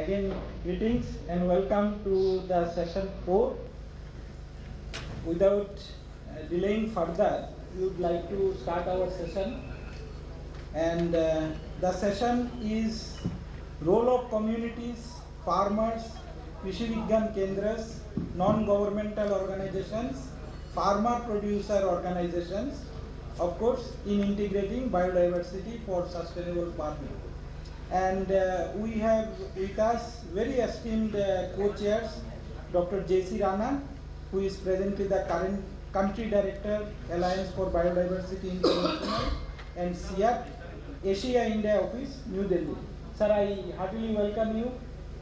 Again, greetings and welcome to the session 4. Without delaying further, we would like to start our session. And the session is role of communities, farmers, Krishi Vigyan Kendras, non-governmental organizations, farmer producer organizations, of course, in integrating biodiversity for sustainable farming. And we have with us very esteemed co-chairs, Dr. J.C. Rana, who is presently the current Country Director, Alliance for Biodiversity International, and CIAT, Asia India Office, New Delhi. Sir, I heartily welcome you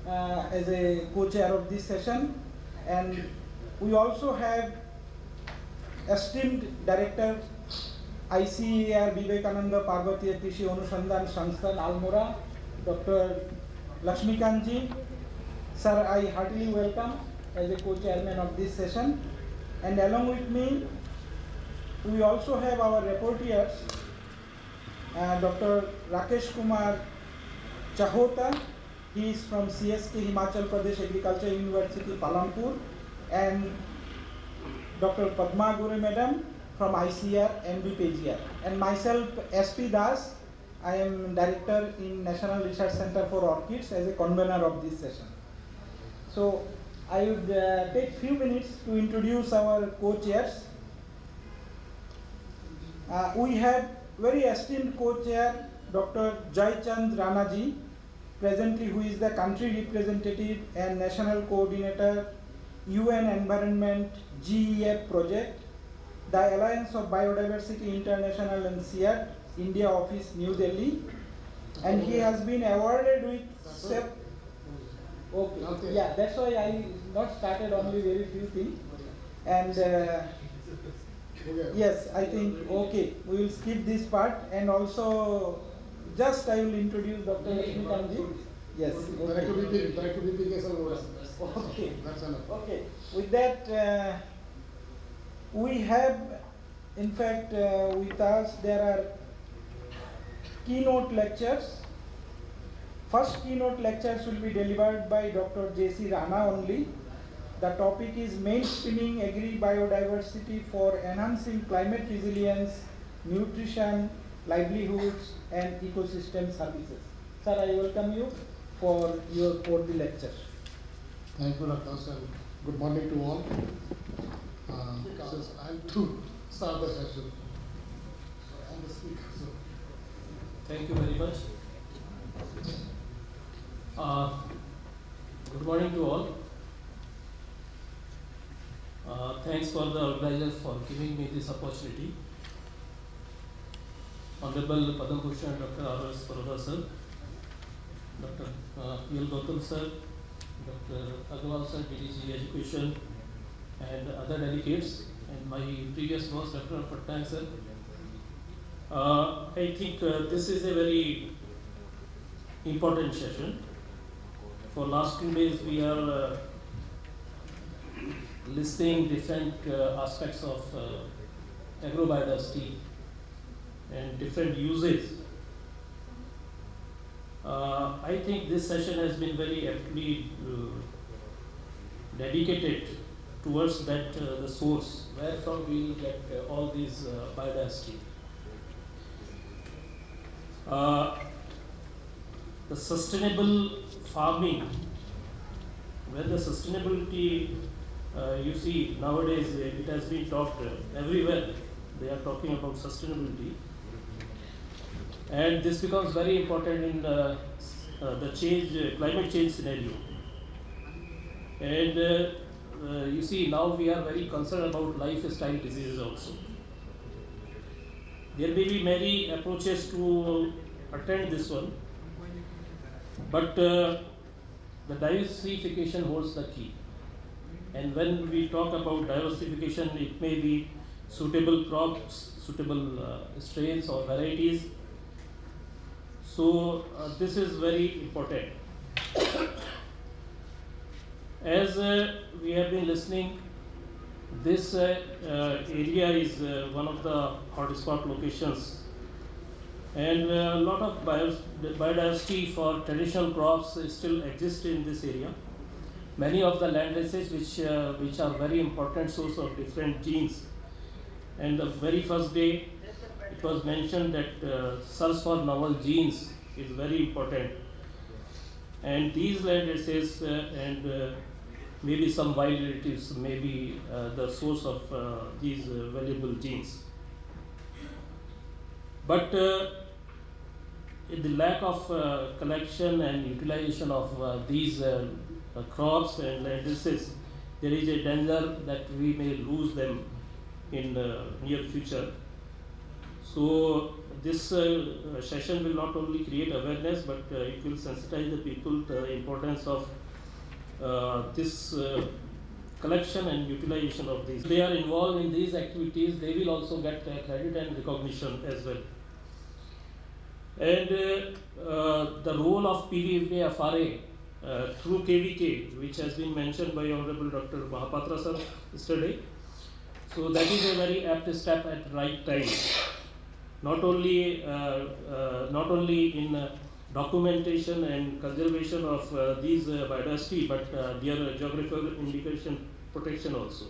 as a co-chair of this session. And we also have esteemed Director, ICAR Vivekananda Parvatiya Krishi Anusandhan Sansthan Almora, Dr. Lakshmikanji. Sir, I heartily welcome as a co-chairman of this session. And along with me, we also have our rapporteurs, Dr. Rakesh Kumar Chahota. He is from CSK Himachal Pradesh Agriculture University, Palampur, and Dr. Padma Gure Madam from ICR MBPGR, and myself, SP Das. I am Director in National Research Center for Orchids as a convener of this session. So I would take few minutes to introduce our co-chairs. We have very esteemed co-chair, Dr. Jaichand Ranaji, presently who is the country representative and national coordinator, UN Environment GEF project, the Alliance of Biodiversity International and CIAT, India Office, New Delhi, and he has been awarded with okay. Yeah, that's why I not started only very few things, and yes, I think okay, we will skip this part, and also just I will introduce Dr. Lakshmikanji. Yes. Okay. Okay. With that, we have, in fact, with us there are keynote lectures. First keynote lectures will be delivered by Dr. J.C. Rana only. The topic is mainstreaming agri-biodiversity for enhancing climate resilience, nutrition, livelihoods, and ecosystem services. Sir, I welcome you for the lecture. Thank you, Dr. Sir. Good morning to all. I have to start the session. I'm the speaker. So. Thank you very much. Good morning to all. Thanks for the organizers for giving me this opportunity. Honorable Padam Bhushan Dr. R.S. Paroda sir, Dr. P.L. Gautam sir, Dr. Agarwal sir, DDG Education, and other delegates, and my previous boss, Dr. Patnaik sir. I think this is a very important session. For last 2 days, we are listing different aspects of agro-biodiversity and different uses. I think this session has been very aptly dedicated towards that the source where from we will get all these biodiversity. The sustainable farming, where the sustainability, you see nowadays it has been talked everywhere. They are talking about sustainability, and this becomes very important in the climate change scenario. And you see now we are very concerned about lifestyle diseases also. There may be many approaches to attend this one, but the diversification holds the key. And when we talk about diversification, it may be suitable crops, suitable strains or varieties. So this is very important. As we have been listening, this area is one of the hotspot locations And a lot of biodiversity for traditional crops still exist in this area. Many of the land races which are very important source of different genes. And the very first day it was mentioned that search for novel genes is very important. And these land races and maybe some wild relatives may be the source of these valuable genes. But the lack of collection and utilization of these crops and land races, there is a danger that we may lose them in the near future. So this session will not only create awareness, but it will sensitize the people to the importance of this collection and utilization of these. If they are involved in these activities, they will also get credit and recognition as well. And the role of PVFRA through KVK, which has been mentioned by Honorable Dr. Mahapatra sir yesterday. So that is a very apt step at right time. Not only in documentation and conservation of these biodiversity, but their geographical indication protection also.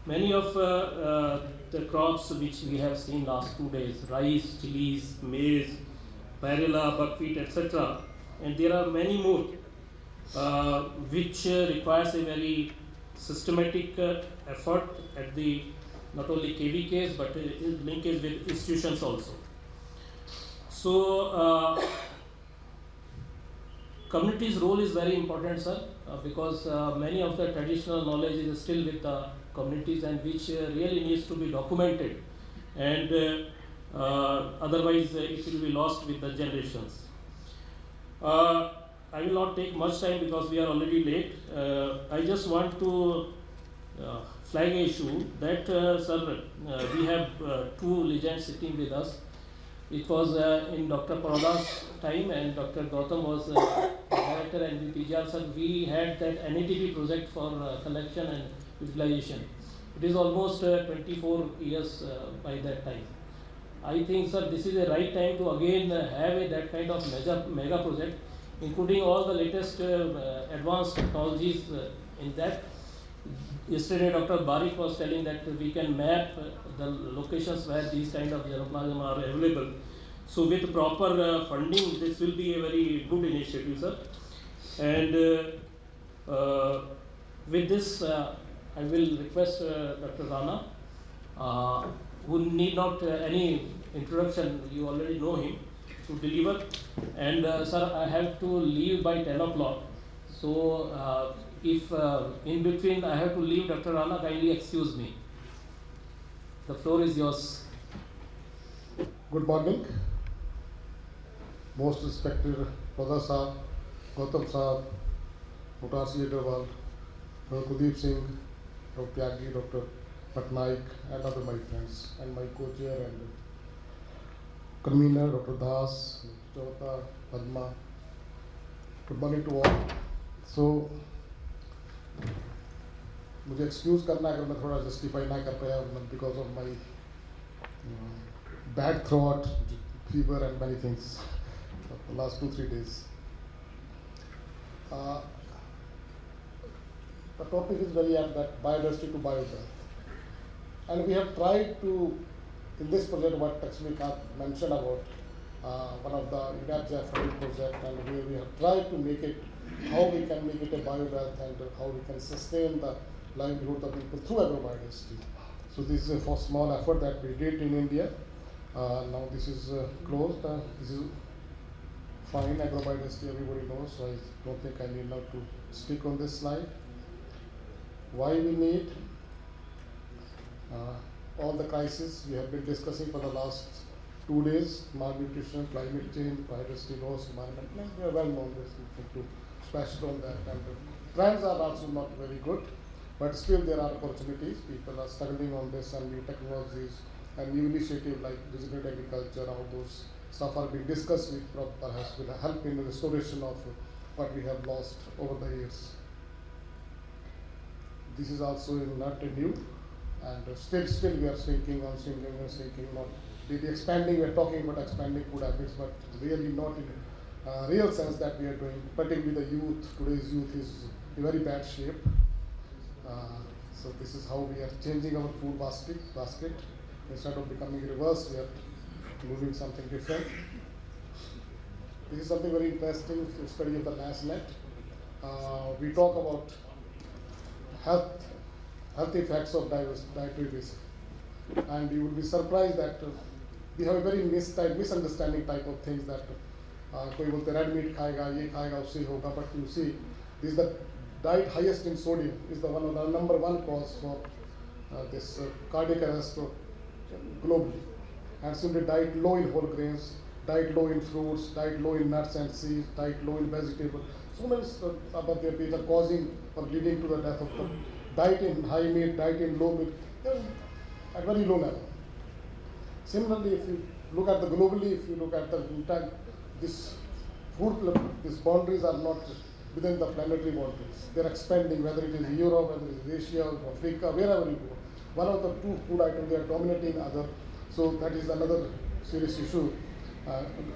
Many of the crops which we have seen last 2 days, rice, chilies, maize, perilla, buckwheat, etc. And there are many more which requires a very systematic effort at the not only KVKs but linkage with institutions also. So community's role is very important, sir, because many of the traditional knowledge is still with the communities and which really needs to be documented, and otherwise it will be lost with the generations. I will not take much time because we are already late. I just want to flag an issue that, sir, we have two legends sitting with us. It was in Dr. Parada's time, and Dr. Gautam was director, and with PGR sir, we had that NATP project for collection and utilization. It is almost 24 years by that time. I think, sir, this is the right time to again have that kind of mega project, including all the latest advanced technologies in that. Yesterday, Dr. Barik was telling that we can map the locations where these kind of germplasm are available. So, with proper funding, this will be a very good initiative, sir. And with this, I will request Dr. Rana, who need not any introduction, you already know him, to deliver. And sir, I have to leave by 10 o'clock. So, if in between I have to leave, Dr. Rana, kindly excuse me. The floor is yours. Good morning. Most respected Pada Saab, Gautam Saab, Mutasi Agarwal, Dr. Kudeep Singh, Dr. Tyagi, Dr. Patnaik, and other my friends, and my co-chair and convener, Dr. Das, Chota, Padma. Good morning to all. So, मुझे excuse करना अगर मैं थोड़ा justify ना कर पाया because of my bad throat fever and many things last 2-3 days. The topic is very apt, that biodiversity to biowealth, and we have tried to, in this project what Lakshmikant mentioned about one of the India project, and we have tried to make it how we can make it a biowealth and how we can sustain the livelihood of people through agro-biodiversity. So this is a small effort that we did in India. Now this is closed. This is fine, agro-biodiversity everybody knows, so I don't think I need now to stick on this slide. Why we need all the crises we have been discussing for the last 2 days: malnutrition, climate change, biodiversity loss, environment. We are well known, there's nothing to splash on that, and the trends are also not very good, but still there are opportunities. People are struggling on this, and new technologies and new initiatives like digital agriculture, all those stuff are being discussed, which perhaps will help in the restoration of what we have lost over the years. This is also not a new, and still we are sinking, not the expanding, we're talking about expanding food habits, but really not in real sense that we are doing, particularly the youth. Today's youth is in very bad shape. So this is how we are changing our food basket. Instead of becoming reverse, we are moving something different. This is something very interesting, the study of the NASNet. We talk about health effects of dietary risk. And you will be surprised that we have a very misunderstanding type of things that कोई बोलते red meat खाएगा, ये खाएगा, उससे होगा, but you see, this is the diet highest in sodium is the number one cause for this cardiac arrest globally. And simply diet low in whole grains, diet low in fruits, diet low in nuts and seeds, diet low in vegetables. So many about their are causing or leading to the death of them. Diet in high meat, diet in low meat, at very low level. Similarly, if you look at the globally, if you look at the impact, this boundaries are not within the planetary boundaries. They're expanding, whether it is Europe, whether it is Asia, or Africa, wherever you go. One of the two food items they are dominating other. So that is another serious issue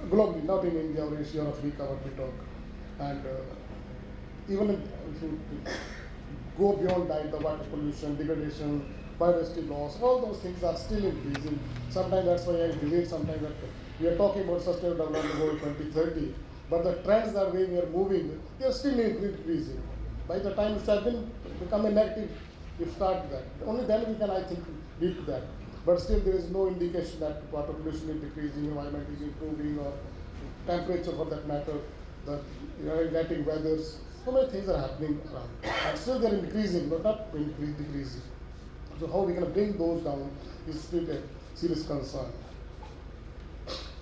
globally, not in India or Asia or Africa, what we talk. And even if you go beyond diet, the water pollution, degradation, biodiversity loss, all those things are still increasing. Sometimes that's why I debate sometimes that we are talking about sustainable development goal 2030, but the trends that way we are moving, they are still increasing. By the time it has become a negative, you start that. Only then we can, I think, lead to that. But still there is no indication that water pollution is decreasing, environment is improving, or temperature for that matter, the erratic weathers. So many things are happening around. And still they are increasing, but not decreasing. So how we can bring those down is still a serious concern.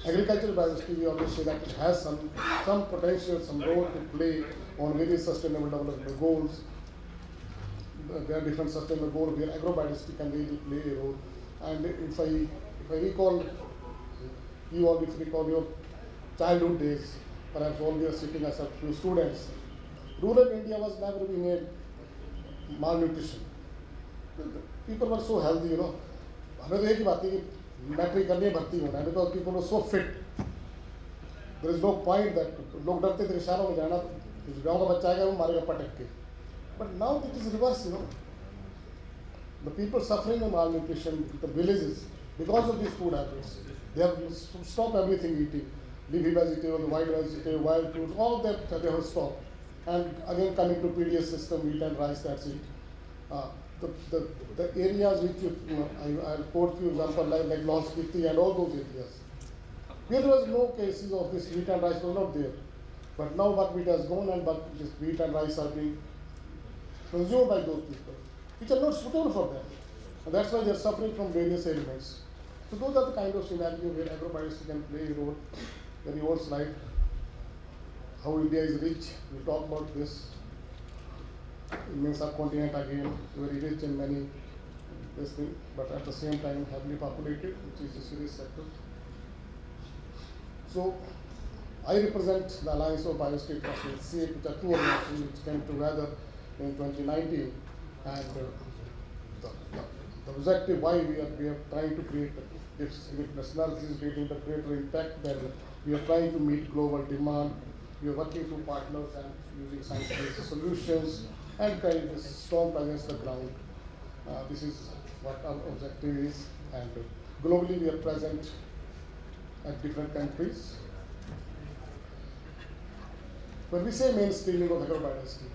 Agricultural biodiversity, we always say that it has some potential, some role to play on various sustainable development goals. There are different sustainable goals where agro-biodiversity can really play a role. And if I recall, if you recall your childhood days, perhaps all we are sitting as a few students, rural India was never being a malnutrition. People were so healthy, you know. हमें तो एक ही बात है कि matric करने भर्ती होना है, because people were so fit. There is no point that लोग डरते थे शहरों में जाना, गाँव का बच्चा आएगा वो मारेगा पटक के. But now it is reverse, you know. The people suffering from malnutrition, the villages, because of these food habits, they have stopped everything eating. Leafy vegetable, wild vegetable, wild fruits, all that they have stopped. And again coming to PDS system, wheat and rice, that's it. The areas which I'll quote few examples like Lawn Spiti and all those areas. There was no cases of this wheat and rice was not there. But now buckwheat has gone and this wheat and rice are being consumed by those people, which are not suitable for them. And that's why they're suffering from various ailments. So those are the kind of scenarios where agro-biodiversity can play a role. Very old slide. How India is rich, we talk about this. Indian subcontinent again, very rich in many this thing, but at the same time heavily populated, which is a serious sector. So I represent the Alliance of Biostate Trusts, which are two organizations which came together in 2019, and the objective why we are trying to create this synergies leading to greater impact, that we are trying to meet global demand. We are working through partners and using science-based solutions and carrying this strong presence on the ground. This is what our objective is, and globally we are present at different countries. When we say mainstreaming of agro-biodiversity,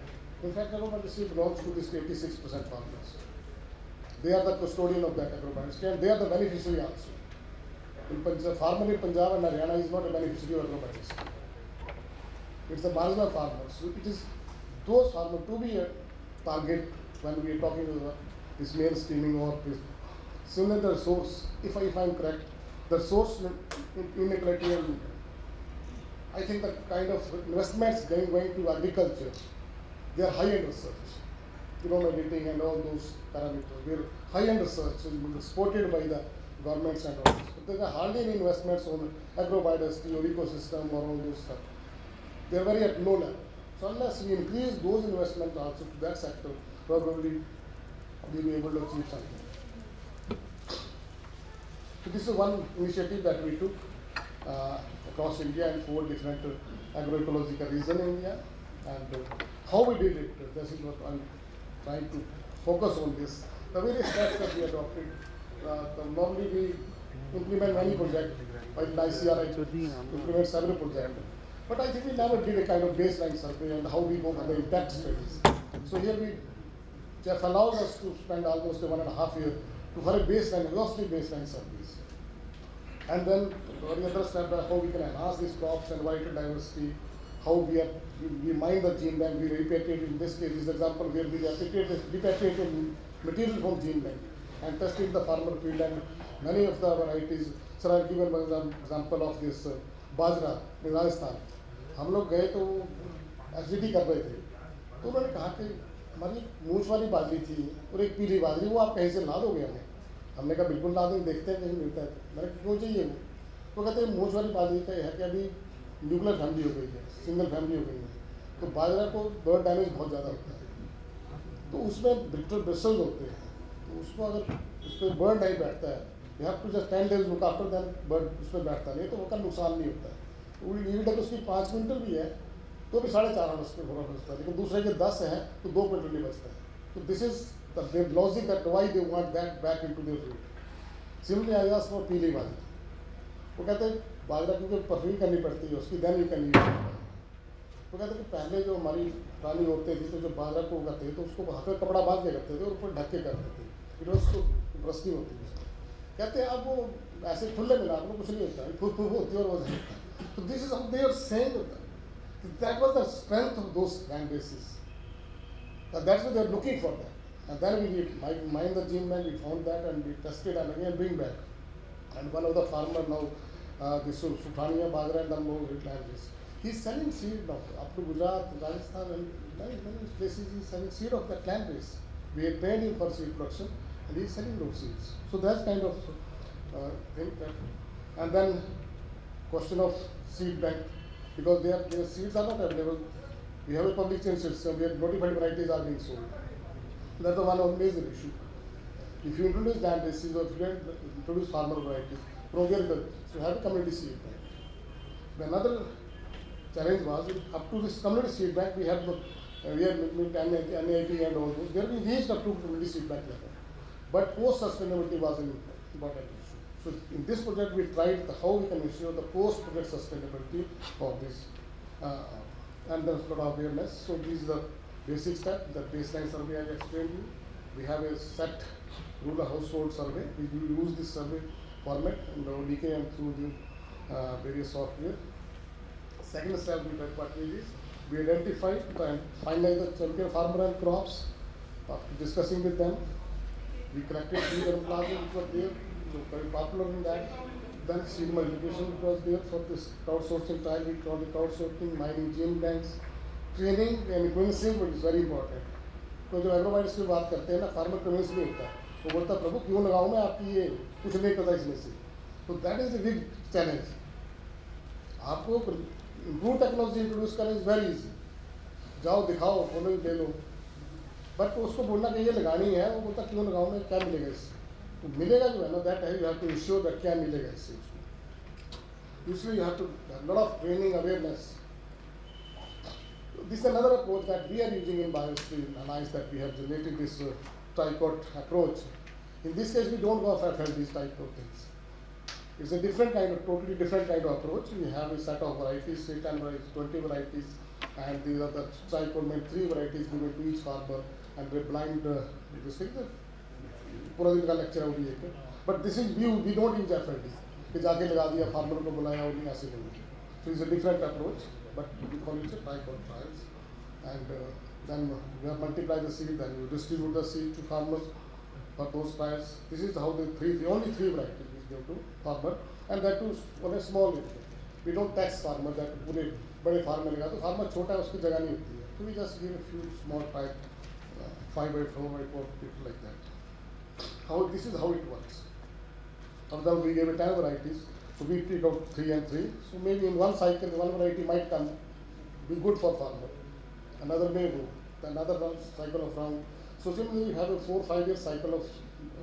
in fact agro-biodiversity belongs to this 86% farmers. They are the custodian of that agro-biodiversity and they are the beneficiary also. In Punjab, farmer in Punjab and Haryana is not a beneficiary of agro-biodiversity. It's the marginal farmers. So it is those farmers to be a target when we are talking about this mainstreaming or this. Similar to the source, if I'm correct, the source inequality, and I think the kind of investments going to agriculture, they are high-end research. Genome editing and all those parameters, they are high-end research, supported by the governments and all this. But there are hardly any investments on agro-biodiversity or ecosystem or all those stuff. They are very at low level. So unless we increase those investments also to that sector, probably we'll be able to achieve something. So this is one initiative that we took across India in 4 different agroecological regions in India. And how we did it, this is what I'm trying to focus on this. The various steps that we adopted, normally we implement many projects, like ICRI implement several projects. But I think we never did a kind of baseline survey and how we go for the impact studies. So here Jeff allowed us to spend almost 1.5 years to for a baseline, exhaustive baseline surveys. And then the other step, how we can enhance these crops and variety diversity, how we mine the gene bank, we repatriate. In this case, is example where we repatriated material from gene bank and tested the farmer field, and many of the varieties. Sir, I've given one example of this bajra in Rajasthan. हम लोग गए तो SDT कर रहे थे, तो उन्होंने कहा कि हमारी मूंछ वाली बाजरी थी और एक पीली बाजरी, वो आप कहीं से ला दोगे हमें? हमने कहा बिल्कुल ला देंगे, देखते हैं कहीं मिलता है। मैंने क्यों चाहिए वो? तो कहते हैं मूंछ वाली बाजरी का है कि अभी न्यूक्लियर फैमिली हो गई है, सिंगल फैमिली हो गई है, तो बाजरा को बर्ड डैमेज बहुत ज़्यादा होता है, तो उसमें ब्रिटल्स होते हैं, तो उसको अगर उस पर बर्ड नहीं बैठता है, you have to just 10 days look after, then bird उस पर बैठता नहीं, तो उसका नुकसान नहीं होता है। तो यील्ड अगर उसकी 5 क्विंटल भी है तो भी 4.5 पे घोड़ा बचता है, लेकिन दूसरे के 10 है तो 2 क्विंटल नहीं बचता है। तो this is the logic that why they want that back into their food. Similarly I asked for पीली बाजरा, वो कहते हैं बाजरा क्योंकि परफिंग करनी पड़ती है उसकी, देन यू कैन यूज। वो कहते हैं कि पहले जो हमारी पुरानी औरतें थी तो जो बाजरा को उगाते थे तो उसको हाथ में कपड़ा बांध के करते थे और ऊपर ढक के करते थे, फिर उसको रस्ती होती थी। कहते हैं अब वो ऐसे खुले में आपको कुछ नहीं होता, फूफ होती है और वो। So this is how they are saying that was the strength of those land bases. That's what they are looking for that. And then we mine the gene bank, we found that and we tested and again bring back. And one of the farmer now, this Sultania Bagra and then more land base, he's selling seed now up to Gujarat, Rajasthan and many places he's selling seed of that land base. We had paid him for seed production and he's selling those seeds. So that's kind of thing that. And then question of seed bank, because their seeds are not available. We have a public chain system where notified varieties are being sold. That's the one of major issue. If you introduce land bases or if you introduce farmer varieties, so you have a community seed bank. The another challenge was up to this community seed bank we have NIT and all those. There we reached up to community seed bank level, but post sustainability was an important issue. So in this project, we tried how we can ensure the post-project sustainability of this, and there's a lot of awareness. So these are the basic steps. The baseline survey I explained to you. We have a set rural household survey. We use this survey format in the ODK and through the various software. Second step we did what we did. We identified and finalized the champion farmer and crops. After discussing with them, we collected seed and plasma which were there. So very popular in that. Then seed multiplication was there for this crowdsourcing trial. We call it crowdsourcing, mining gene banks, training and equivalency, which is very important. तो जो एग्रोबायोडाइवर्सिटी की बात करते हैं ना, farmer convince नहीं होता, वो बोलता प्रभु क्यों लगाऊं मैं, आपकी ये कुछ नहीं पता इसमें से। तो that is a big challenge. आपको इम्प्रूव टेक्नोलॉजी इंट्रोड्यूस करना इज वेरी इजी, जाओ दिखाओ बोलो ले लो, बट उसको बोलना कि ये लगानी है, वो बोलता क्यों लगाऊं मैं, क्या मिलेगा इससे। तो मिलेगा जो है ना, दैट है you have to ensure that क्या मिलेगा इससे। इसलिए you have to lot of training awareness. This is another approach that we are using in biodiversity analysis, that we have generated this tricot approach. In this case, we don't go for these type of things. It's a different kind of, totally different kind of approach. We have a set of varieties, 10 varieties, 20 varieties, and these are the tricot meant 3 varieties given to each farmer, and we're blind this thing. पूरा दिन का lecture है वो भी एक, but this is view, we don't use FLD कि जाके लगा दिया फार्मर को बुलाया और नहीं ऐसे नहीं. So is a different approach, but we call it tricot trials. And then we have multiplied the seed, then you distribute the seed to farmers for those trials. This is how the only three varieties we give to farmer, and that too on a small area. We don't tax farmer that पूरे बड़े farm में लगा, तो farmer छोटा है उसकी जगह नहीं होती है, so we just give a few small type 5x4 by 4 people like that. This is how it works. Although we gave 10 varieties, so we pick out 3 and 3. So maybe in one cycle, one variety might come, be good for farmer. Another may go, another cycle of round. So similarly, we have a 4-5 year cycle of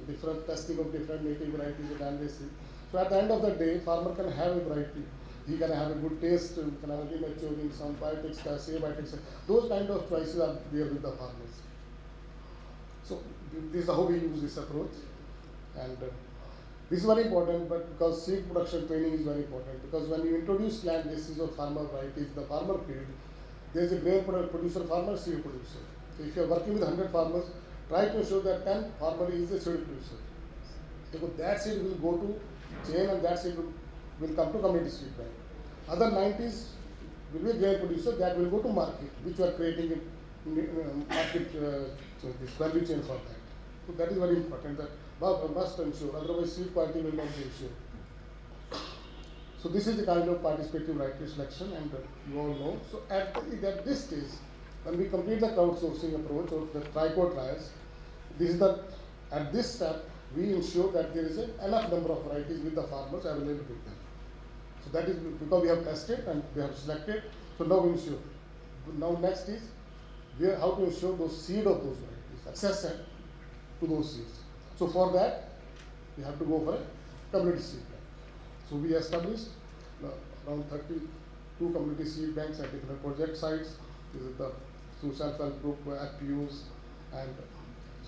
different testing of different native varieties and analysis. So at the end of the day, farmer can have a variety. He can have a good taste, can have a maturing, some biotics, abiotics. Those kind of choices are there with the farmers. So this is how we use this approach, and this is very important. But because seed production training is very important, because when you introduce plant disease or farmer varieties, the farmer field, there is a grain producer, farmer, seed producer. So if you are working with 100 farmers, try to show that 10 farmer is a seed producer. Because that seed will go to chain and that seed will come to community seed bank. Other 90s will be grain producer that will go to market, which we are creating a market so this value chain for that. So that is very important. That must ensure, otherwise seed quality will not be ensured. So this is the kind of participative variety selection, and you all know. So at this stage, when we complete the crowdsourcing approach or the trico trials, this is at this step we ensure that there is enough number of varieties with the farmers available with them. So that is because we have tested and we have selected. So now we ensure. Now next is how to ensure those seed of those varieties, access to those seeds. So for that, we have to go for a community seed bank. So we established around 32 community seed banks at different project sites. This is the through self-help group, FPUs, and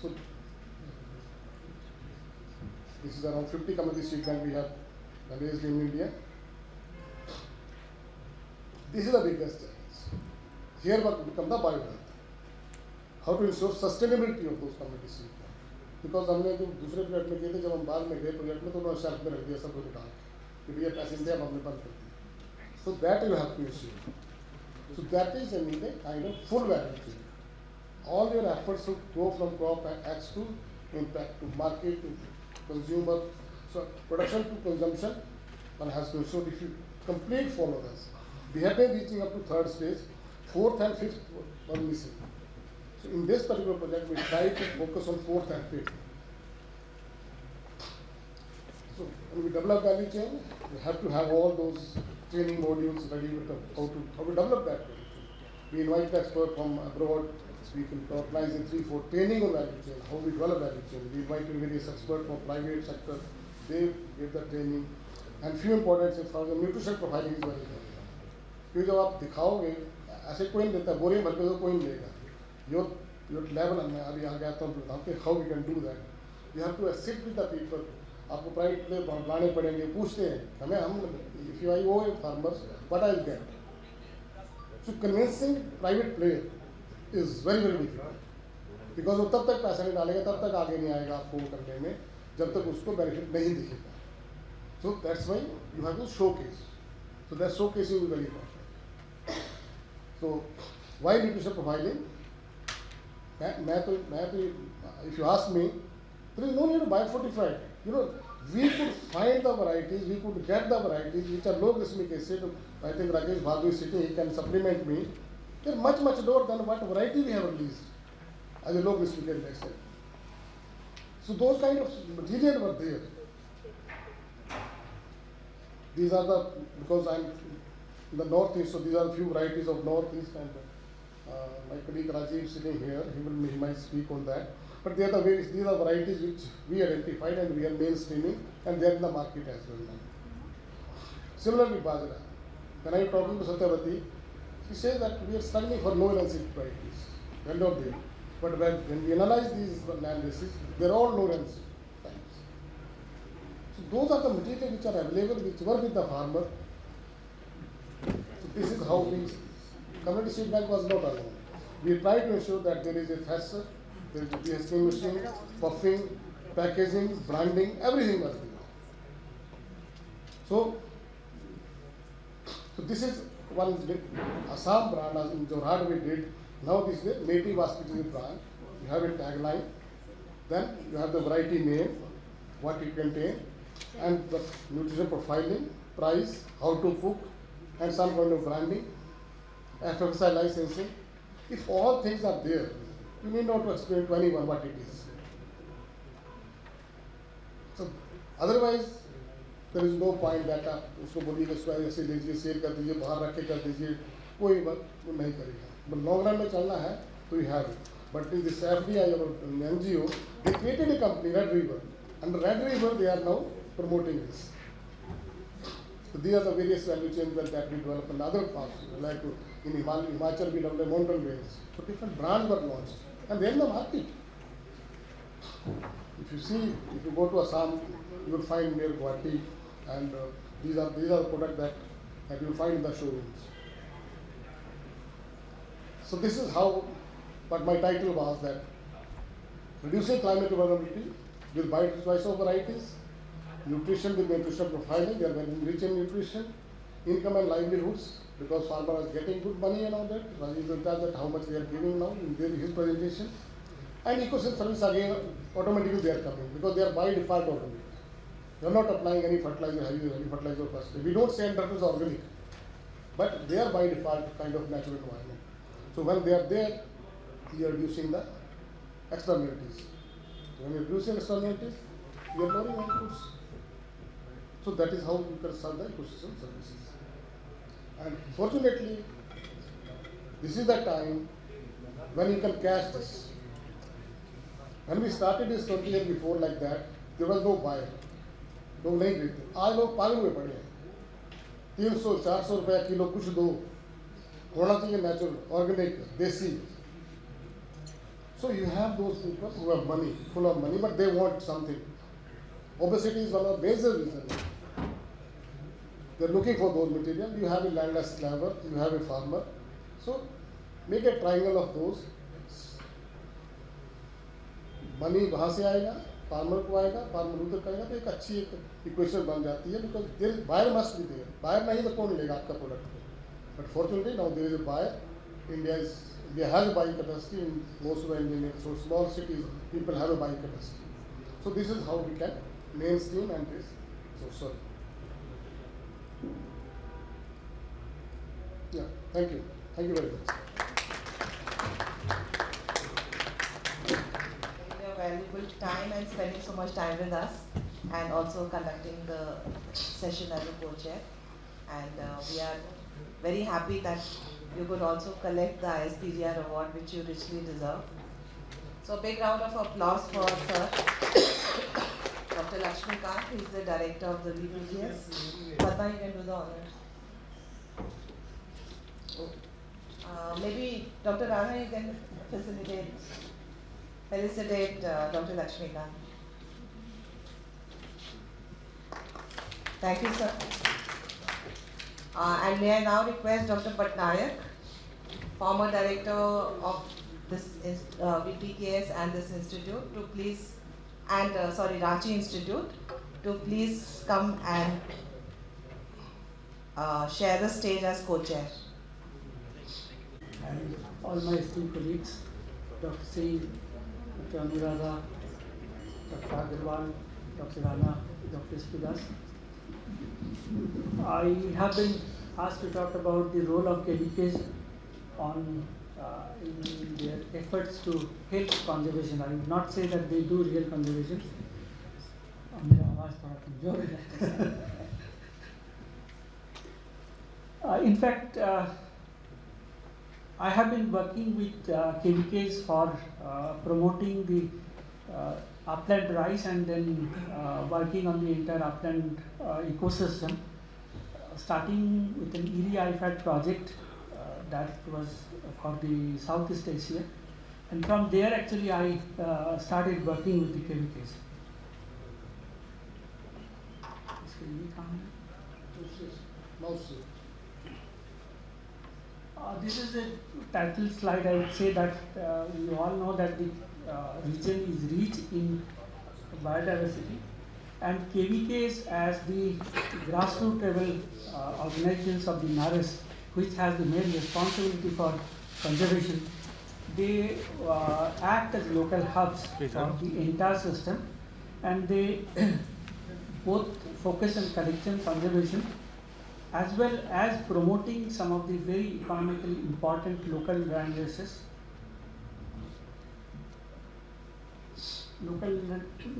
so this is around 50 community seed bank we have raised in India. This is the biggest challenge. Here what becomes the biowealth. How to ensure sustainability of those community seed banks. Because हमने जो दूसरे project में किए थे, जब हम बाद में गए प्रोजेक्ट में तो उन्होंने शेल्फ में रख दिया सबको निकाल कि भैया पैसे दे हम हमने बंद कर दिया. So that you have to ensure. So that is a kind of full value chain. All your efforts should go from crop X to impact to market to consumer. So production to consumption, one has to ensure if you complete follow this. We have been reaching up to third stage, fourth and fifth were missing. So in this particular project, we try to focus on fourth and fifth. So when we develop value chain, we have to have all those training modules ready with how to develop that value chain. We invite experts from abroad. We can organize a 3-4 training on value chain, how we develop value chain. We invite various experts from private sector. They give the training. And few important things for the nutrition profiling is very important. क्योंकि जब आप दिखाओगे ऐसे कोई नहीं देता बोरी भर के तो कोई नहीं लेगा. Your level and अभी आ गया तो how we can do that. You have to sit with the people. आपको प्राइवेट प्ले लाने पड़ेंगे पूछते हैं हमें हम if you owe farmers what I'll get. So convincing private player is very difficult because वो तब तक पैसा नहीं डालेगा तब तक आगे नहीं आएगा आपको करने में जब तक उसको बेनिफिट नहीं दिखेगा. So that's why you have to showcase. So that showcasing is very important. So why nutrition profiling? If you ask me, there is no need to buy fortified. You know, we could find the varieties, we could get the varieties which are low glycemic acid. I think Rakesh Bhadu is sitting, he can supplement me. They are much lower than what variety we have released as a low glycemic acid. So those kind of material were there. These are because I'm in the northeast, so these are a few varieties of northeast, and my colleague Rajiv sitting here, he might speak on that. But these are varieties which we identified and we are mainstreaming, and they are in the market as well now. Similarly, Bajra. When I am talking to Satyavati, she says that we are struggling for low energy varieties. End of day. But when we analyze these land bases, they are all low energy. So those are the materials which are available, which work with the farmer. So this is how we, community seed bank was not alone. We try to ensure that there is a thresher, there is a de-husking machine, puffing, packaging, branding, everything was there. So this is one Assam brand as in Jorhat we did. Now this is a native hospitality brand. You have a tagline, then you have the variety name, what it contains, and the nutrition profiling, price, how to cook, and some kind of branding, FSI licensing. If all things are there, you need not to explain to anyone what it is. So otherwise, there is no point that उसको बोलिए कि इसको ऐसे लीजिए, cell कर दीजिए, बाहर रख के कर दीजिए, कोई बात नहीं करेगा. But long run में चलना है, तो you have it. But in this FDI or NGO, they created a company, Red River. Under Red River, they are now promoting this. So these are the various value chains that we develop in other parts, like in Himachal we develop mountain range. So different brands were launched, and then the market. If you go to Assam, you will find near Guwahati, and these are the products that you will find in the showrooms. So this is how, what my title was, that reducing climate vulnerability with bio-choice of varieties, nutrition with nutrition profiling, they are very rich in nutrition, income and livelihoods, because farmer is getting good money and all that. Rajesh will tell that how much they are giving now in his presentation. And ecosystem service again, automatically they are coming, because they are by default automatic. They are not applying any fertilizer, heavy fertilizer first. We don't say that is organic, but they are by default kind of natural environment. So when they are there, you are reducing the externalities. When you are reducing externalities, you are lowering inputs. So that is how you can serve the ecosystem services. And fortunately, this is the time when you can catch this. When we started this 20 years before like that, there was no buyer. लोग नहीं खरीदते, आज लोग पागल हुए पड़े हैं। 300-400 रुपया किलो कुछ दो, होना चाहिए नेचुरल, ऑर्गेनिक, देसी। So you have those people who have money, full of money, but they want something. Obesity is one of the major reasons. They are looking for those materials. You have a landless labor, you have a farmer. So make a triangle of those. Money वहाँ से आएगा, farmer को आएगा, farmer उधर करेगा, तो एक अच्छी इक्वेशन बन जाती है, because there is buyer must be there. Buyer नहीं तो कौन लेगा आपका प्रोडक्ट को? But fortunately now there is a buyer. India has a buying capacity in most of the Indian, so small cities people have a buying capacity. So this is how we can mainstream and this. So sorry. Yeah, thank you. Thank you very much. Valuable time and spending so much time with us, and also conducting the session as a co-chair. And we are very happy that you could also collect the ISPGR award, which you richly deserve. So a big round of applause for Sir Dr. Lakshmikant, who is the director of the BPGS. Padma, you can do the honors. Maybe Dr. Rana, you can felicitate Dr. Lakshmikant. Thank you, sir. And may I now request Dr. Patnaik, former director of this VPKS and this institute, to please, and Ranchi Institute, to please come and share the stage as co-chair. And all my esteemed colleagues, Dr. Singh, Dr. Anuradha, Dr. Agarwal, Dr. Rana, Dr. Spidas. I have been asked to talk about the role of KVKs in their efforts to help conservation. I would not say that they do real conservation. In fact, I have been working with KVKs for promoting the upland rice, and then working on the entire upland ecosystem, starting with an Erie IFAD project that was for the Southeast Asia, and from there actually I started working with the KVKs. This is a title slide. I would say that we all know that the region is rich in biodiversity, and KVKs as the grassroots level organizations of the NARES, which has the main responsibility for conservation, they act as local hubs for the entire system, and they both focus on collection, conservation, as well as promoting some of the very economically important local land races. Local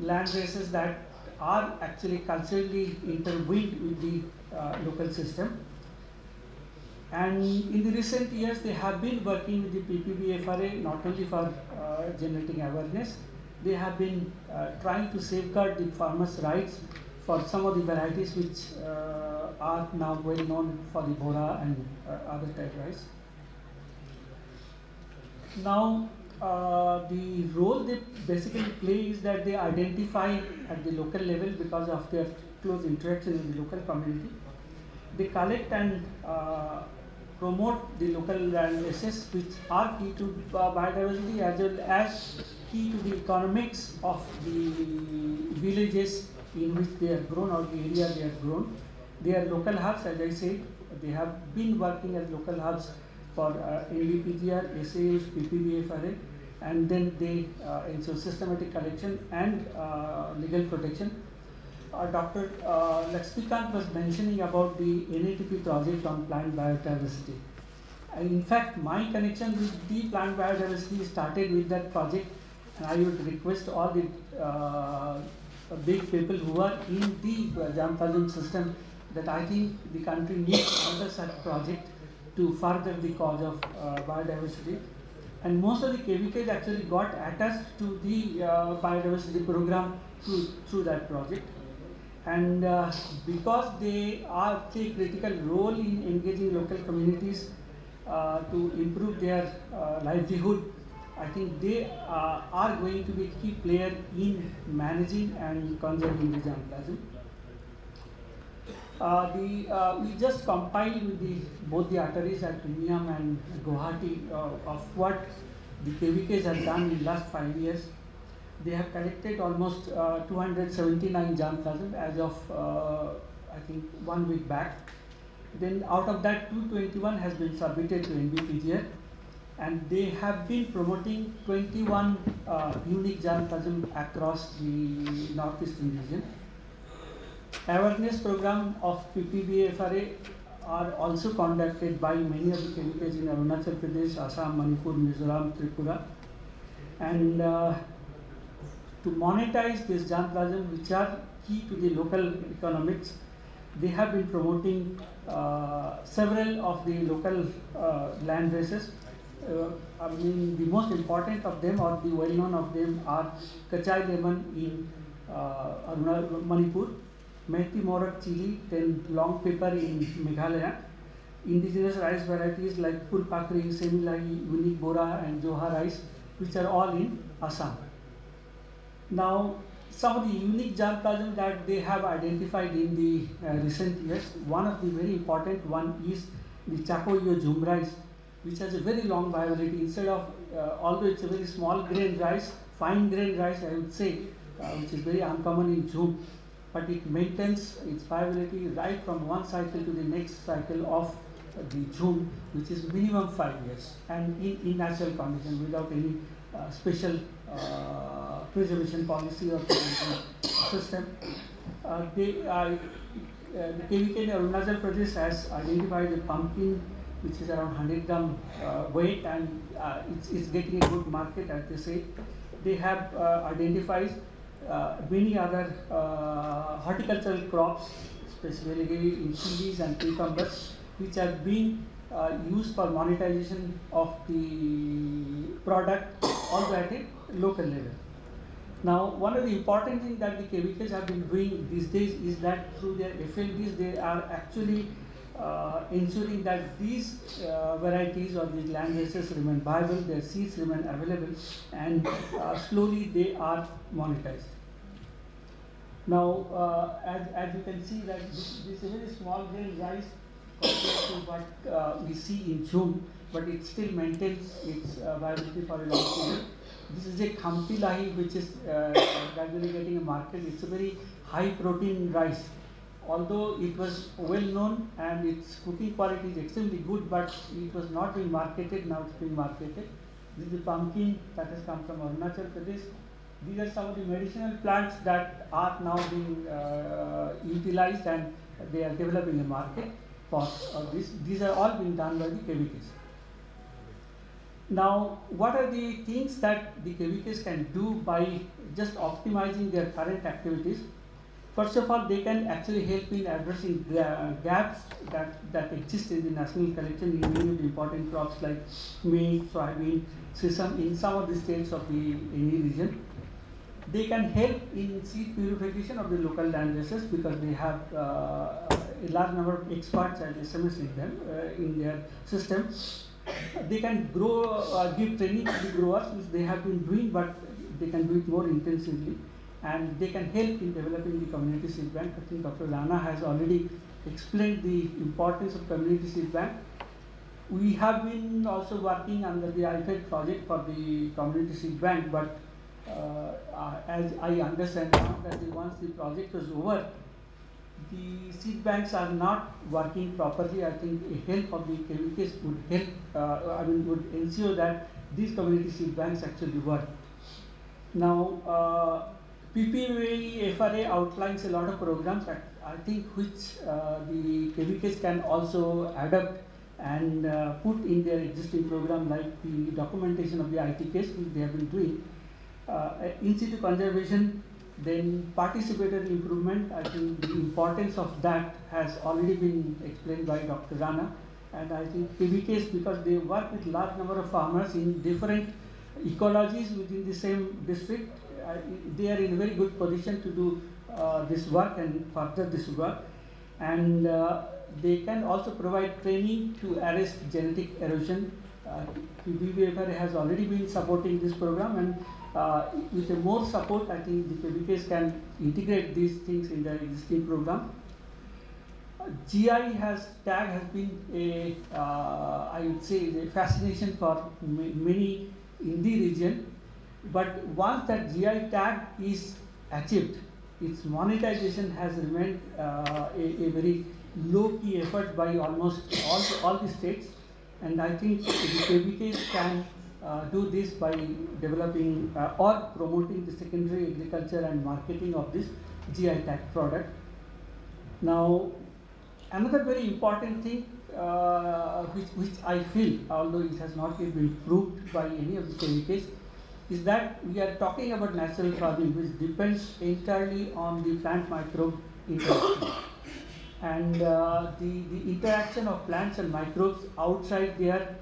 land races that are actually culturally intertwined with the local system. And in the recent years, they have been working with the PPBFRA not only for generating awareness, they have been trying to safeguard the farmers' rights for some of the varieties which are now well known for the Bora and other type rice. Now, the role they basically play is that they identify at the local level because of their close interaction with the local community. They collect and promote the local land assets which are key to biodiversity as well as key to the economics of the villages in which they are grown or the area they are grown. They are local hubs, as I said. They have been working as local hubs for NVPGR, SAH, PPBFRA, and then they ensure systematic collection and legal protection. Dr. Lakshmikant was mentioning about the NATP project on plant biodiversity. In fact, my connection with the plant biodiversity started with that project, and I would request all the big people who are in the Jamthajam system that I think the country needs another such project to further the cause of biodiversity. And most of the KVKs actually got attached to the biodiversity program through that project. And because they play a critical role in engaging local communities to improve their livelihood, I think they are going to be a key player in managing and conserving the germplasm. We just compiled with both the arteries at Umiam and Guwahati of what the KVKs have done in the last 5 years. They have collected almost 279 germplasm as of I think 1 week back. Then out of that, 221 has been submitted to NBPGR, and they have been promoting 21 unique germplasm across the northeastern region. Awareness program of PPBFRA are also conducted by many of the KVKs in Arunachal Pradesh, Assam, Manipur, Mizoram, Tripura, and to monetize this germplasm, which are key to the local economics, they have been promoting several of the local land races. I mean, the most important of them or the well-known of them are Kachai lemon in Manipur, Methi Morak chili, then long pepper in Meghalaya, indigenous rice varieties like Purpakri, Semilahi, Unique Bora and Joha rice, which are all in Assam. Now, some of the unique germplasm that they have identified in the recent years, one of the very important one is the Chakoyo Jhum rice, which has a very long viability. Instead of, although it's a very small grain rice, fine grain rice I would say, which is very uncommon in Jhum, but it maintains its viability right from one cycle to the next cycle of the Jhum, which is minimum 5 years, and in natural condition without any special preservation policy or preservation system. The KVK in Arunachal Pradesh has identified a pumpkin which is around 100 gram weight, and it's getting a good market, as they say. They have identified many other horticultural crops, specifically in chilies and cucumbers, which are being used for monetization of the product also at a local level. Now, one of the important things that the KVKs have been doing these days is that through their FLDs, they are actually ensuring that these varieties or these land races remain viable, their seeds remain available, and slowly they are monetized. Now, as you can see that this is a very small grain rice compared to what we see in Jhum, but it still maintains its viability for a long period. This is a Khamti Lahi, which is gradually getting a market. It's a very high protein rice. Although it was well known and its cooking quality is extremely good, but it was not being marketed, now it's being marketed. This is the pumpkin that has come from Arunachal Pradesh. These are some of the medicinal plants that are now being utilized, and they are developing a market for this. These are all being done by the KVKs. Now, what are the things that the KVKs can do by just optimizing their current activities? First of all, they can actually help in addressing gaps that exist in the national collection in many of the important crops like maize, soybean, sesame in some of the states of any region. They can help in seed purification of the local land bases because they have a large number of experts and SMEs in them in their system. They can grow, give training to the growers, which they have been doing, but they can do it more intensively. And they can help in developing the community seed bank. I think Dr. Rana has already explained the importance of community seed bank. We have been also working under the IFED project for the community seed bank, but as I understand now that once the project is over, the seed banks are not working properly. I think a help of the KVKs would help, would ensure that these community seed banks actually work. Now, PPA FRA outlines a lot of programs I think which the KVKs can also adapt and put in their existing program, like the documentation of the ITKs which they have been doing. In situ conservation, then participatory improvement. I think the importance of that has already been explained by Dr. Rana, and I think KVKs, because they work with large number of farmers in different ecologies within the same district, they are in a very good position to do this work and further this work, and they can also provide training to arrest genetic erosion. PBBFR has already been supporting this program, and with more support, I think the KVKs can integrate these things in their existing program. GI tag has been I would say, a fascination for many in the region. But once that GI tag is achieved, its monetization has remained a very low-key effort by almost all the states, and I think the KVKs can do this by developing or promoting the secondary agriculture and marketing of this GI tag product. Now, another very important thing which I feel, although it has not yet been proved by any of the KVKs, is that we are talking about natural farming, which depends entirely on the plant microbe interaction. And the interaction of plants and microbes outside their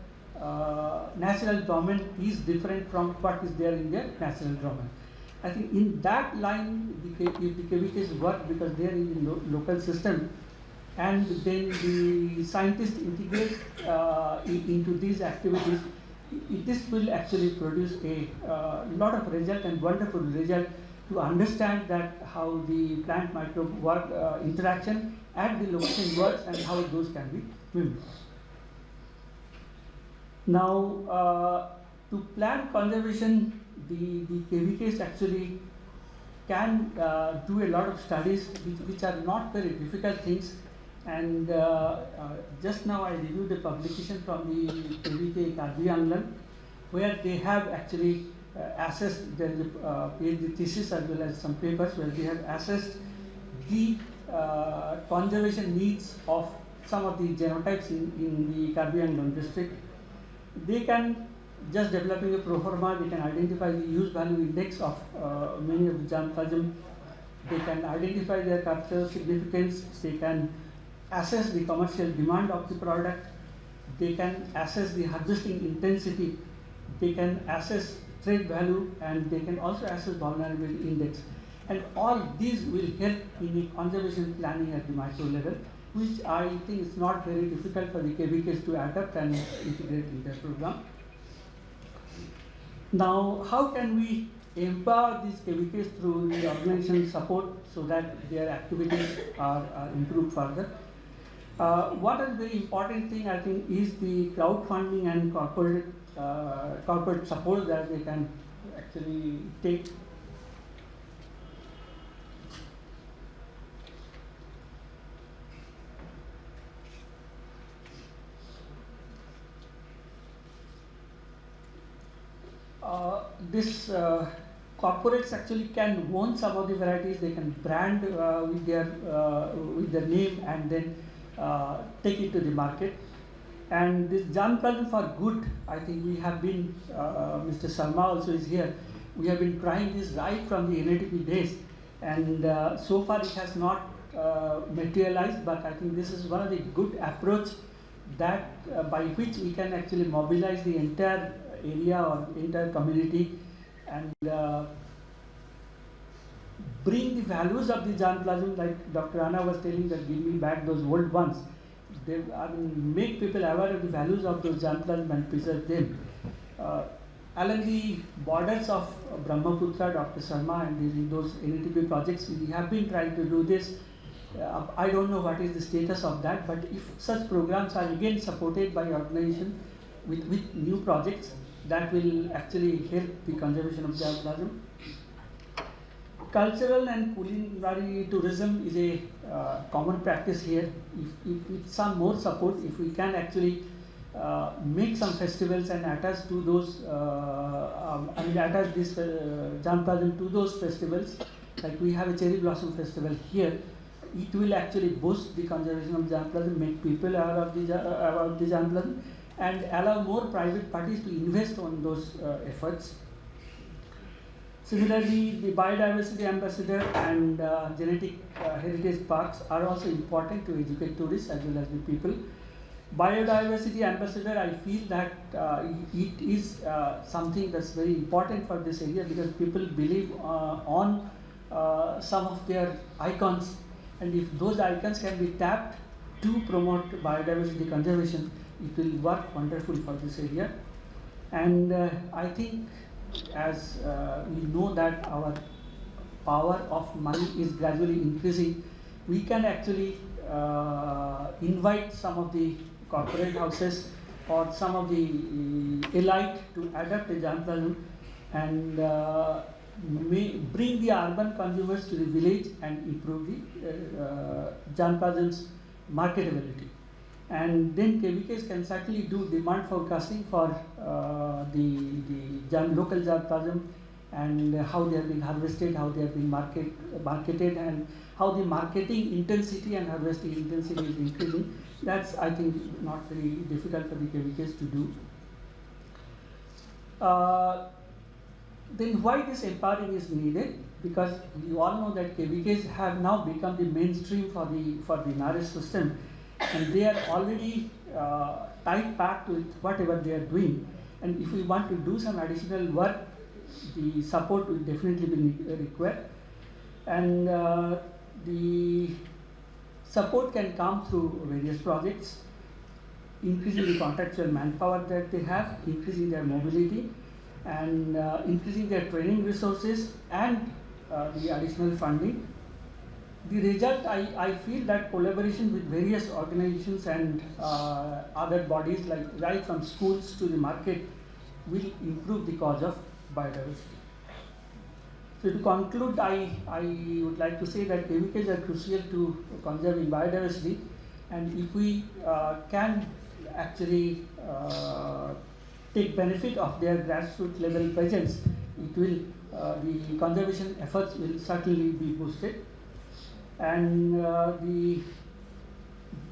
natural domain is different from what is there in their natural domain. I think in that line, if the KVKs work because they are in the local system, and then the scientists integrate into these activities, this will actually produce a lot of result and wonderful result to understand that how the plant microbe work interaction at the location works and how those can be mimicked. Now, to plant conservation, the KVKs actually can do a lot of studies which are not very difficult things. And just now I reviewed a publication from the KVK Karbi Anglan, where they have actually assessed, there is a PhD thesis as well as some papers where they have assessed the conservation needs of some of the genotypes in the Karbi Anglan district. They can, just developing a proforma, they can identify the use value index of many of the germplasm. They can identify their cultural significance. They can assess the commercial demand of the product. They can assess the harvesting intensity. They can assess trade value, and they can also assess vulnerability index. And all these will help in the conservation planning at the micro level, which I think is not very difficult for the KVKs to adapt and integrate in their program. Now, how can we empower these KVKs through the organization support so that their activities are improved further? What is very important thing, I think, is the crowdfunding and corporate support that they can actually take. This corporates actually can own some of the varieties. They can brand with their name and then take it to the market. And this germplasm for good, I think we have been, Mr. Sharma also is here, we have been trying this right from the NATP days, and so far it has not materialized, but I think this is one of the good approach that by which we can actually mobilize the entire area or entire community and bring the values of the germplasm, like Dr. Anna was telling that give me back those old ones. They, I mean, make people aware of the values of those germplasm and preserve them. Along the borders of Brahmaputra, Dr. Sharma and those NATP projects, we have been trying to do this. I don't know what is the status of that, but if such programs are again supported by organization with new projects, that will actually help the conservation of germplasm. Cultural and culinary tourism is a common practice here. If with some more support, if we can actually make some festivals and attach to those, attach this germplasm to those festivals, like we have a cherry blossom festival here, it will actually boost the conservation of germplasm, make people aware of the germplasm, and allow more private parties to invest on those efforts. Similarly, the biodiversity ambassador and genetic heritage parks are also important to educate tourists as well as the people. Biodiversity ambassador, I feel that it is something that's very important for this area, because people believe on some of their icons, and if those icons can be tapped to promote biodiversity conservation, it will work wonderful for this area. And I think, as we know that our power of money is gradually increasing, we can actually invite some of the corporate houses or some of the elite to adopt a germplasm and bring the urban consumers to the village and improve the germplasm's marketability. And then KVKs can certainly do demand forecasting for the local germplasm and how they have been harvested, how they have been marketed, and how the marketing intensity and harvesting intensity is increasing. That's, I think, not very difficult for the KVKs to do. Then why this empowering is needed? Because you all know that KVKs have now become the mainstream for the NARES system, and they are already tight packed with whatever they are doing. And if we want to do some additional work, the support will definitely be required. And the support can come through various projects, increasing the contractual manpower that they have, increasing their mobility, and increasing their training resources, and the additional funding. The result, I feel that collaboration with various organizations and other bodies, like right from schools to the market, will improve the cause of biodiversity. So to conclude, I would like to say that KVKs are crucial to conserving biodiversity, and if we can actually take benefit of their grassroots level presence, it will the conservation efforts will certainly be boosted. And the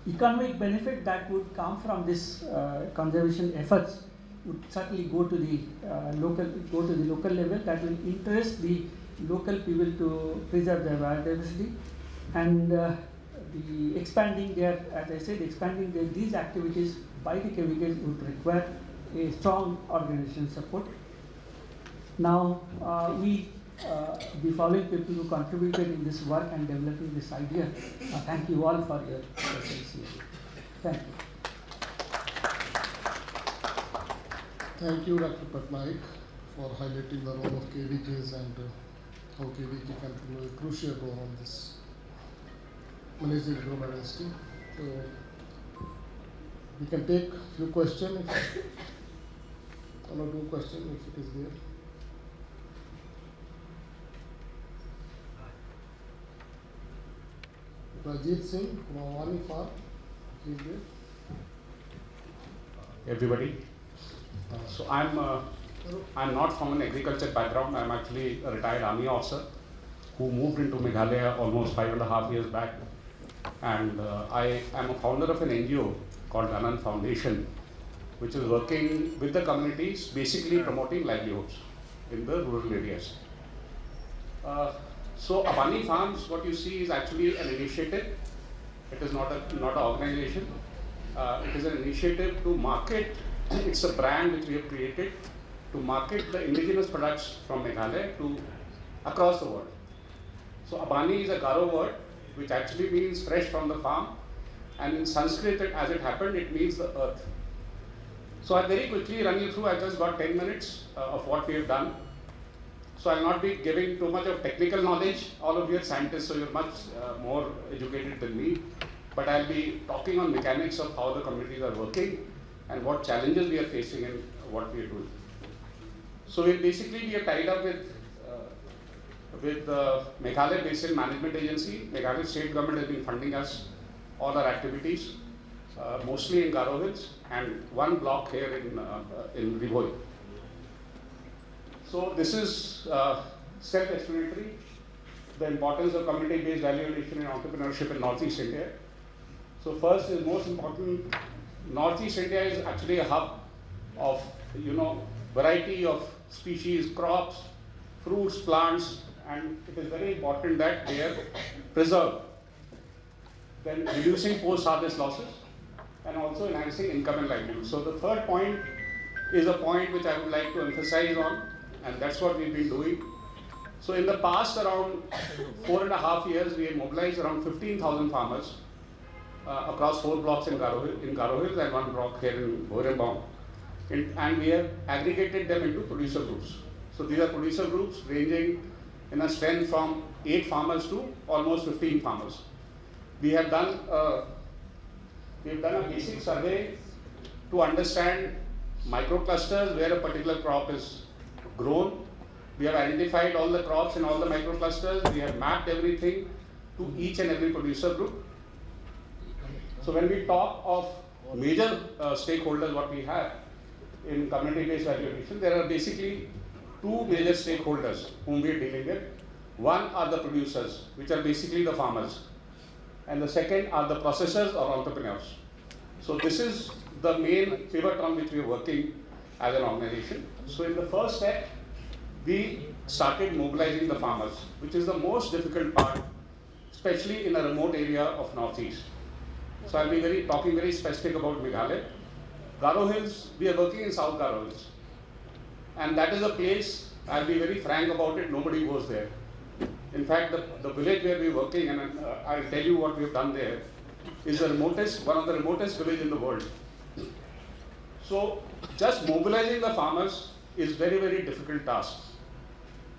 economic benefit that would come from this conservation efforts would certainly go to the local level. That will interest the local people to preserve their biodiversity, and the expanding their, as I said, these activities by the KVKs would require a strong organization support. Now the following people who contributed in this work and developing this idea. Thank you all for your presence here. Thank you. Thank you, Dr. Patnaik, for highlighting the role of KVKs and how KVK can play a crucial role on this managing agro-biodiversity. So we can take a few questions, one or two questions if it is there. Rajit Singh from Awani Farm, please there. Everybody. So I'm not from an agriculture background. I'm actually a retired army officer who moved into Meghalaya almost 5.5 years back. And I am a founder of an NGO called Anand Foundation, which is working with the communities, basically promoting livelihoods in the rural areas. So Abani Farms, what you see is actually an initiative. It is not an organization. It is an initiative to market. It's a brand which we have created to market the indigenous products from Meghalaya to across the world. So Abani is a Garo word which actually means fresh from the farm, and in Sanskrit, as it happened, it means the earth. So I'll very quickly run you through. I just got 10 minutes of what we have done. So I'll not be giving too much of technical knowledge. All of you are scientists, so you're much more educated than me. But I'll be talking on mechanics of how the communities are working and what challenges we are facing and what we are doing. So we are tied up with the Meghalaya Basin Management Agency. Meghalaya State Government has been funding us all our activities, mostly in Garo Hills and one block here in Ribhoi. So this is self-explanatory, the importance of community-based value addition and entrepreneurship in Northeast India. So first is most important, Northeast India is actually a hub of, variety of species, crops, fruits, plants, and it is very important that they are preserved. Then reducing post-harvest losses and also enhancing income and livelihood. So the third point is a point which I would like to emphasize on, and that's what we've been doing. So in the past around 4.5 years, we have mobilized around 15,000 farmers across 4 blocks in Garo Hills and 1 block here in Borembong. And we have aggregated them into producer groups. So these are producer groups ranging in a strength from 8 farmers to almost 15 farmers. We have done a basic survey to understand microclusters where a particular crop is grown. We have identified all the crops in all the microclusters. We have mapped everything to each and every producer group. So when we talk of major stakeholders, what we have in community-based value addition, there are basically 2 major stakeholders whom we are dealing with. One are the producers, which are basically the farmers, and the second are the processors or entrepreneurs. So this is the main pivot on which we are working as an organization. So in the first step, we started mobilizing the farmers, which is the most difficult part, especially in a remote area of Northeast. So I'll be talking very specific about Meghalaya. Garo Hills, we are working in South Garo Hills. And that is a place, I'll be very frank about it, nobody goes there. In fact, the village where we're working, and I'll tell you what we've done there, is one of the remotest village in the world. So just mobilizing the farmers is very, very difficult task.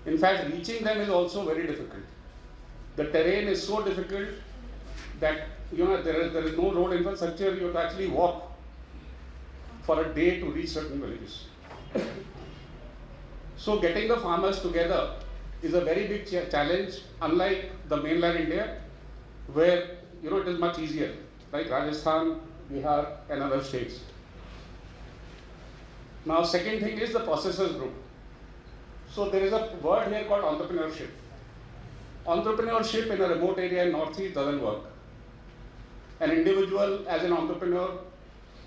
In fact, reaching them is also very difficult. The terrain is so difficult that there is no road infrastructure. You have to actually walk for a day to reach certain villages. So getting the farmers together is a very big challenge, unlike the mainland India, where it is much easier, like Rajasthan, Bihar, and other states. Now, second thing is the processors group. So there is a word here called entrepreneurship. Entrepreneurship in a remote area in Northeast doesn't work. An individual as an entrepreneur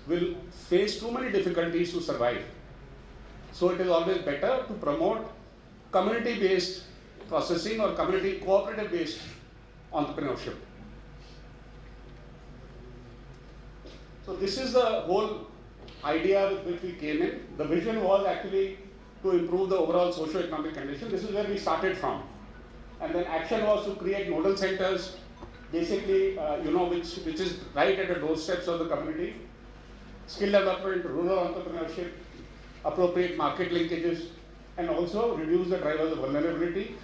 will face too many difficulties to survive. So it is always better to promote community-based processing or community cooperative-based entrepreneurship. So this is the whole idea with which we came in. The vision was actually to improve the overall socio-economic condition. This is where we started from. And then action was to create nodal centers, basically, which is right at the doorsteps of the community. Skill development, rural entrepreneurship, appropriate market linkages, and also reduce the drivers of vulnerability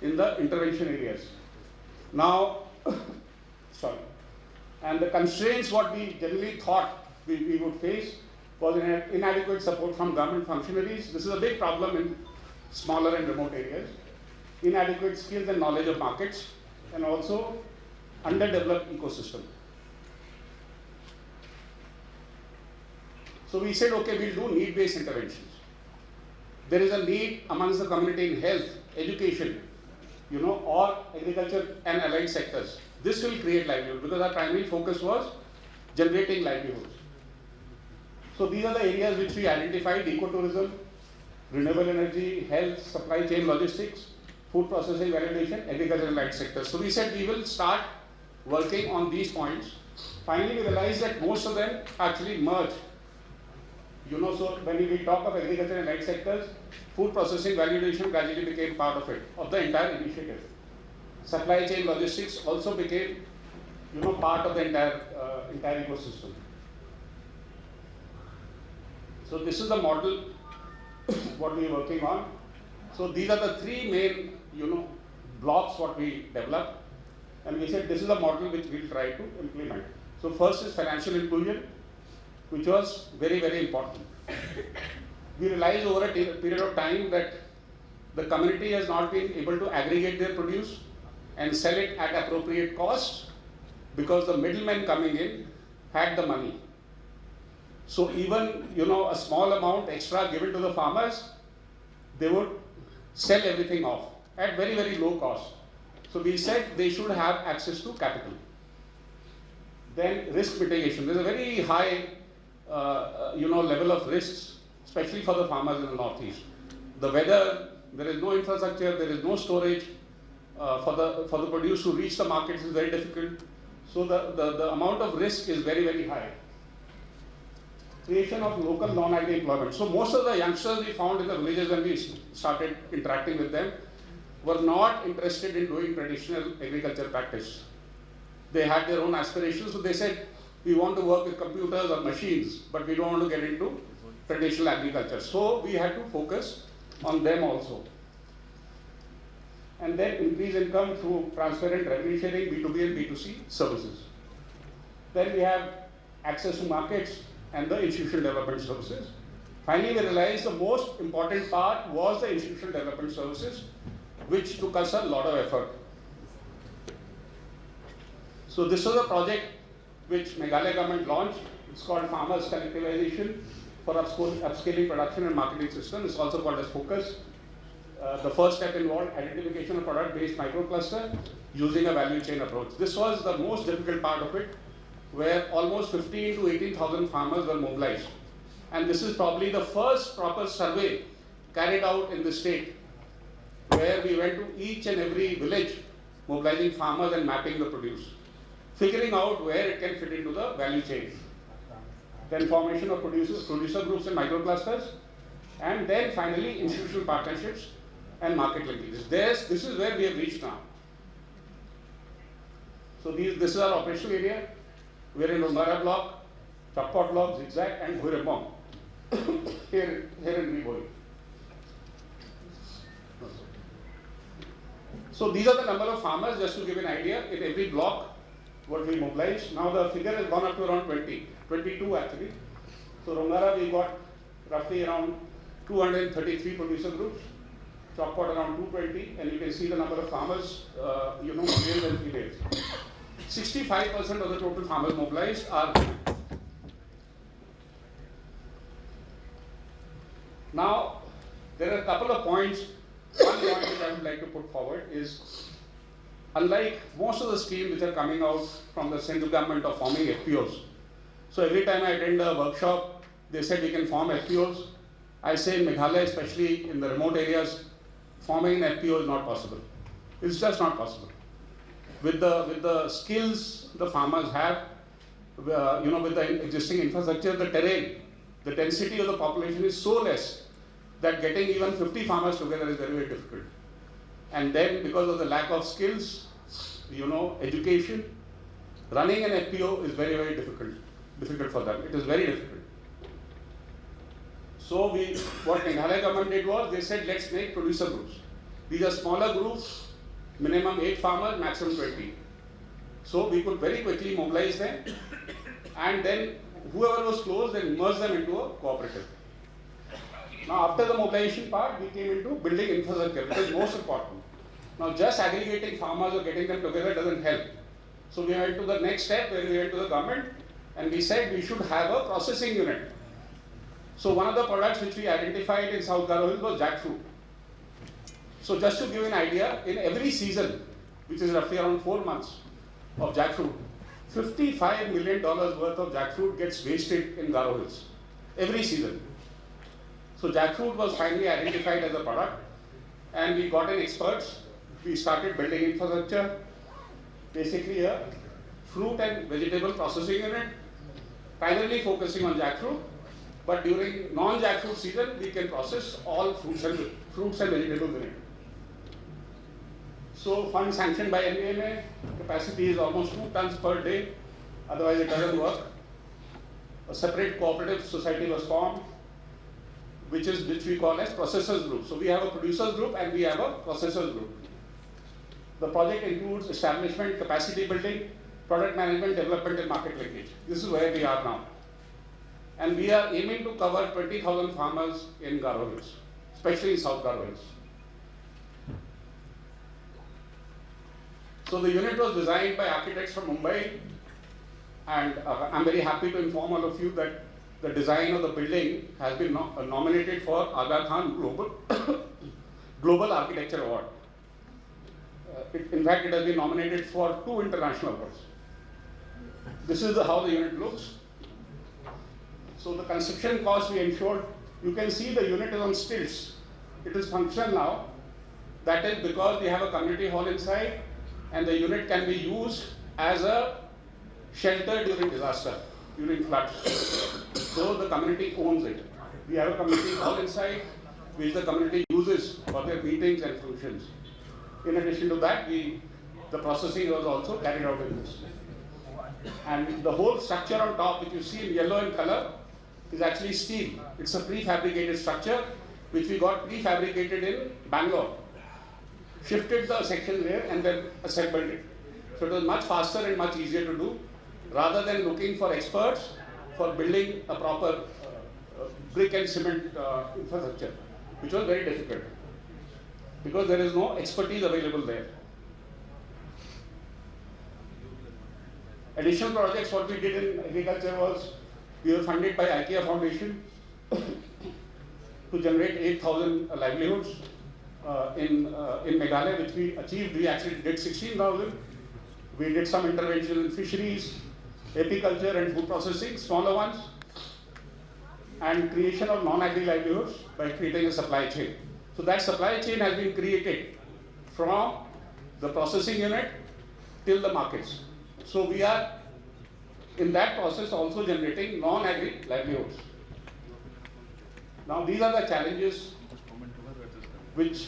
in the intervention areas. Now, and the constraints what we generally thought we would face was inadequate support from government functionaries. This is a big problem in smaller and remote areas. Inadequate skills and knowledge of markets, and also underdeveloped ecosystem. So we said, okay, we'll do need-based interventions. There is a need amongst the community in health, education, or agriculture and allied sectors. This will create livelihood because our primary focus was generating livelihoods. So these are the areas which we identified: ecotourism, renewable energy, health, supply chain logistics, food processing, validation, agriculture and light sector. So we said we will start working on these points. Finally, we realized that most of them actually merge. So when we talk of agriculture and light sectors, food processing, validation gradually became part of it, of the entire initiative. Supply chain logistics also became, part of the entire ecosystem. So this is the model what we are working on. So these are the three main, blocks what we developed, and we said this is a model which we'll try to implement. So first is financial inclusion, which was very, very important. We realized over a period of time that the community has not been able to aggregate their produce and sell it at appropriate cost because the middlemen coming in had the money. So even, a small amount extra given to the farmers, they would sell everything off at very, very low cost. So we said they should have access to capital. Then risk mitigation. There's a very high, level of risks, especially for the farmers in the northeast. The weather, there is no infrastructure, there is no storage. For the produce to reach the markets is very difficult. So the amount of risk is very, very high. Creation of local non-agri employment. So most of the youngsters we found in the villages when we started interacting with them were not interested in doing traditional agriculture practice. They had their own aspirations, so they said, we want to work with computers or machines, but we don't want to get into traditional agriculture. So we had to focus on them also. And then increase income through transparent revenue sharing, B2B and B2C services. Then we have access to markets and the institutional development services. Finally, we realized the most important part was the institutional development services, which took us a lot of effort. So this was a project which Meghalaya government launched. It's called Farmers Collectivization for Upscaling Production and Marketing System. It's also called as Focus. The first step involved identification of product-based microcluster using a value chain approach. This was the most difficult part of it, where almost 15 to 18,000 farmers were mobilized. And this is probably the first proper survey carried out in the state, where we went to each and every village, mobilizing farmers and mapping the produce, figuring out where it can fit into the value chain. Then formation of producer groups and microclusters, and then finally institutional partnerships and market linkages. This is where we have reached now. So this is our operational area. We're in Rongara block, Chappot block, Zigzag, and Bhuirembong, here in Riboi. So these are the number of farmers, just to give an idea, in every block what we mobilized. Now the figure has gone up to around 22 actually. So Rongara we got roughly around 233 producer groups, Chappot around 220, and you can see the number of farmers, males and females. 65% of the total farmers mobilized are women. Now, there are a couple of points. One point which I would like to put forward is, unlike most of the schemes which are coming out from the central government of forming FPOs. So every time I attend a workshop, they said we can form FPOs. I say in Meghalaya, especially in the remote areas, forming an FPO is not possible. It's just not possible. With the skills the farmers have, with the existing infrastructure, the terrain, the density of the population is so less that getting even 50 farmers together is very, very difficult. And then because of the lack of skills, education, running an FPO is very, very difficult for them. It is very difficult. So what Meghalaya government did was, they said let's make producer groups. These are smaller groups, minimum 8 farmers, maximum 20. So we could very quickly mobilize them, and then whoever was close, then merge them into a cooperative. Now after the mobilization part, we came into building infrastructure, which is most important. Now just aggregating farmers or getting them together doesn't help. So we went to the next step, where we went to the government, and we said we should have a processing unit. So one of the products which we identified in South Garo Hills was jackfruit. So just to give you an idea, in every season, which is roughly around 4 months of jackfruit, $55 million worth of jackfruit gets wasted in Garo Hills, every season. So jackfruit was finally identified as a product, and we got in experts. We started building infrastructure, basically a fruit and vegetable processing unit, primarily focusing on jackfruit, but during non-jackfruit season, we can process all fruits and vegetables in it. So fund sanctioned by NVMA, capacity is almost 2 tons per day, otherwise it doesn't work. A separate cooperative society was formed, which we call as processors group. So we have a producers group and we have a processors group. The project includes establishment, capacity building, product management, development and market linkage. This is where we are now. And we are aiming to cover 20,000 farmers in Garo Hills, especially in South Garo Hills. So the unit was designed by architects from Mumbai, and I'm very happy to inform all of you that the design of the building has been nominated for Aga Khan Global Architecture Award. In fact, it has been nominated for 2 international awards. This is how the unit looks. So the construction cost we ensured, you can see the unit is on stilts. It is functional now. That is because we have a community hall inside, and the unit can be used as a shelter during disaster, during floods. So the community owns it. We have a community hall inside, which the community uses for their meetings and functions. In addition to that, the processing was also carried out in this. And the whole structure on top, which you see in yellow in color, is actually steel. It's a prefabricated structure, which we got prefabricated in Bangalore. Shifted the section there and then assembled it. So it was much faster and much easier to do, rather than looking for experts for building a proper brick and cement infrastructure, which was very difficult, because there is no expertise available there. Additional projects what we did in agriculture was, we were funded by IKEA Foundation to generate 8,000 livelihoods in Meghalaya, which we achieved. We actually did 16,000. We did some intervention in fisheries, apiculture and food processing, smaller ones, and creation of non-agri livelihoods by creating a supply chain. So that supply chain has been created from the processing unit till the markets. So we are in that process also generating non-agri livelihoods. Now these are the challenges which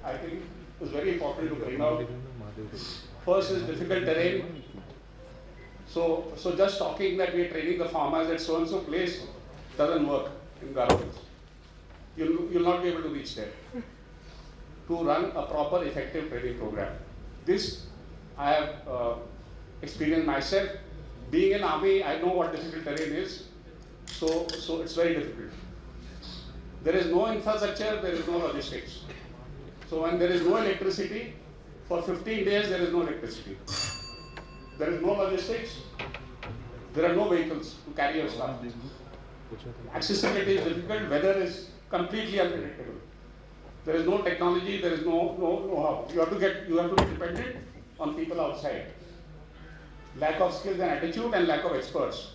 I think is very important to bring out. First is difficult terrain. So just talking that we are training the farmers at so and so place doesn't work in Garo Hills. You'll not be able to reach there to run a proper effective training program. This I have experienced myself. Being in army, I know what difficult terrain is. So it's very difficult. There is no infrastructure, there is no logistics. So when there is no electricity, for 15 days there is no electricity. There is no logistics, there are no vehicles to carry your stuff. Accessibility is difficult, weather is completely unpredictable. There is no technology, there is no know-how. You have to be dependent on people outside. Lack of skills and attitude and lack of experts.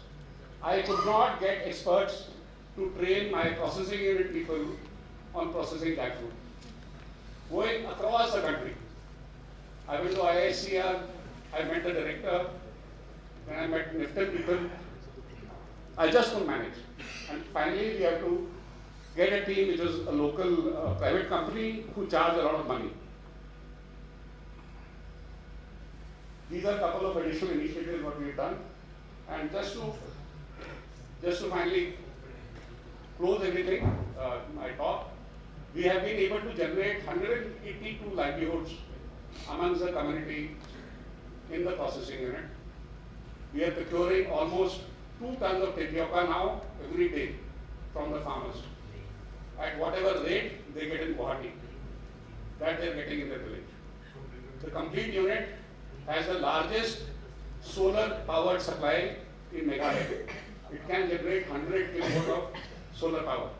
I could not get experts to train my processing unit people on processing jackfruit. Going across the country. I went to IICR, I met the director, then I met NIFTEL people. I just couldn't manage. And finally we have to get a team which is a local private company who charge a lot of money. These are a couple of additional initiatives what we've done. And just to finally close everything, my talk, we have been able to generate 182 livelihoods amongst the community in the processing unit. We are procuring almost 2 tons of tapioca now every day from the farmers at whatever rate they get in Guwahati, that they are getting in the village. The complete unit has the largest solar powered supply in Meghalaya. It can generate 100 kilowatt of solar power.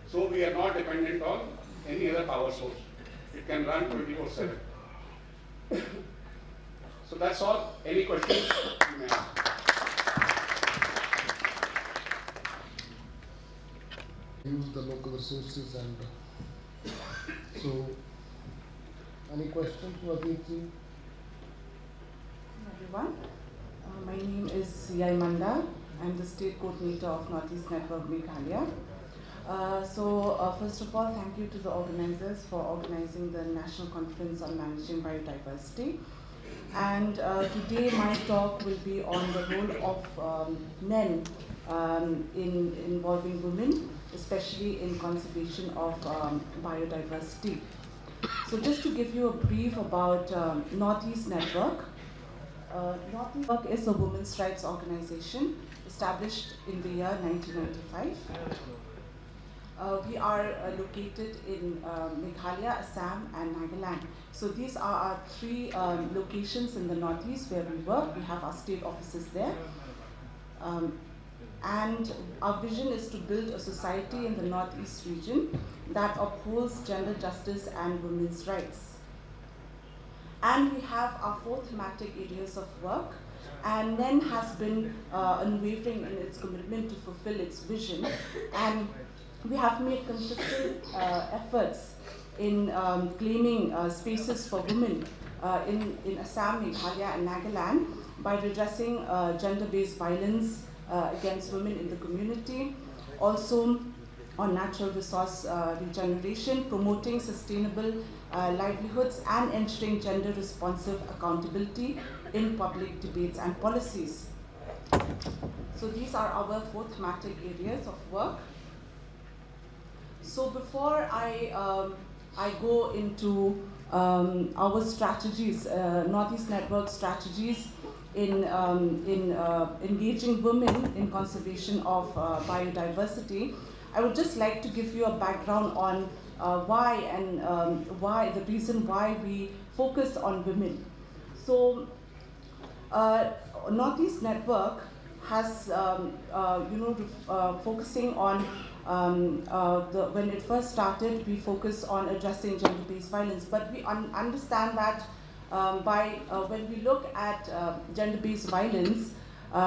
So we are not dependent on any other power source. It can run 24/7. So that's all. Any questions you may ask? Use the local resources and So, any questions for Aditi? Everyone. My name is Siyai Manda. I'm the State Coordinator of Northeast Network Meghalaya. First of all, thank you to the organizers for organizing the National Conference on Managing Biodiversity. And today my talk will be on the role of men in involving women, especially in conservation of biodiversity. So just to give you a brief about Northeast Network. Northeast Network is a women's rights organization established in the year 1995. We are located in Meghalaya, Assam and Nagaland. So these are our three locations in the Northeast where we work. We have our state offices there. And our vision is to build a society in the Northeast region that upholds gender justice and women's rights. And we have our four thematic areas of work, and NEN has been unwavering in its commitment to fulfill its vision, and we have made consistent efforts in claiming spaces for women in Assam, Meghalaya and Nagaland by redressing gender-based violence against women in the community, also on natural resource regeneration, promoting sustainable livelihoods and ensuring gender-responsive accountability in public debates and policies. So these are our four thematic areas of work. So before I go into our strategies, Northeast Network strategies in engaging women in conservation of biodiversity, I would just like to give you a background on why the reason why we focus on women. So Northeast Network has focusing on when it first started, we focused on addressing gender-based violence, but we understand that when we look at gender-based violence, there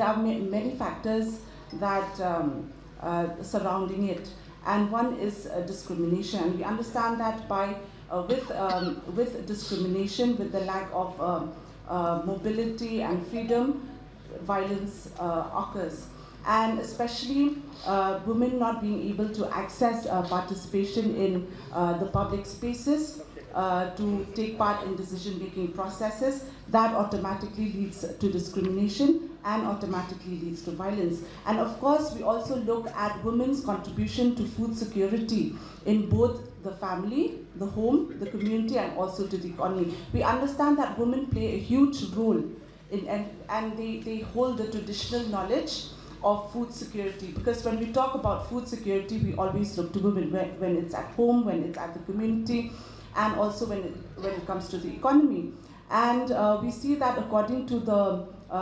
are many factors that surrounding it, and one is discrimination. We understand that with discrimination, with the lack of mobility and freedom, violence occurs. And especially women not being able to access participation in the public spaces, to take part in decision-making processes, that automatically leads to discrimination and automatically leads to violence. And of course, we also look at women's contribution to food security in both the family, the home, the community, and also to the economy. We understand that women play a huge role and they hold the traditional knowledge of food security, because when we talk about food security, we always look to women when it's at home, when it's at the community, and also when it comes to the economy. And we see that according to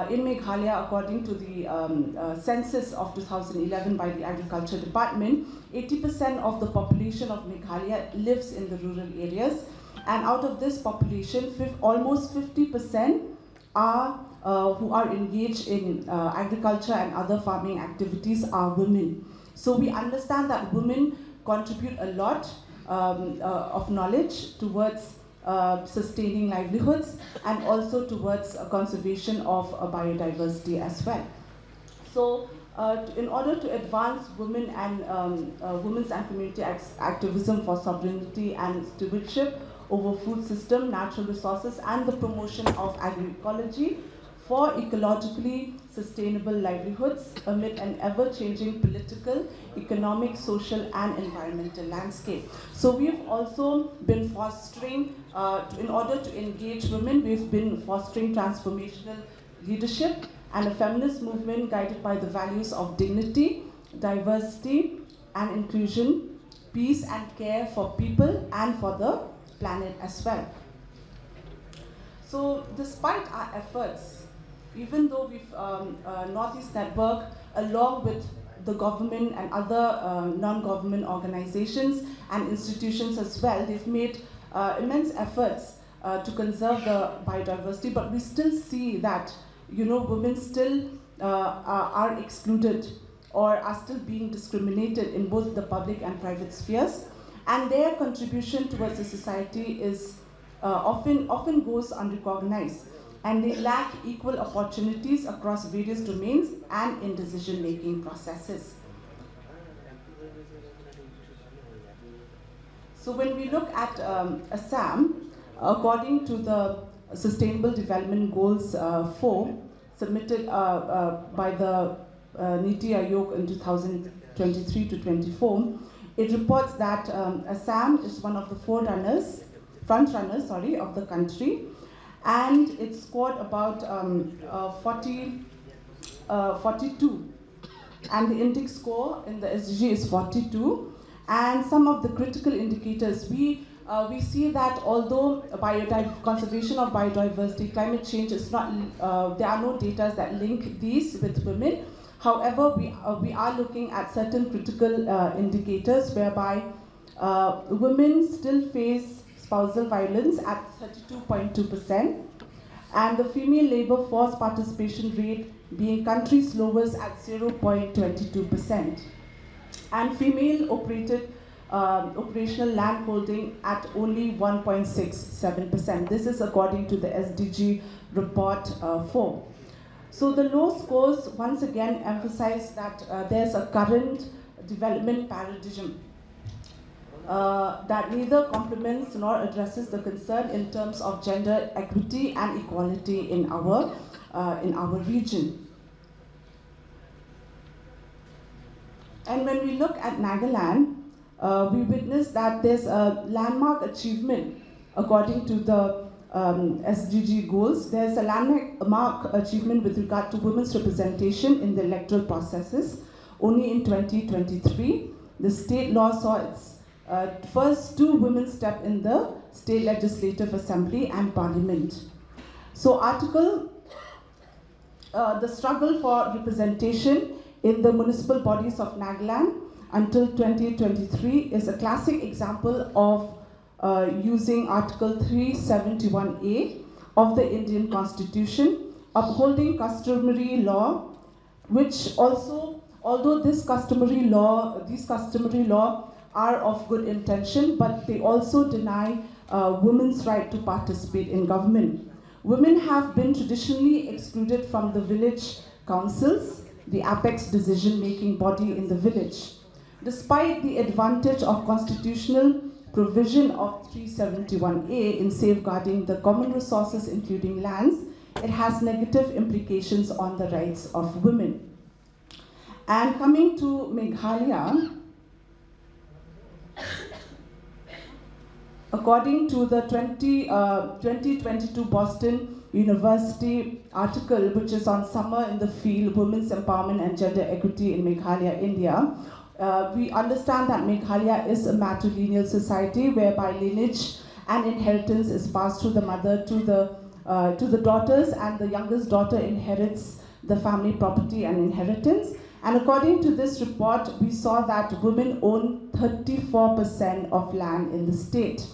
in Meghalaya, according to the census of 2011 by the Agriculture Department, 80% of the population of Meghalaya lives in the rural areas, and out of this population, almost 50% are who are engaged in agriculture and other farming activities are women. So we understand that women contribute a lot of knowledge towards sustaining livelihoods and also towards conservation of biodiversity as well. So in order to advance women and women's and community activism for sovereignty and stewardship over food system, natural resources, and the promotion of agroecology for ecologically sustainable livelihoods amid an ever-changing political, economic, social, and environmental landscape. So we've also been fostering, in order to engage women, we've been fostering transformational leadership and a feminist movement guided by the values of dignity, diversity, and inclusion, peace and care for people and for the planet as well. So despite our efforts, even though we've, Northeast Network, along with the government and other non-government organizations and institutions as well, they've made immense efforts to conserve the biodiversity, but we still see that, women still are excluded or are still being discriminated in both the public and private spheres, and their contribution towards the society is often goes unrecognized, and they lack equal opportunities across various domains and in decision-making processes. So when we look at Assam, according to the Sustainable Development Goals 4, submitted by the Niti Aayog in 2023 to 24, it reports that Assam is one of the front runners of the country, and it scored about 42, and the index score in the SDG is 42. And some of the critical indicators, we see that although conservation of biodiversity, climate change is not, there are no data that link these with women. However, we are looking at certain critical indicators whereby women still face spousal violence at 32.2%, and the female labor force participation rate being country's lowest at 0.22%. And female operational land holding at only 1.67%. This is according to the SDG report 4. So the low scores once again emphasize that there's a current development paradigm that neither complements nor addresses the concern in terms of gender equity and equality in our region. And when we look at Nagaland, we witness that there's a landmark achievement according to the SDG goals. There's a landmark achievement with regard to women's representation in the electoral processes. Only in 2023, the state law saw its first 2 women step in the state legislative assembly and parliament. So the struggle for representation in the municipal bodies of Nagaland until 2023 is a classic example of using Article 371A of the Indian Constitution, upholding customary law, which also, although these customary law are of good intention, but they also deny women's right to participate in government. Women have been traditionally excluded from the village councils, the apex decision-making body in the village. Despite the advantage of constitutional provision of 371A in safeguarding the common resources including lands, it has negative implications on the rights of women. And coming to Meghalaya, according to the 2022 Boston University article, which is on Summer in the Field, Women's Empowerment and Gender Equity in Meghalaya, India, we understand that Meghalaya is a matrilineal society whereby lineage and inheritance is passed through the mother to the daughters, and the youngest daughter inherits the family property and inheritance. And according to this report, we saw that women own 34% of land in the state.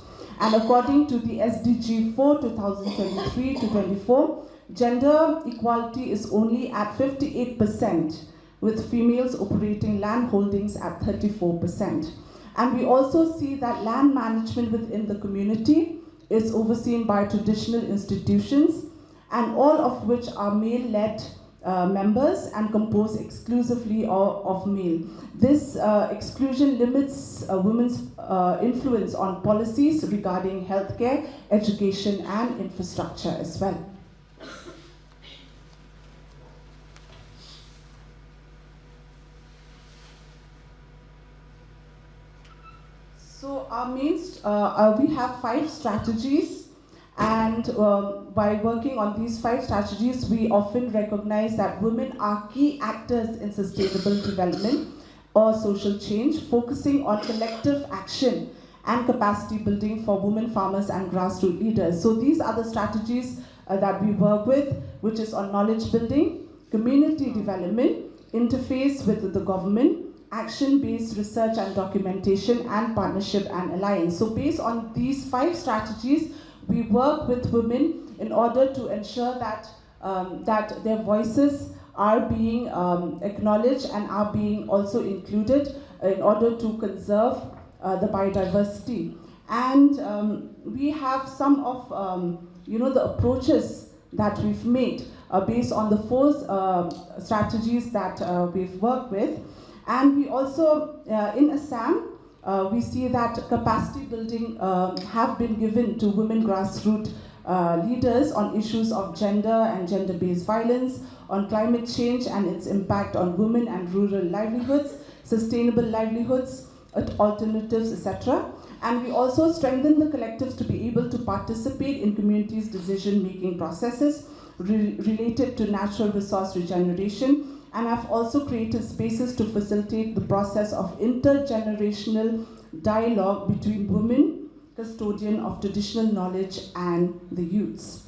And according to the SDG 4 2023 to 24, gender equality is only at 58%, with females operating land holdings at 34%. And we also see that land management within the community is overseen by traditional institutions, and all of which are male-led members and composed exclusively of male. This exclusion limits women's influence on policies regarding healthcare, education, and infrastructure as well. So we have 5 strategies, and by working on these 5 strategies, we often recognize that women are key actors in sustainable development or social change, focusing on collective action and capacity building for women farmers and grassroots leaders. So these are the strategies that we work with, which is on knowledge building, community development, interface with the government, action-based research and documentation, and partnership and alliance. So based on these 5 strategies, we work with women in order to ensure that their voices are being acknowledged and are being also included in order to conserve the biodiversity. And we have some of the approaches that we've made based on the 4 strategies that we've worked with. And we also, in Assam, we see that capacity building have been given to women grassroots leaders on issues of gender and gender-based violence, on climate change and its impact on women and rural livelihoods, sustainable livelihoods, alternatives, etc. And we also strengthen the collectives to be able to participate in communities' decision-making processes related to natural resource regeneration. And I've also created spaces to facilitate the process of intergenerational dialogue between women, custodian of traditional knowledge, and the youths.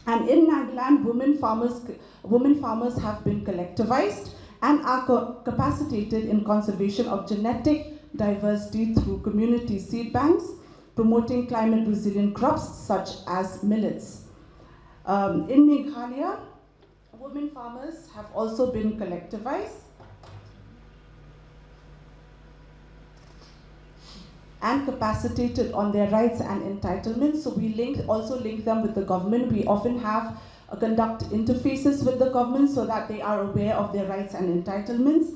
And in Nagaland, women farmers have been collectivized and are capacitated in conservation of genetic diversity through community seed banks, promoting climate resilient crops such as millets. In Meghalaya, women farmers have also been collectivized and capacitated on their rights and entitlements. So we also link them with the government. We often have conduct interfaces with the government so that they are aware of their rights and entitlements.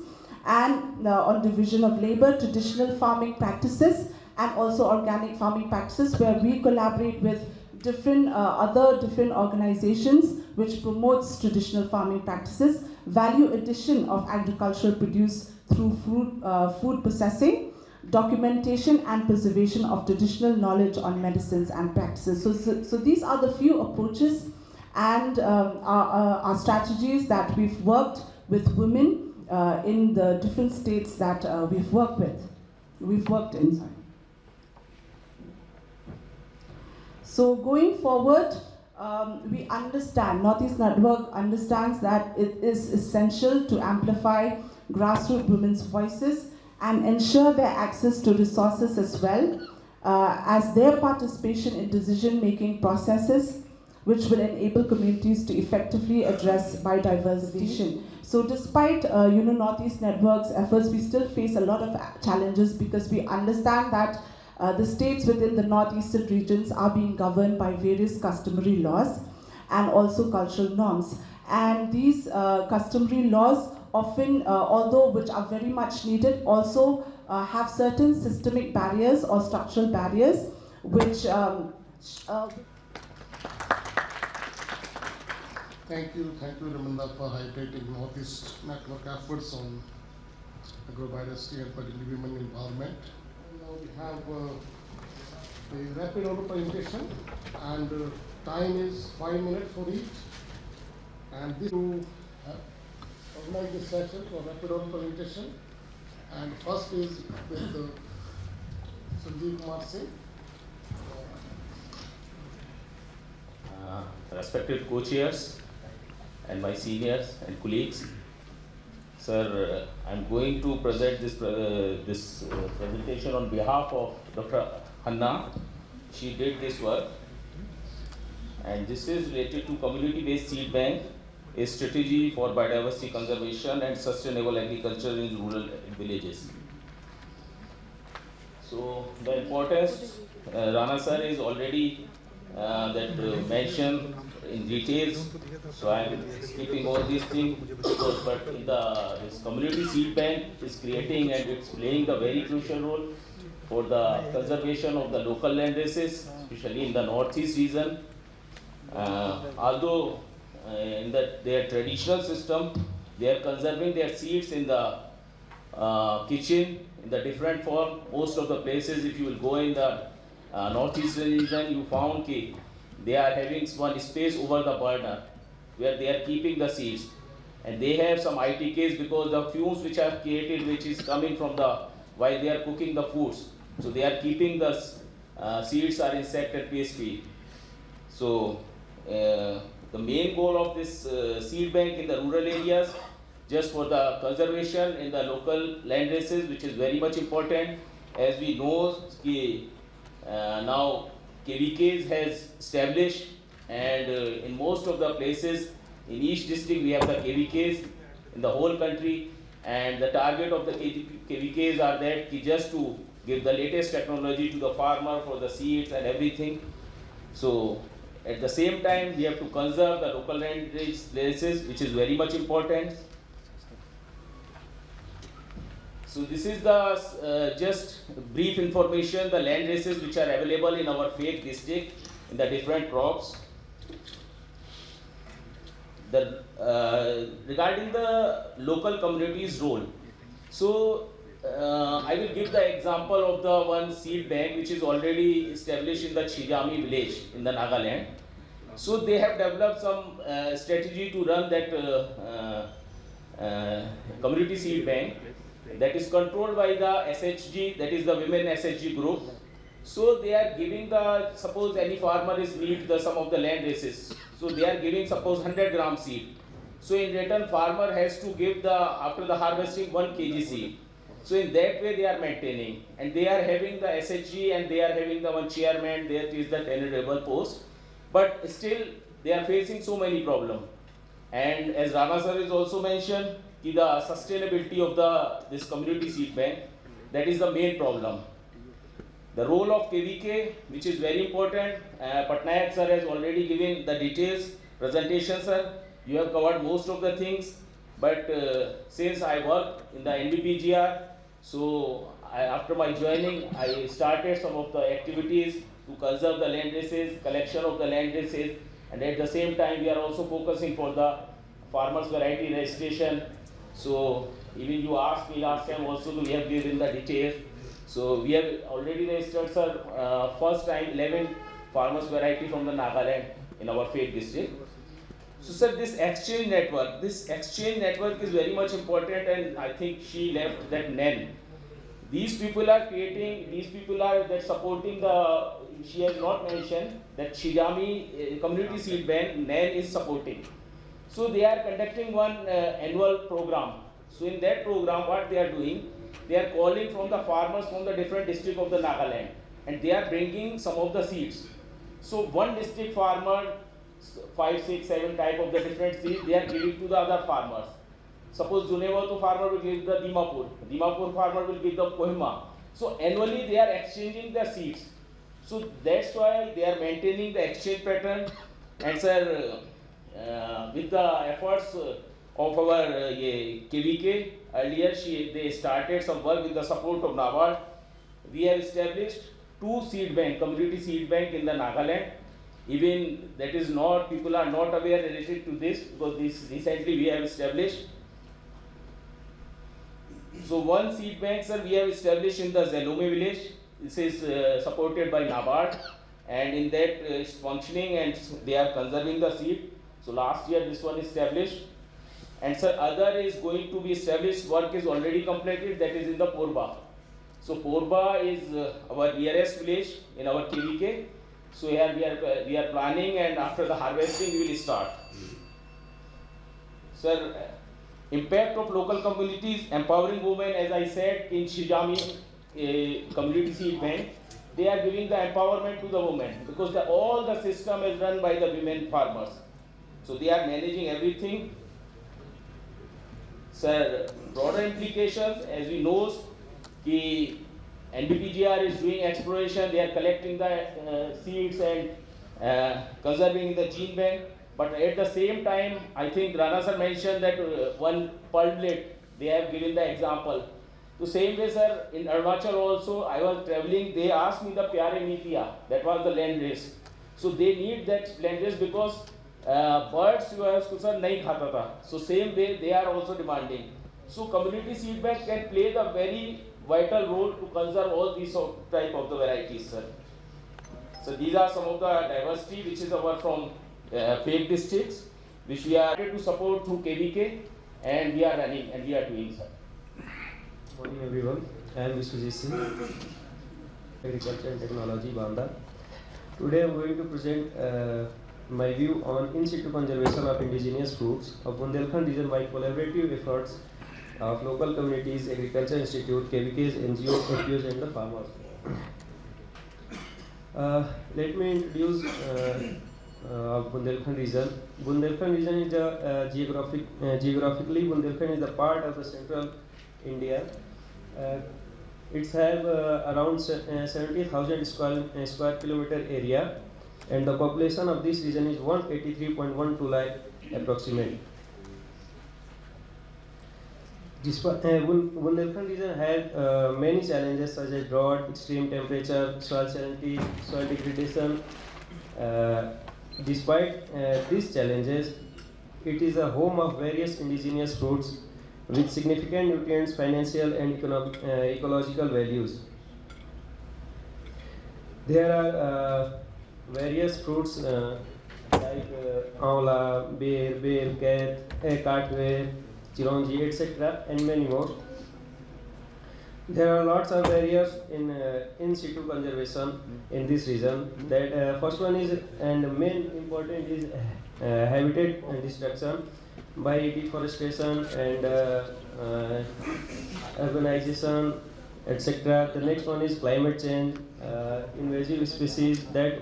And on division of labor, traditional farming practices, and also organic farming practices, where we collaborate with other different organizations which promotes traditional farming practices, value addition of agricultural produce through food processing, documentation and preservation of traditional knowledge on medicines and practices. So these are the few approaches and our strategies that we've worked with women in the different states that we've worked in. Sorry. So going forward, we understand, Northeast Network understands that it is essential to amplify grassroots women's voices and ensure their access to resources as well as their participation in decision-making processes, which will enable communities to effectively address biodiversity. So despite Northeast Network's efforts, we still face a lot of challenges because we understand that the states within the northeastern regions are being governed by various customary laws and also cultural norms. And these customary laws often, although which are very much needed, also have certain systemic barriers or structural barriers which Thank you, Raminda, for highlighting Northeast Network efforts on agro-biodiversity and particularly women empowerment. Now we have a rapid order presentation, and time is 5 minutes for each. And this to organize this session for rapid order presentation. And first is with Sanjeev Kumar Singh. Respected co-chairs and my seniors and colleagues, sir, I'm going to present this presentation on behalf of Dr. Hanna. She did this work, and this is related to community-based seed bank, a strategy for biodiversity conservation and sustainable agriculture in rural villages. So the importance, Rana sir is already mentioned in details, so I am skipping all these things, but in this community seed bank is creating and it's playing a very crucial role for the conservation of the local land races, especially in the northeast region. Although in their traditional system, they are conserving their seeds in the kitchen in the different form. Most of the places, if you will go in the northeast region, you found that they are having one space over the burner where they are keeping the seeds, and they have some ITKs because the fumes which are created, which is coming from while they are cooking the foods, so they are keeping the seeds are insect and pest free. So the main goal of this seed bank in the rural areas, just for the conservation in the local land races, which is very much important, as we know now KVKs has established, and in most of the places in each district we have the KVKs, in the whole country, and the target of the KVKs are that just to give the latest technology to the farmer for the seeds and everything. So at the same time, we have to conserve the local land races, which is very much important. So this is the just brief information, the land races which are available in our FAKE district in the different crops. Regarding the local communities' role, so I will give the example of the one seed bank which is already established in the Chijami village in the Nagaland. So they have developed some strategy to run that community seed bank that is controlled by the SHG, that is the women SHG group. So they are giving the, suppose any farmer is need the some of the land races. So they are giving suppose 100 gram seed. So in return farmer has to give the, after the harvesting 1 kg seed. So in that way they are maintaining, and they are having the SHG and they are having the one chairman, there is the tenable post. But still they are facing so many problems. And as Rana sir is also mentioned, the sustainability of this community seed bank, that is the main problem. The role of KVK, which is very important, Patnaik sir has already given the details, presentation sir, you have covered most of the things, but since I work in the NBPGR, so after my joining, I started some of the activities to conserve the land races, collection of the land races, and at the same time we are also focusing for the farmers variety registration. So even you asked me last time also, we have given the details. So we have already registered, sir, first time 11 farmers variety from the Nagaland in our FAKE district. So sir, this exchange network is very much important, and I think she left that NEN. These people are that supporting the, she has not mentioned that Shijami community seed bank NEN is supporting. So they are conducting one annual program. So in that program, what they are doing, they are calling from the farmers from the different districts of the Nagaland, and they are bringing some of the seeds. So one district farmer, 5, 6, 7 type of the different seeds, they are giving to the other farmers. Suppose Junevatu farmer will give the Dimapur farmer will give the Kohima. So annually they are exchanging the seeds. So that's why they are maintaining the exchange pattern. And sir, with the efforts of our KVK, earlier they started some work with the support of NABARD. We have established 2 seed bank, community seed bank in the Nagaland. Even that is not, people are not aware related to this, because this recently we have established. So one seed bank, sir, we have established in the Zelome village. This is supported by NABARD, and in that it's functioning and they are conserving the seed. So last year this one established, and sir, other is going to be established. Work is already completed. That is in the Porba. So Porba is our nearest village in our KVK. So here we are planning, and after the harvesting we will start. Sir, impact of local communities, empowering women, as I said in Shijami community seed bank, they are giving the empowerment to the women, because all the system is run by the women farmers. So they are managing everything. Sir, broader implications, as we know, the NBPGR is doing exploration, they are collecting the seeds and conserving the gene bank. But at the same time, I think Rana sir mentioned that one pulplet, they have given the example. The same way, sir, in Arunachal also, I was traveling, they asked me the Pyare Metia, that was the land race. So they need that land race because birds sir nahi khata tha. So same way they are also demanding. So community seed bank can play the very vital role to conserve all these type of the varieties, sir. So these are some of the diversity which is our from FAKE districts, which we are to support through KVK, and we are running and we are doing, sir. Good morning everyone, I am Mr. Singh, Agriculture and Technology, Banda. Today I am going to present my view on in situ conservation of indigenous fruits of Bundelkhand region by collaborative efforts of local communities, Agriculture Institute, KVKs, NGOs, FPOs and the farmers. Let me introduce of Bundelkhand region. Bundelkhand region is geographically Bundelkhand is the part of the central India. It's have around 70,000 square kilometer area, and the population of this region is 183.12 lakh approximately. Bundelkhand region had many challenges such as drought, extreme temperature, soil salinity, soil degradation. Despite these challenges, it is a home of various indigenous fruits with significant nutrients, financial and ecological values. There are various fruits like amla, bear, katwe, chironji, etc., and many more. There are lots of areas in situ conservation in this region. That first one is, and main important is habitat destruction by deforestation and urbanization, etc. The next one is climate change, invasive species that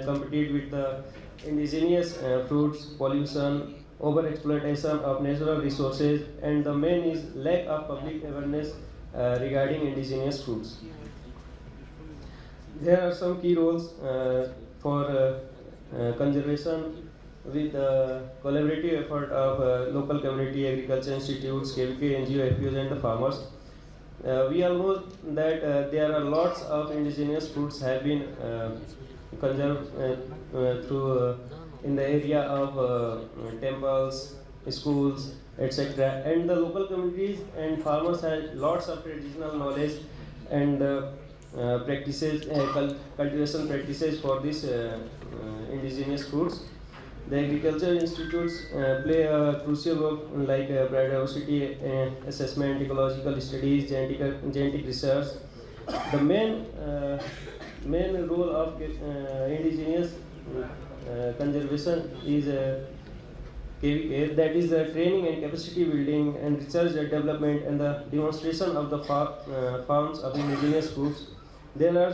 compete with the indigenous fruits, pollution, over-exploitation of natural resources, and the main is lack of public awareness regarding indigenous fruits. There are some key roles for conservation with collaborative effort of local community, agriculture institutes, KVK, NGO, FPOs, and the farmers. We all know that there are lots of indigenous fruits have been conserved through in the area of temples, schools, etc. And the local communities and farmers have lots of traditional knowledge and practices, cultivation practices for these indigenous fruits. The agriculture institutes play a crucial role like biodiversity assessment, ecological studies, genetic research. The main role of indigenous conservation is KVK, that is training and capacity building and research and development and the demonstration of the farms of indigenous fruits. There are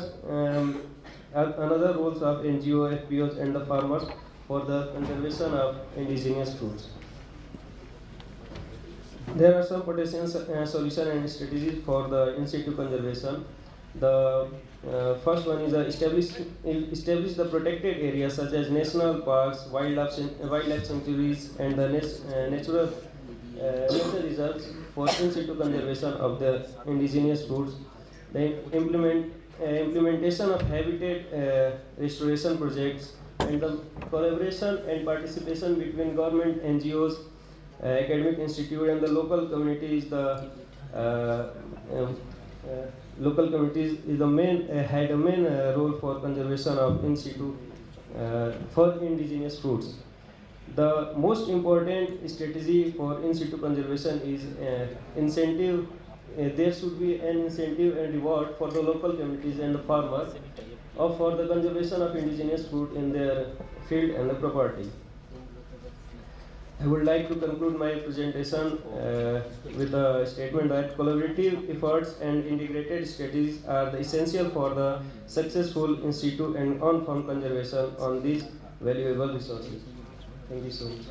another roles of NGO, FPOs, and the farmers for the conservation of indigenous fruits. There are some potential solutions and strategies for the in situ conservation. The first one is establish the protected areas such as national parks, wildlife sanctuaries, and the natural nature reserves for in situ conservation of the indigenous fruits. Then implementation of habitat restoration projects, and the collaboration and participation between government, NGOs, academic institute, and the local communities. The local communities is the main had a main role for conservation of in situ for indigenous fruits. The most important strategy for in situ conservation is incentive. There should be an incentive and reward for the local communities and the farmers for the conservation of indigenous fruit in their field and the property. I would like to conclude my presentation with a statement that collaborative efforts and integrated strategies are the essential for the successful in situ and on-farm conservation on these valuable resources. Thank you so much.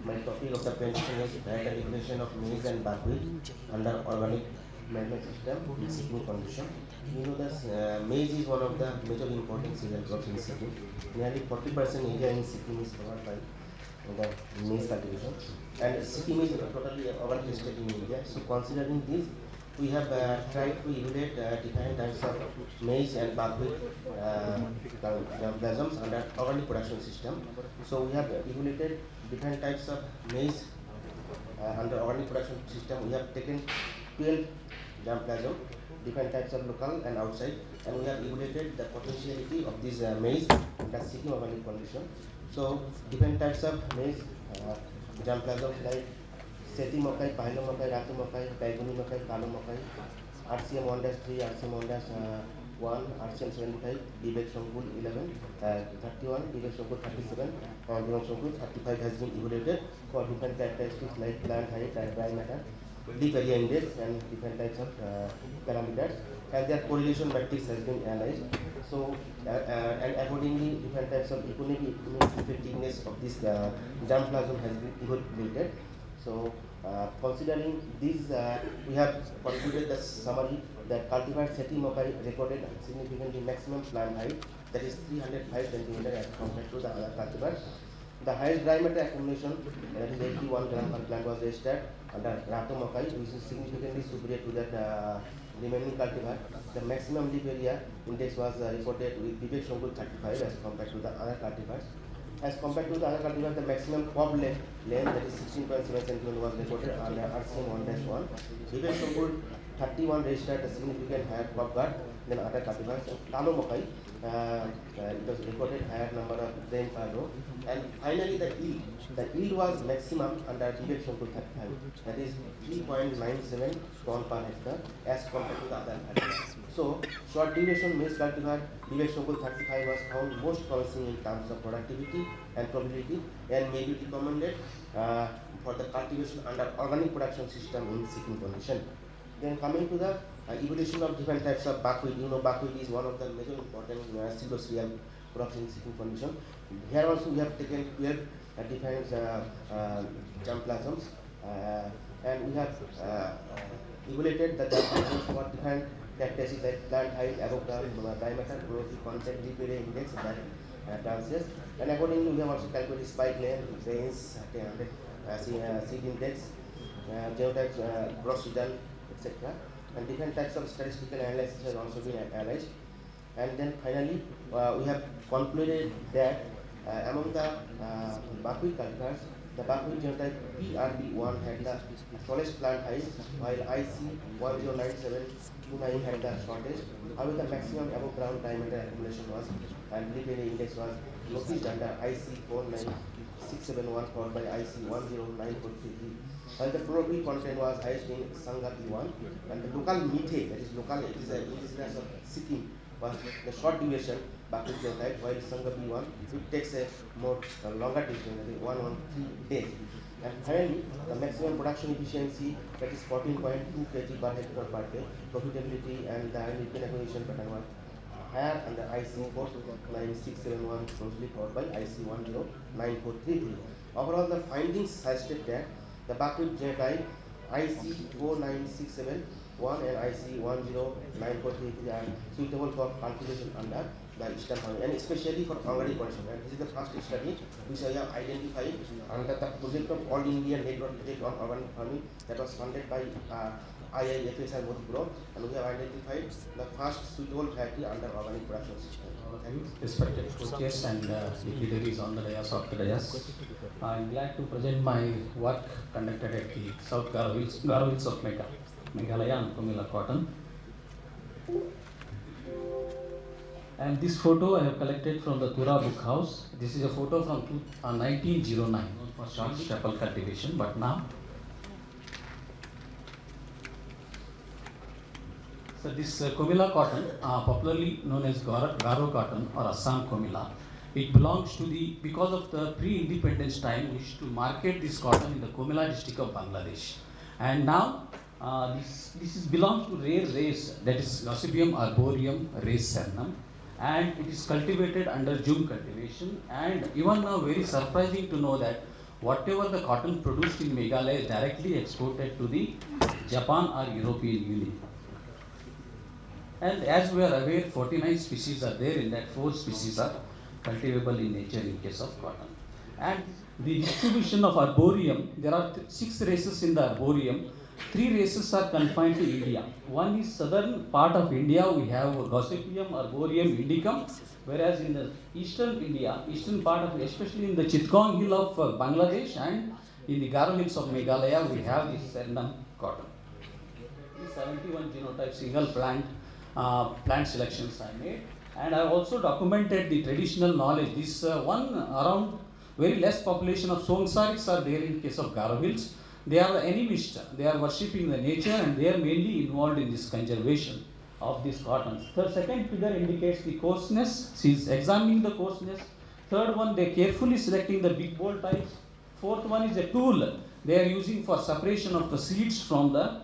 My topic of the presentation is right integration of maize and buckwheat under organic management system in Sikkim condition. You know that maize is one of the major important cereal crops in Sikkim. Nearly 40% area in Sikkim is covered by the maize cultivation, and Sikkim is totally urban state in India. So considering this, we have tried to evaluate different types of maize and buckwheat germplasms under organic production system. So we have evaluated different types of maize under organic production system. We have taken 12 germplasm, different types of local and outside, and we have evaluated the potentiality of this maize in the Sikkim organic condition. So different types of maize germplasm like Seti Makai, Pahilo Makai, Ratu Makai, Baiguni Makai, Kalu Makai, RCM 1-3, RCM 1-1, RCM 75, Debek Shongul 11, 31, Debek Shongul 37, and Debek Shongul 35 has been evaluated for different characteristics like plant height and dry matter. leaf area index and different types of parameters, and their correlation matrix has been analyzed. So, and accordingly, different types of economic effectiveness of this germplasm has been evaluated. So, considering these, we have concluded the summary that cultivar Seti Mokai recorded significantly maximum plant height, that is 305 cm as compared to the other cultivars. The highest dry matter accumulation, that is 81 gram per plant, was registered under Rato Mokai, which is significantly superior to that remaining cultivar. The maximum leaf area index was reported with Vivek Shongul 35 as compared to the other cultivars. As compared to the other cultivars, the maximum pod length, that is 16.7 cm, was reported under RCM 1-1. Vivek Shongul 31 registered a significant higher crop guard than other cultivars. Talo Mokai, it was recorded higher number of grain per row. And finally, the yield was maximum under Vivek Shongul 35, that is 3.97 ton per hectare as compared to the other cultivars. So, short duration maize cultivar Vivek Shongul 35 was found most promising in terms of productivity and probability, and may be recommended for the cultivation under organic production system in seeking condition. Then coming to the evolution of different types of buckwheat. You know, buckwheat is one of the major important cereal crops in seeking condition. Here also we have taken 12 different germplasms, and we have evaluated the germplasms for different characteristics like plant height, above ground diameter, chlorophyll content, leaf area index, and transient. And accordingly, we have also calculated spike length, grains, seed index, genotypes, cross result, etc. And different types of statistical analysis has also been analyzed. And then finally, we have concluded that among the buckwheat cultivars, the buckwheat genotype PRB1 had the tallest plant height, while IC109729 had the shortest. However, the maximum above ground diameter accumulation was, and leaf area index was located under IC49671 followed by IC109433. While the chlorophyll content was highest in Sangha P1, and the local methane, that is local, it is a indigenous of Sikkim, was the short duration buckwheat genotype, while Sangha B1 it takes a more longer duration, that is 113 days. And finally, the maximum production efficiency, that is 14.2 kg per hectare per day, profitability and the liquid acquisition pattern was higher under IC49671 closely followed by IC109433. Overall, the findings suggested that the buckwheat genotype IC49671 and IC109433 are suitable for cultivation under the eastern farming, and especially for organic condition. And this is the first study which I have identified under the project of All India Network Project on Organic Farming that was funded by IIFS and Modipro, and we have identified the first suitable variety under organic production system. Respected co-chairs and dignitaries on the dais of the dais, I am glad to present my work conducted at the South Garo Hills of Meghalaya on Komila cotton. And this photo I have collected from the Tura book house. This is a photo from 1909 for short staple cultivation, but now. So this Komila cotton, popularly known as Garo cotton or Assam Komila, it belongs to the, because of the pre-independence time, we used to market this cotton in the Komila district of Bangladesh. And now this belongs to rare race, that is Gossypium arboreum race Sernam, and it is cultivated under June cultivation. And even now, very surprising to know that whatever the cotton produced in Meghalaya is directly exported to the Japan or European Union. And as we are aware, 49 species are there, in that 4 species are cultivable in nature in case of cotton. And the distribution of arboreum, there are 6 races in the arboreum. 3 races are confined to India. One is southern part of India, we have Gossypium arboreum indicum, whereas in the eastern India, eastern part of, especially in the Chittagong hill of Bangladesh and in the Garo hills of Meghalaya, we have this Sernam cotton. 71 genotype single plant selections I made, and I also documented the traditional knowledge. This one around very less population of Songsaris are there in case of Garo hills. They are animist, they are worshipping the nature, and they are mainly involved in this conservation of these cottons. The second figure indicates the coarseness. She is examining the coarseness. Third one, they carefully selecting the big bold types. Fourth one is a tool they are using for separation of the seeds from the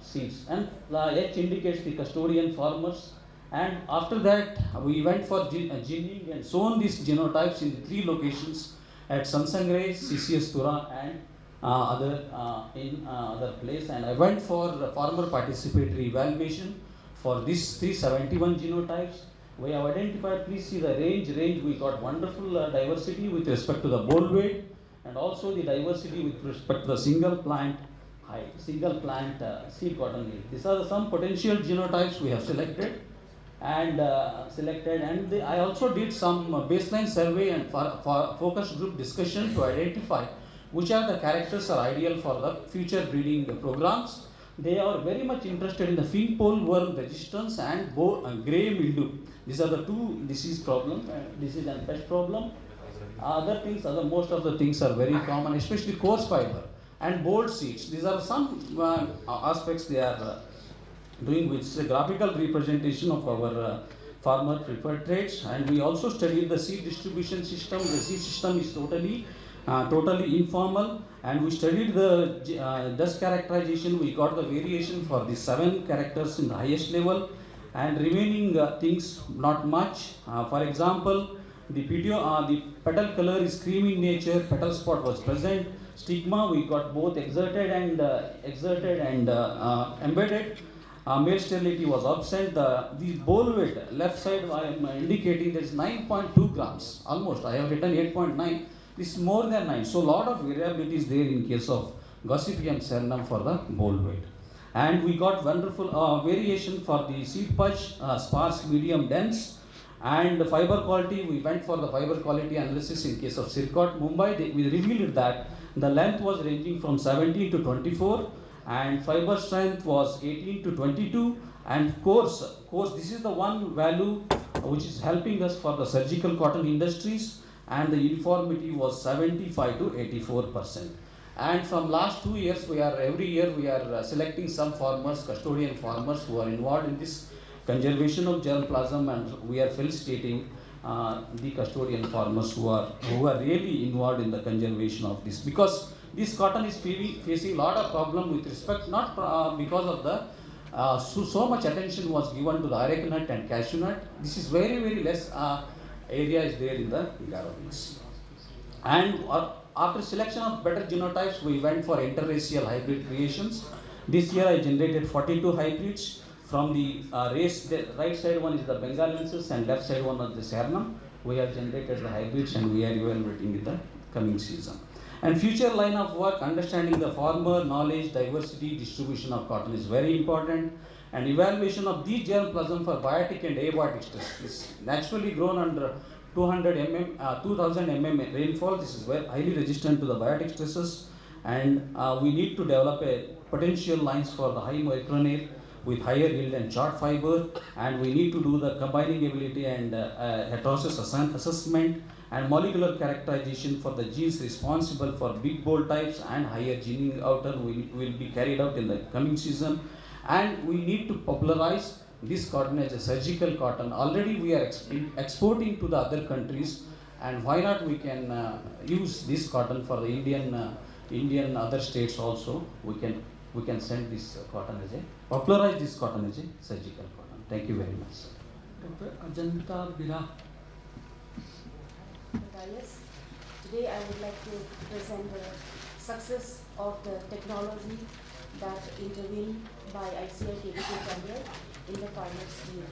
seeds, and the H indicates the custodian farmers. And after that, we went for ginning and sown these genotypes in the 3 locations at Sansangre, CCS Tura, and other place. And I went for farmer participatory evaluation for these 371 genotypes. We have identified, please see the range, we got wonderful diversity with respect to the bole weight, and also the diversity with respect to the single plant height, seed cotton yield. These are some potential genotypes we have selected. And I also did some baseline survey and focus group discussion to identify which are the characters are ideal for the future breeding programs. They are very much interested in the fin pole worm resistance and grey mildew. These are the 2 disease problem, disease and pest problem. Most of the things are very common, especially coarse fiber and bold seeds. These are some aspects they are doing, which is a graphical representation of our farmer preferred traits. And we also studied the seed distribution system. The seed system is totally informal, and we studied the dust characterization. We got the variation for the 7 characters in the highest level, and remaining things not much. For example, the petal color is cream in nature, petal spot was present, stigma we got both exerted and embedded. Male sterility was absent. The bole weight, left side I am indicating there is 9.2 grams, almost. I have written 8.9. This is more than 9. So lot of variability is there in case of Gossypium cernum for the bole weight. And we got wonderful variation for the seed pulch, sparse, medium, dense. And the fiber quality, we went for the fiber quality analysis in case of Sircot, Mumbai. We revealed that the length was ranging from 17 to 24. And fiber strength was 18 to 22, and coarse, this is the one value which is helping us for the surgical cotton industries, and the uniformity was 75 to 84%. And from last 2 years, every year we are selecting some farmers, custodian farmers who are involved in this conservation of germplasm, and we are felicitating the custodian farmers who are really involved in the conservation of this, because this cotton is facing a lot of problem with respect, not because of the so much attention was given to the areca nut and cashew nut. This is very less area is there in the Garo beans. And after selection of better genotypes, we went for interracial hybrid creations. This year I generated 42 hybrids from the race. The right side one is the Bengalensis and left side one is the Cernum. We have generated the hybrids and we are evaluating in the coming season. And future line of work, understanding the farmer knowledge, diversity, distribution of cotton is very important. And evaluation of these germplasm for biotic and abiotic stress is naturally grown under 2000 mm rainfall. This is very highly resistant to the biotic stresses. And we need to develop a potential lines for the high micronair with higher yield and short fiber. And we need to do the combining ability and heterosis assessment and molecular characterization for the genes responsible for big bold types and higher gening outer will be carried out in the coming season. And we need to popularize this cotton as a surgical cotton. Already we are exporting to the other countries, and why not we can use this cotton for the Indian other states also. We can send this cotton as a popularize this cotton as a surgical cotton. Thank you very much. Dr. Ajanta Bira. Yes. Today I would like to present the success of the technology that intervened by ICI KVK Chandler in the farmers' field.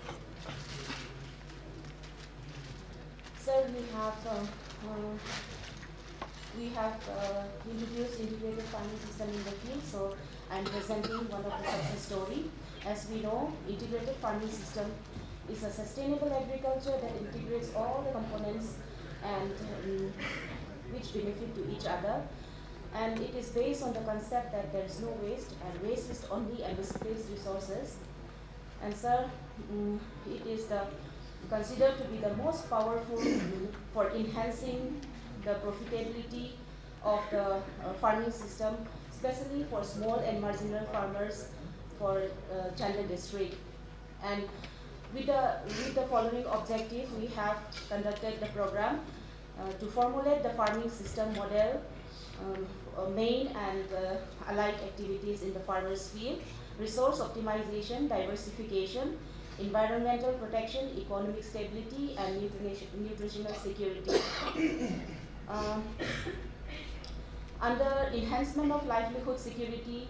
Sir, we have introduced integrated farming system in the field, so I am presenting one of the success story. As we know, integrated farming system is a sustainable agriculture that integrates all the components and which benefit to each other, and it is based on the concept that there is no waste, and waste is only a misplaced resources. And sir, it is considered to be the most powerful for enhancing the profitability of the farming system, especially for small and marginal farmers for Chandler district. And with the following objective, we have conducted the program to formulate the farming system model main and allied activities in the farmers field: resource optimization, diversification, environmental protection, economic stability, and nutritional security. Under enhancement of livelihood security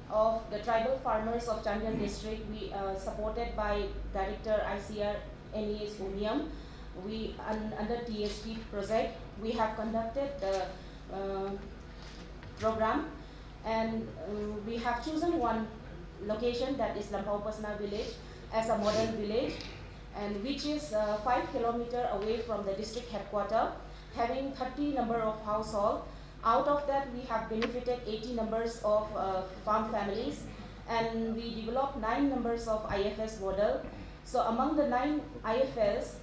of the tribal farmers of Chandigarh district, we supported by Director ICR NES Union, we under TSP project, we have conducted the program, and we have chosen one location, that is Lampau-Pasna village, as a model village, and which is 5 kilometers away from the district headquarters, having 30 number of households. Out of that, we have benefited 80 numbers of farm families, and we developed 9 numbers of IFS model. So among the 9 IFS,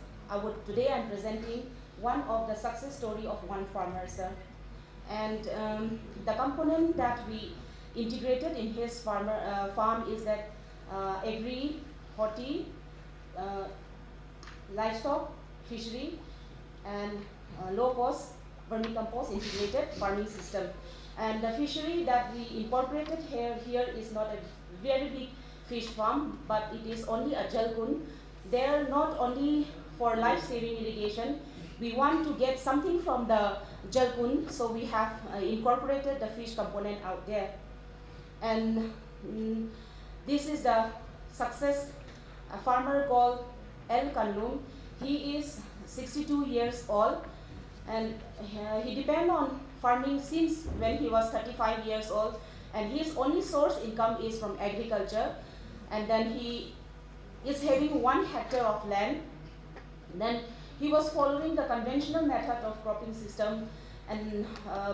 today I'm presenting one of the success story of one farmer, sir. And the component that we integrated in his farm is that agri, horti, livestock, fishery, and low-cost vermicompost integrated farming system. And the fishery that we incorporated here is not a very big fish farm, but it is only a jalkun. They are not only for life-saving irrigation. We want to get something from the jalkun, so we have incorporated the fish component out there. And this is the success. A farmer called El Kanlum. He is 62 years old, and he depends on farming since when he was 35 years old, and his only source income is from agriculture. And then he is having 1 hectare of land. Then he was following the conventional method of cropping system, and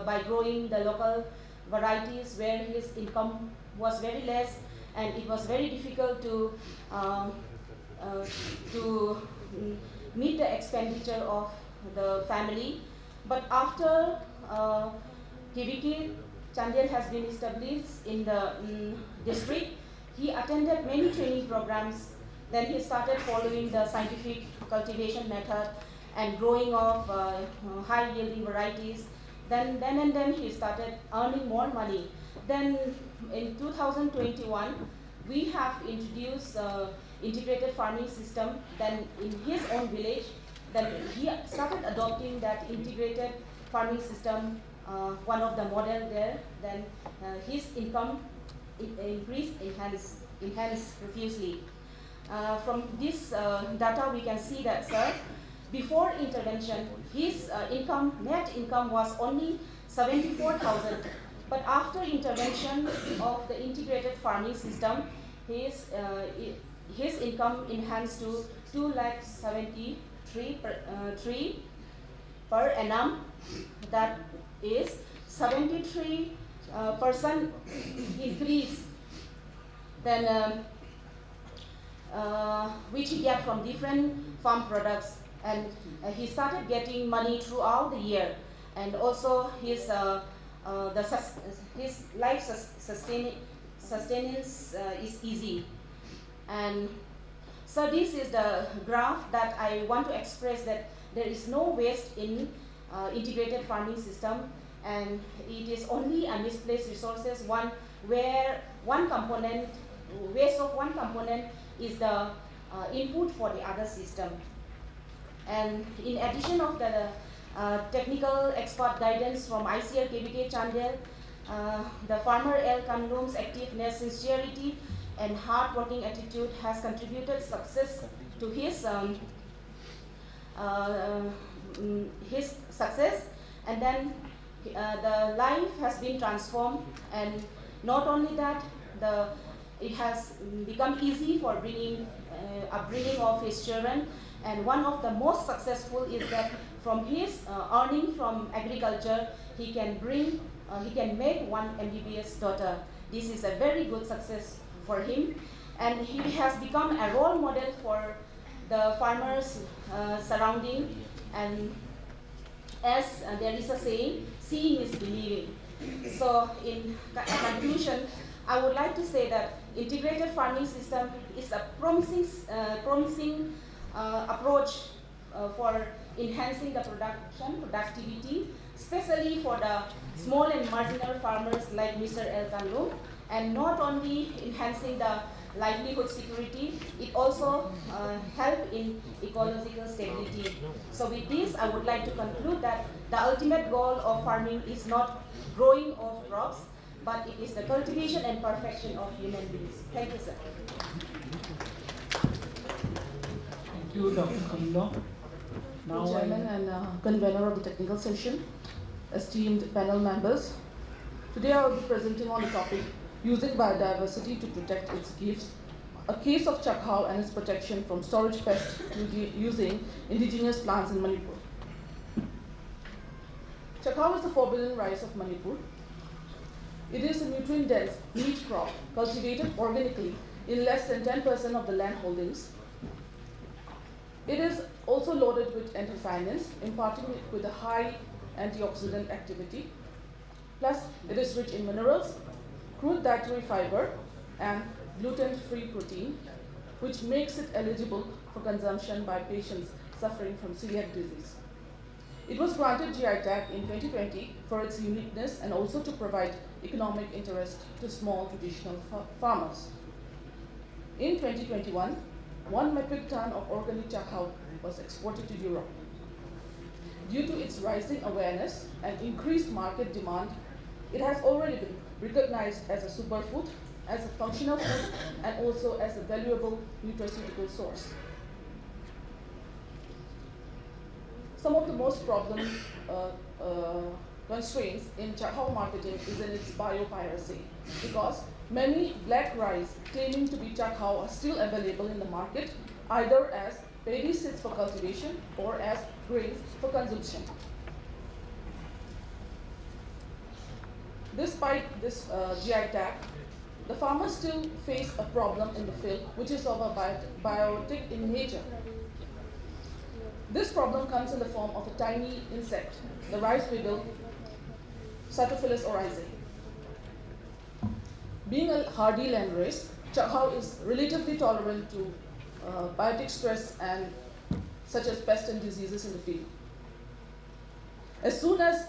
by growing the local varieties where his income was very less, and it was very difficult to meet the expenditure of the family. But after KVK Chandigarh has been established in the district, he attended many training programs. Then he started following the scientific cultivation method and growing of high yielding varieties. Then he started earning more money. Then in 2021, we have introduced integrated farming system. Then in his own village, then he started adopting that integrated farming system, one of the model there. Then his income increased, enhanced profusely. From this data, we can see that, sir, before intervention, his net income was only 74,000. But after intervention of the integrated farming system, his income enhanced to 2,73,300 per annum. That is 73% increase. Then which he get from different farm products, and he started getting money throughout the year, and also his life sustenance is easy. And so this is the graph that I want to express, that there is no waste in integrated farming system, and it is only a misplaced resources where waste of one component is the input for the other system. And in addition of the technical expert guidance from ICR KVK Chandigarh, the farmer El Kanlum's activeness, sincerity, and hard-working attitude has contributed success to his success. And then the life has been transformed, and not only that, it has become easy for upbringing of his children. And one of the most successful is that from his earning from agriculture, he can make 1 MBBS daughter. This is a very good success for him, and he has become a role model for the farmers surrounding. And as there is a saying, seeing is believing. So in conclusion, I would like to say that integrated farming system is a promising approach for enhancing the productivity, especially for the small and marginal farmers like Mr. El Kanlum, and not only enhancing the livelihood security, it also help in ecological stability. So with this, I would like to conclude that the ultimate goal of farming is not growing of crops, but it is the cultivation and perfection of human beings. Thank you, sir. Thank you, Dr. Kamila. Now Chairman and convener of the technical session, esteemed panel members. Today I will be presenting on the topic using biodiversity to protect its gifts, a case of Chakhao and its protection from storage pests using indigenous plants in Manipur. Chakhao is the forbidden rice of Manipur. It is a nutrient-dense meat crop cultivated organically in less than 10% of the land holdings. It is also loaded with anthocyanins, imparting it with a high antioxidant activity. Plus, it is rich in minerals, crude dietary fiber, and gluten-free protein, which makes it eligible for consumption by patients suffering from celiac disease. It was granted GI tag in 2020 for its uniqueness and also to provide economic interest to small traditional farmers. In 2021, 1 metric ton of organic chakhao was exported to Europe. Due to its rising awareness and increased market demand, it has already been recognized as a superfood, as a functional food, and also as a valuable nutraceutical source. Some of the most problem constraints in chakhao marketing is in its biopiracy, because many black rice claiming to be chakhao are still available in the market, either as paddy seeds for cultivation or as grains for consumption. Despite this GI tag, the farmers still face a problem in the field, which is of a biotic in nature. This problem comes in the form of a tiny insect, the rice beetle, Cytophilus oryzae. Being a hardy landrace, chakhao is relatively tolerant to biotic stress and such as pests and diseases in the field. As soon as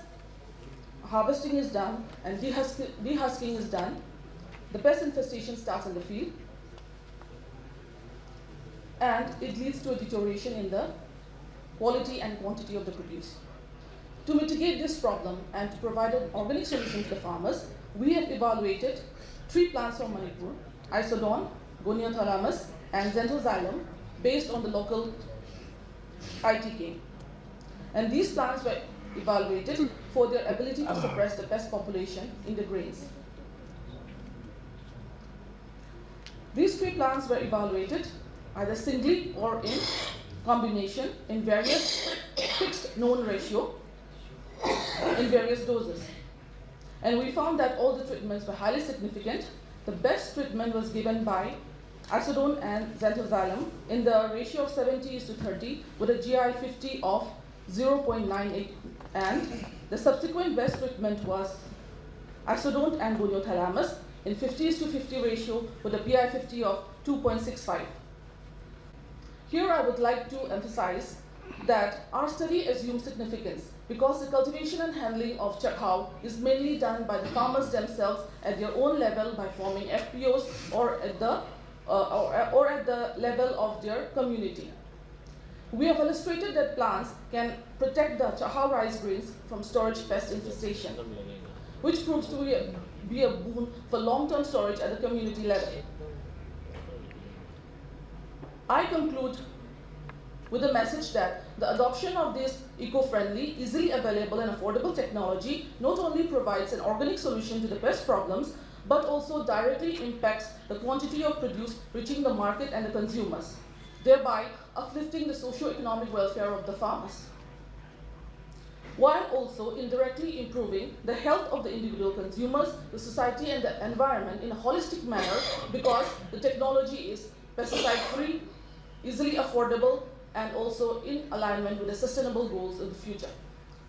harvesting is done and dehusking is done, the pest infestation starts in the field, and it leads to a deterioration in the quality and quantity of the produce. To mitigate this problem and to provide an organic solution to the farmers, we have evaluated 3 plants from Manipur, Isodon, Goniathalamus, and Xanthoxylum, based on the local ITK. And these plants were evaluated for their ability to suppress the pest population in the grains. These 3 plants were evaluated either singly or in combination in various fixed known ratio in various doses. And we found that all the treatments were highly significant. The best treatment was given by Isodon and Xanthoxylum in the ratio of 70:30 with a GI 50 of 0.98, and the subsequent best treatment was Isodon and Goniathalamus in 50:50 ratio with a PI 50 of 2.65. Here I would like to emphasize that our study assumes significance because the cultivation and handling of chakhao is mainly done by the farmers themselves at their own level by forming FPOs or at the level of their community. We have illustrated that plants can protect the chakhao rice grains from storage pest infestation, which proves to be a boon for long-term storage at the community level. I conclude with the message that the adoption of this eco-friendly, easily available and affordable technology not only provides an organic solution to the pest problems, but also directly impacts the quantity of produce reaching the market and the consumers, thereby uplifting the socio-economic welfare of the farmers, while also indirectly improving the health of the individual consumers, the society and the environment in a holistic manner, because the technology is pesticide-free, easily affordable, and also in alignment with the sustainable goals of the future.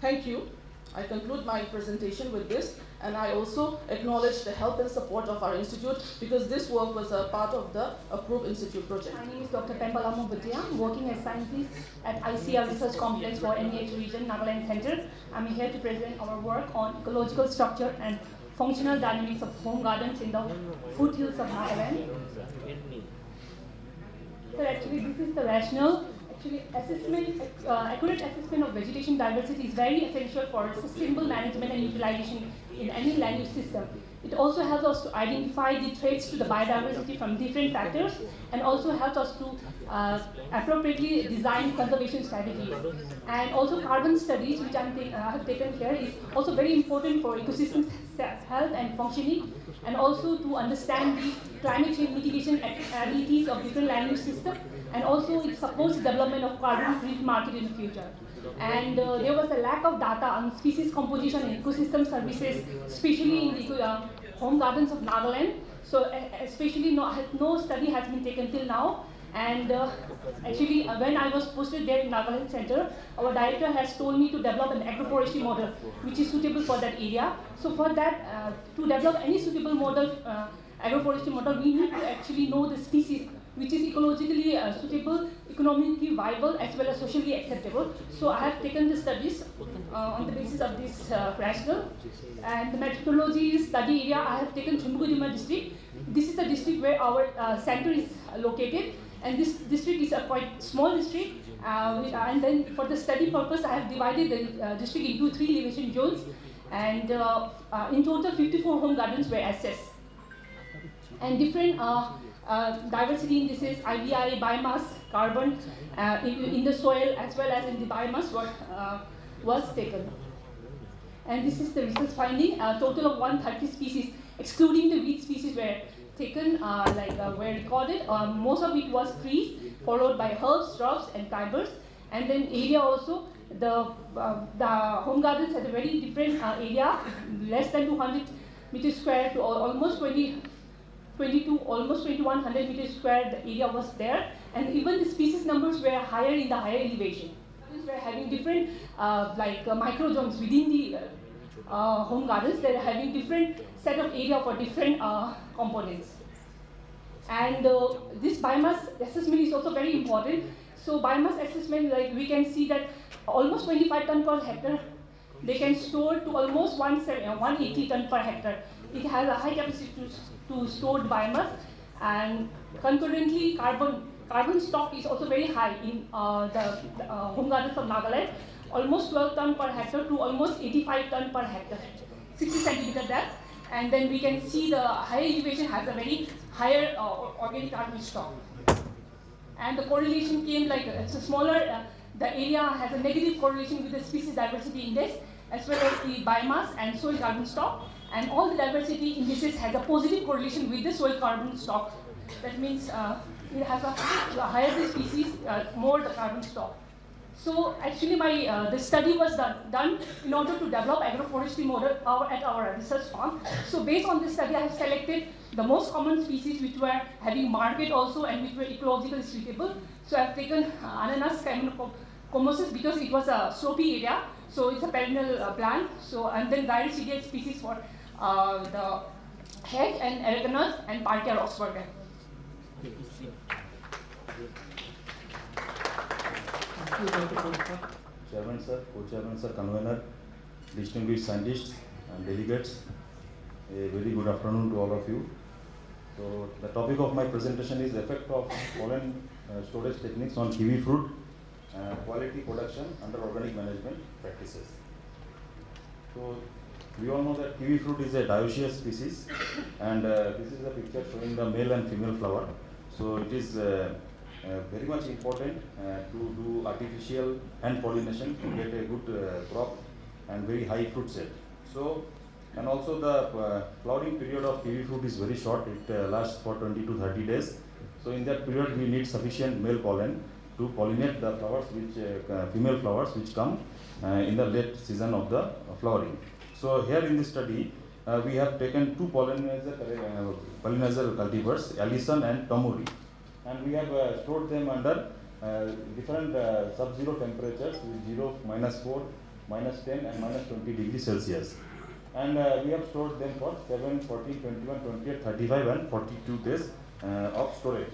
Thank you. I conclude my presentation with this, And I also acknowledge the help and support of our institute because this work was a part of the Approved Institute project. My name is Dr. Pembalamu Bhutia. I'm working as scientist at ICR Research Complex for NEH Region, Nagaland Center. I'm here to present our work on ecological structure and functional dynamics of home gardens in the foothills of Nagaland. So actually this is the rationale. Actually, accurate assessment of vegetation diversity is very essential for sustainable management and utilization in any land use system. It also helps us to identify the threats to the biodiversity from different factors and also helps us to appropriately design conservation strategies. And also carbon studies, which I have taken here, is also very important for ecosystem health and functioning, and also to understand the climate change mitigation abilities of different land use systems, and also it supports the development of carbon-free market in the future. And there was a lack of data on species composition and ecosystem services, especially in the home gardens of Nagaland. So especially no study has been taken till now. And actually when I was posted there in Nagaland Center, our director has told me to develop an agroforestry model which is suitable for that area. So for that, to develop any suitable model, agroforestry model, we need to actually know the species which is ecologically suitable, economically viable, as well as socially acceptable. So I have taken the studies on the basis of this rationale. And the methodology study area, I have taken Chumbugudima district. This is the district where our center is located. And this district is a quite small district. And then for the study purpose, I have divided the district into 3 elevation zones. And in total, 54 home gardens were assessed. And different diversity indices, IVI, biomass, carbon in the soil as well as in the biomass was taken. And this is the research finding. A total of 130 species, excluding the weed species, were taken, were recorded. Most of it was trees, followed by herbs, shrubs, and fibers. And then area also, the home gardens had a very different area, less than 200 meters square to almost 2100 meters square. The area was there, and even the species numbers were higher in the higher elevation. We're having different microzones within the home gardens. They're having different set of area for different components. And this biomass assessment is also very important. So biomass assessment, like we can see that almost 25 ton per hectare, they can store to almost 180 ton per hectare. It has a high capacity to store biomass, and concurrently carbon stock is also very high in the home gardens of Nagaland, almost 12 ton per hectare to almost 85 ton per hectare, 60 centimeter depth. And then we can see the higher elevation has a very higher organic carbon stock. And the correlation came like it's a smaller, the area has a negative correlation with the species diversity index as well as the biomass and soil carbon stock. And all the diversity indices has a positive correlation with the soil carbon stock. That means it has a higher the species, more the carbon stock. So actually the study was done in order to develop agroforestry model at our research farm. So based on this study, I have selected the most common species which were having market also and which were ecologically suitable. So I have taken ananas comosus because it was a slopy area, so it's a perennial plant. So and then Gyrocydia species for the hedge and Aragonus and Parkia roxburger. Chairman sir, co-chairman sir, convener, distinguished scientists and delegates, a very good afternoon to all of you. So the topic of my presentation is effect of pollen storage techniques on kiwi fruit quality production under organic management practices. So we all know that kiwi fruit is a dioecious species, and this is a picture showing the male and female flower. So it is very much important to do artificial hand pollination to get a good crop and very high fruit set. So, and also the flowering period of kiwi fruit is very short. It lasts for 20 to 30 days. So in that period we need sufficient male pollen to pollinate the flowers, which female flowers which come in the late season of the flowering. So here in this study we have taken two pollinizer cultivars, Allison and Tomori, and we have stored them under different sub-zero temperatures with 0, -4, -10 and -20 degrees Celsius. and we have stored them for 7, 14, 21, 28, 35 and 42 days of storage.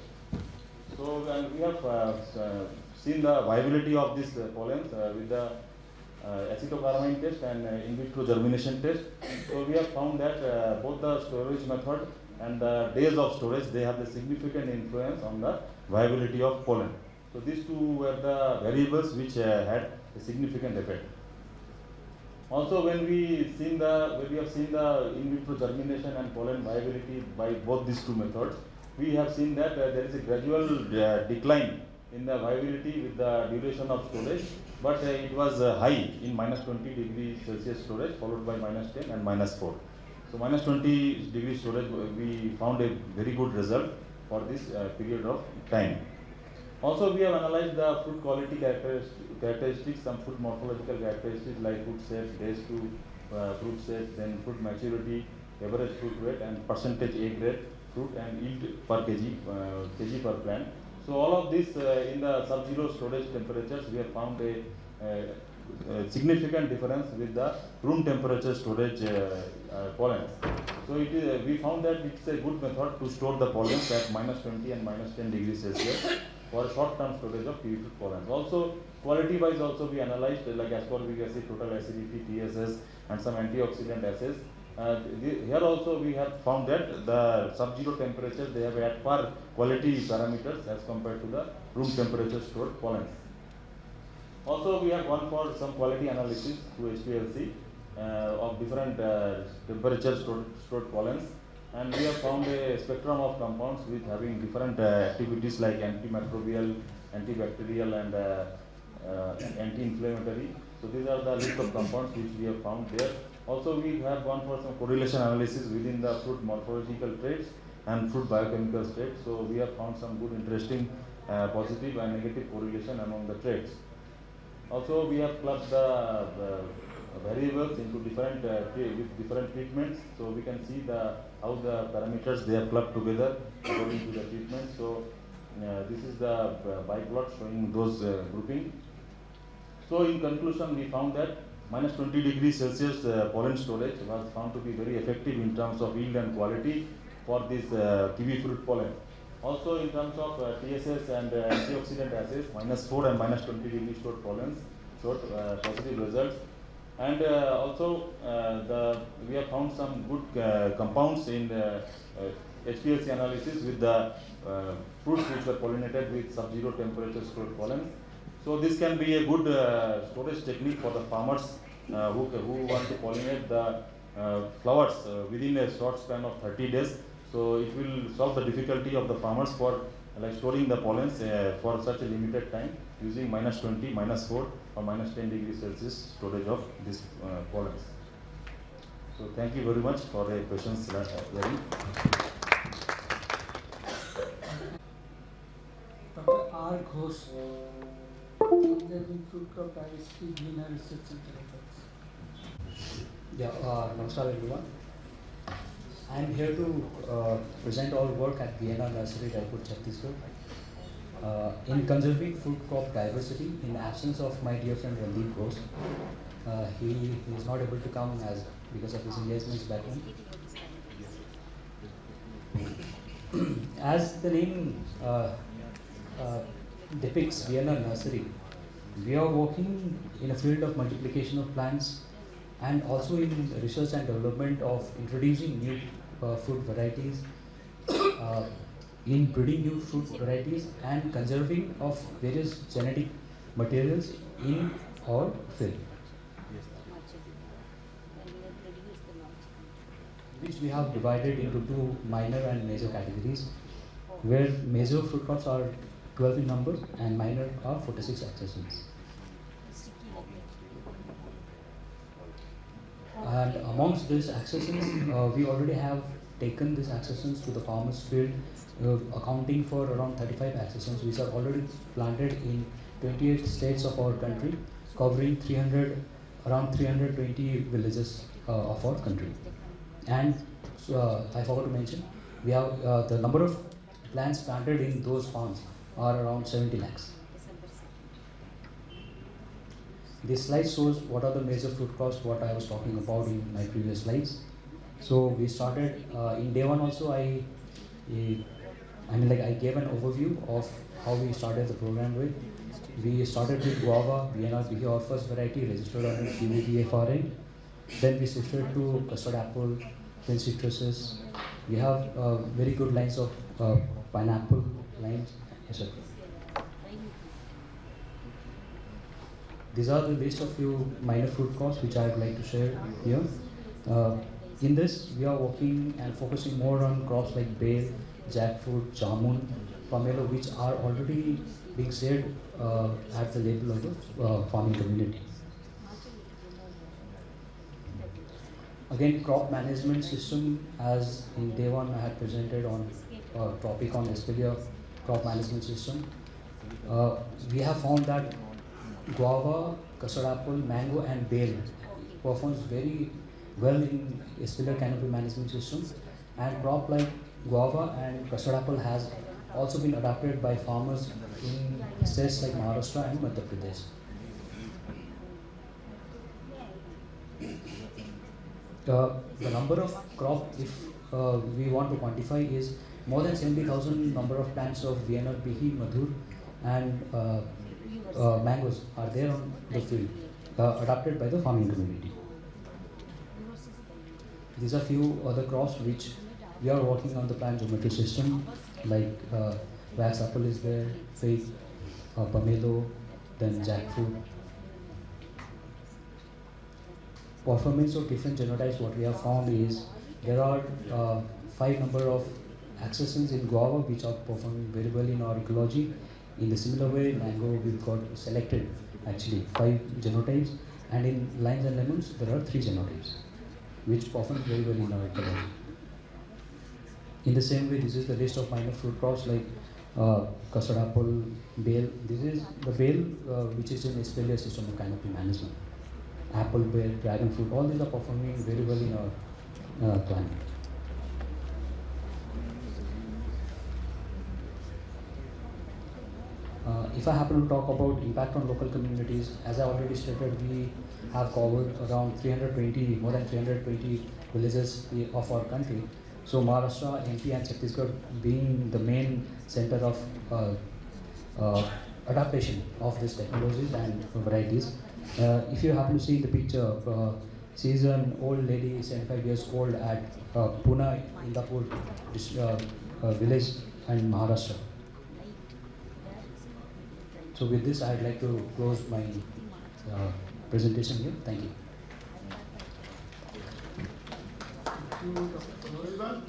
So and we have seen the viability of these pollens with the acetocarmine test and in vitro germination test. So we have found that both the storage method and the days of storage, they have a significant influence on the viability of pollen. So these two were the variables which had a significant effect. Also, when we have seen the in vitro germination and pollen viability by both these two methods, we have seen that there is a gradual decline in the viability with the duration of storage, but it was high in -20 degrees Celsius storage, followed by -10 and -4. So -20 degrees storage, we found a very good result for this period of time. Also, we have analyzed the fruit quality characteristics, some fruit morphological characteristics like fruit set, days to fruit set, then fruit maturity, average fruit weight, and percentage A grade fruit and yield per kg per plant. So all of this in the sub-zero storage temperatures, we have found a significant difference with the room temperature storage pollens. So we found that it's a good method to store the pollens at -20 and -10 degrees Celsius for short-term storage of kiwi fruit pollens. Also, quality-wise also we analyzed like ascorbic acid, total acidity, TSS, and some antioxidant assays. Here also we have found that the sub-zero temperatures, they have at par quality parameters as compared to the room temperature stored pollens. Also, we have gone for some quality analysis through HPLC of different temperature stored pollens, and we have found a spectrum of compounds with having different activities like antimicrobial, antibacterial, and anti-inflammatory. So these are the list of compounds which we have found there. Also, we have gone for some correlation analysis within the fruit morphological traits and fruit biochemical traits. So we have found some good, interesting, positive and negative correlation among the traits. Also, we have clubbed the variables into different with different treatments. So we can see how the parameters they are clubbed together according to the treatment. So this is the biplot showing those grouping. So in conclusion, we found that -20 degrees Celsius pollen storage was found to be very effective in terms of yield and quality for this kiwi fruit pollen. Also, in terms of TSS and antioxidant assays, -4 and -20 degrees stored pollens showed positive results. And also, we have found some good compounds in HPLC analysis with the fruits which were pollinated with sub-zero temperature stored pollens. So this can be a good storage technique for the farmers who want to pollinate the flowers within a short span of 30 days. So it will solve the difficulty of the farmers for storing the pollens for such a limited time using -20, -4 or -10 degrees Celsius storage of these pollens. So thank you very much for a patience hearing. Dr. R. Ghosh, Conserving Fruit Crop Diversity, Greener Research Center. Namaskar everyone. I am here to present our work at Vienna Nursery, Raipur, Chhattisgarh. In conserving fruit crop diversity, in the absence of my dear friend Randeep Ghosh, he is not able to come because of his engagements back home. As the name depicts, Vienna Nursery, we are working in a field of multiplication of plants and also in research and development of introducing new fruit varieties, in breeding new fruit varieties and conserving of various genetic materials in our field, which we have divided into two minor and major categories, where major fruit crops are 12 in number and minor are 46 accessions. And amongst these accessions, we already have taken these accessions to the farmers' field, accounting for around 35 accessions, which are already planted in 28 states of our country, covering around 320 villages of our country. And I forgot to mention, we have the number of plants planted in those farms are around 70 lakhs. This slide shows what are the major fruit crops, what I was talking about in my previous slides. So we started in day one also. I gave an overview of how we started the program with. We started with guava, Vienna, our first variety registered under QVBFRA. Then we shifted to custard apple, then citruses. We have very good lines of pineapple, limes, etc. These are the list of few minor fruit crops which I would like to share here. In this, we are working and focusing more on crops like bale, jackfruit, jamun, pomelo, which are already being shared at the level of the farming community. Again, crop management system, as in day one I had presented on a topic on Espalier crop management system. We have found that guava, custard apple, mango and bale performs very well in Espalier canopy management system, and crop like guava and custard apple has also been adopted by farmers in states like Maharashtra and Madhya Pradesh. The number of crop, if we want to quantify, is more than 70,000 number of plants of Vienna, Bihi, Madhur and mangoes are there on the field, adopted by the farming community. These are few other crops which we are working on the plant geometry system, like wax apple is there, fig, pomelo, then jackfruit. Performance of different genotypes, what we have found is there are 5 number of accessions in guava which are performing very well in our ecology. In the similar way, mango we've got selected actually 5 genotypes, and in limes and lemons there are 3 genotypes which perform very well in our ecology. In the same way, this is the list of minor fruit crops like custard apple, bale. This is the bale which is in Espalier system of canopy management. Apple, pear, dragon fruit, all these are performing very well in our climate. If I happen to talk about impact on local communities, as I already stated, we have covered around more than 320 villages of our country. So Maharashtra, MP and Chhattisgarh being the main center of adaptation of these technologies and varieties. If you happen to see the picture, she is an old lady, 75 years old at Pune, Indapur village in Maharashtra. So with this, I'd like to close my presentation here. Thank you.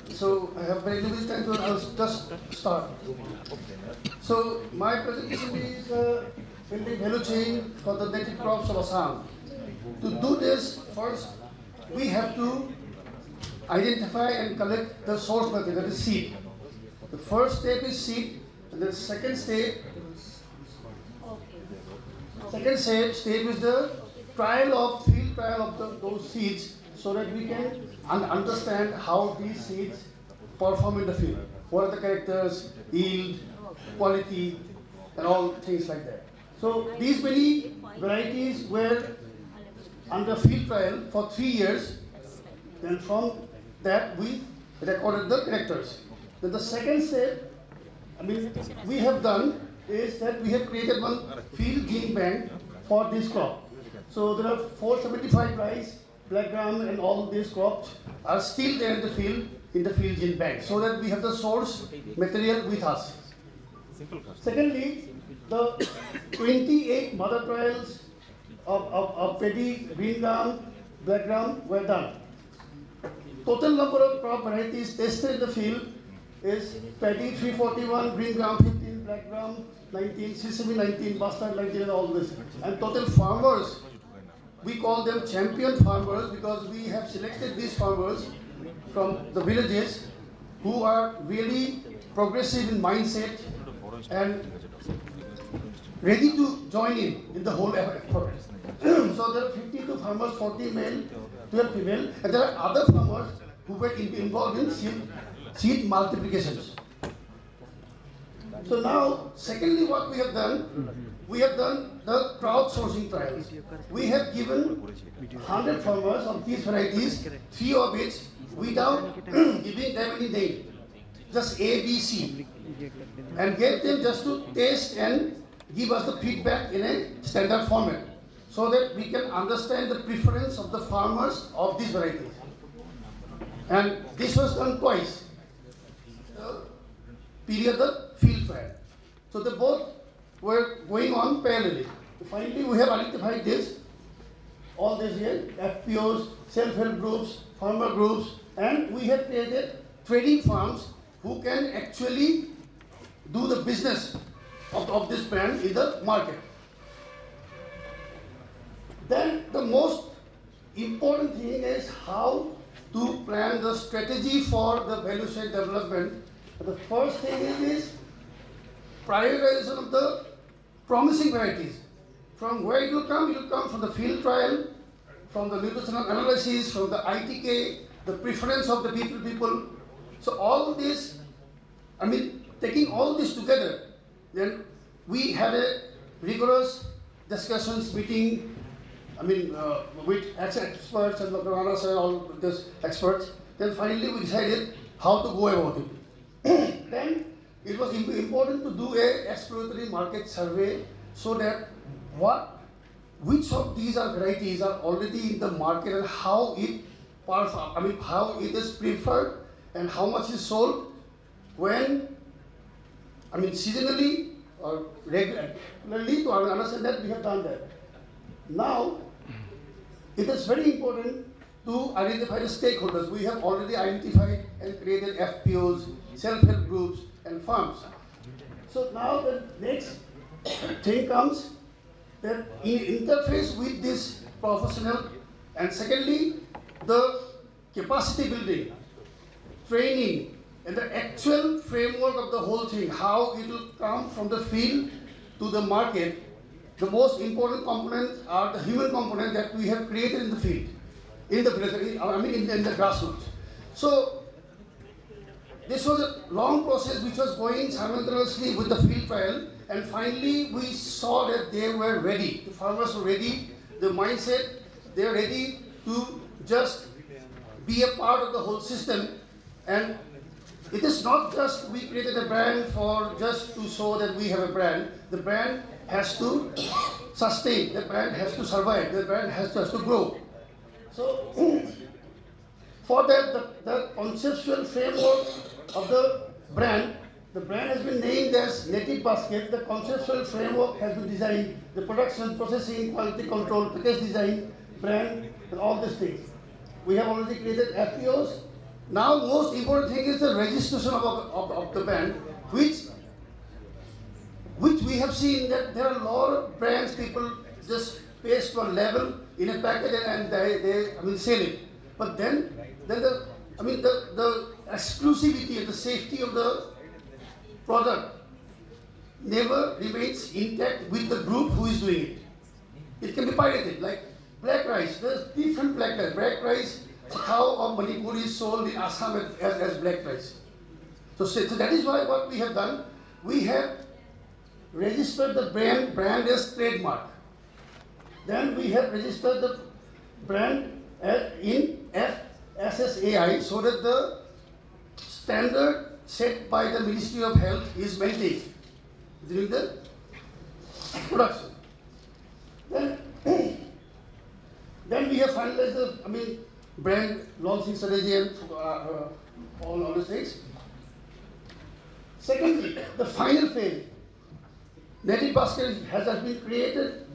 So I have very little time, so I'll just start. So my presentation is building value chain for the native crops of Assam. To do this, first we have to identify and collect the source material, that is seed. The first step is seed, and the second step is the field trial of those seeds, so that we can understand how these seeds perform in the field. What are the characters, yield, quality, and all things like that. So these many varieties were under field trial for 3 years. Then from that we recorded the characters. Then the second step, we have done is that we have created one field gene bank for this crop. So there are 475 rice, black gram, and all these crops are still there in the field gene bank, so that we have the source material with us. Secondly, the 28 mother trials of paddy, green gram, black gram were done. Total number of crop varieties tested in the field is paddy 341, green gram 15, black gram 19, sesame 19, mustard 19, and all this. And total farmers, we call them champion farmers because we have selected these farmers from the villages who are really progressive in mindset and ready to join in the whole effort. So there are 52 farmers, 40 male, 12 female, and there are other farmers who were involved in seed multiplications. So now, secondly, what we have done the crowdsourcing trials. We have given 100 farmers of these varieties, 3 of which without giving them any name, just A, B, C, and get them just to taste and give us the feedback in a standard format, so that we can understand the preference of the farmers of these varieties. And this was done twice. Period the field trial. So they both were going on parallelly. Finally, we have identified this, all this here, FPOs, self-help groups, farmer groups, and we have created trading farms who can actually do the business of this brand in the market. Then the most important thing is how to plan the strategy for the value chain development. The first thing is prioritization of the promising varieties. From where it will come from the field trial, from the nutritional analysis, from the ITK, the preference of the people. So all this, taking all this together, then we had a rigorous discussions meeting, with experts and Dr. Rana and all these experts. Then finally we decided how to go about it. Then it was important to do a exploratory market survey, so that which of these varieties are already in the market and how it is preferred and how much is sold when, seasonally or regularly, to understand that we have done that. Now, it is very important to identify the stakeholders. We have already identified and created FPOs, self-help groups, and farms. So now the next thing comes that in interface with this professional, and secondly, the capacity building, training, and the actual framework of the whole thing, how it will come from the field to the market. The most important components are the human component that we have created in the field, in the grassroots. So this was a long process which was going simultaneously with the field trial, and finally we saw that they were ready. The farmers were ready, the mindset, they are ready to just be a part of the whole system. And it is not just we created a brand for just to show that we have a brand. The brand has to sustain, the brand has to survive, the brand has to grow. So for that, the conceptual framework of the brand has been named as Native Basket. The conceptual framework has been designed, the production, processing, quality control, package design, brand, and all these things. We have already created FPOs. Now, most important thing is the registration of the brand, which we have seen that there are a lot of brands people just paste one label in a packet and they sell it. But then the exclusivity and the safety of the product never remains intact with the group who is doing it. It can be pirated, like black rice. There's different black rice. Black rice, cow of Manipur is sold in Assam as black rice. So that is why what we have done, we have registered the brand as trademark. Then we have registered the brand in FSSAI, so that the standard set by the Ministry of Health is maintained during the production. Then we have finalized the brand launching strategy and all these things. Secondly, the final phase. Native Basket has been created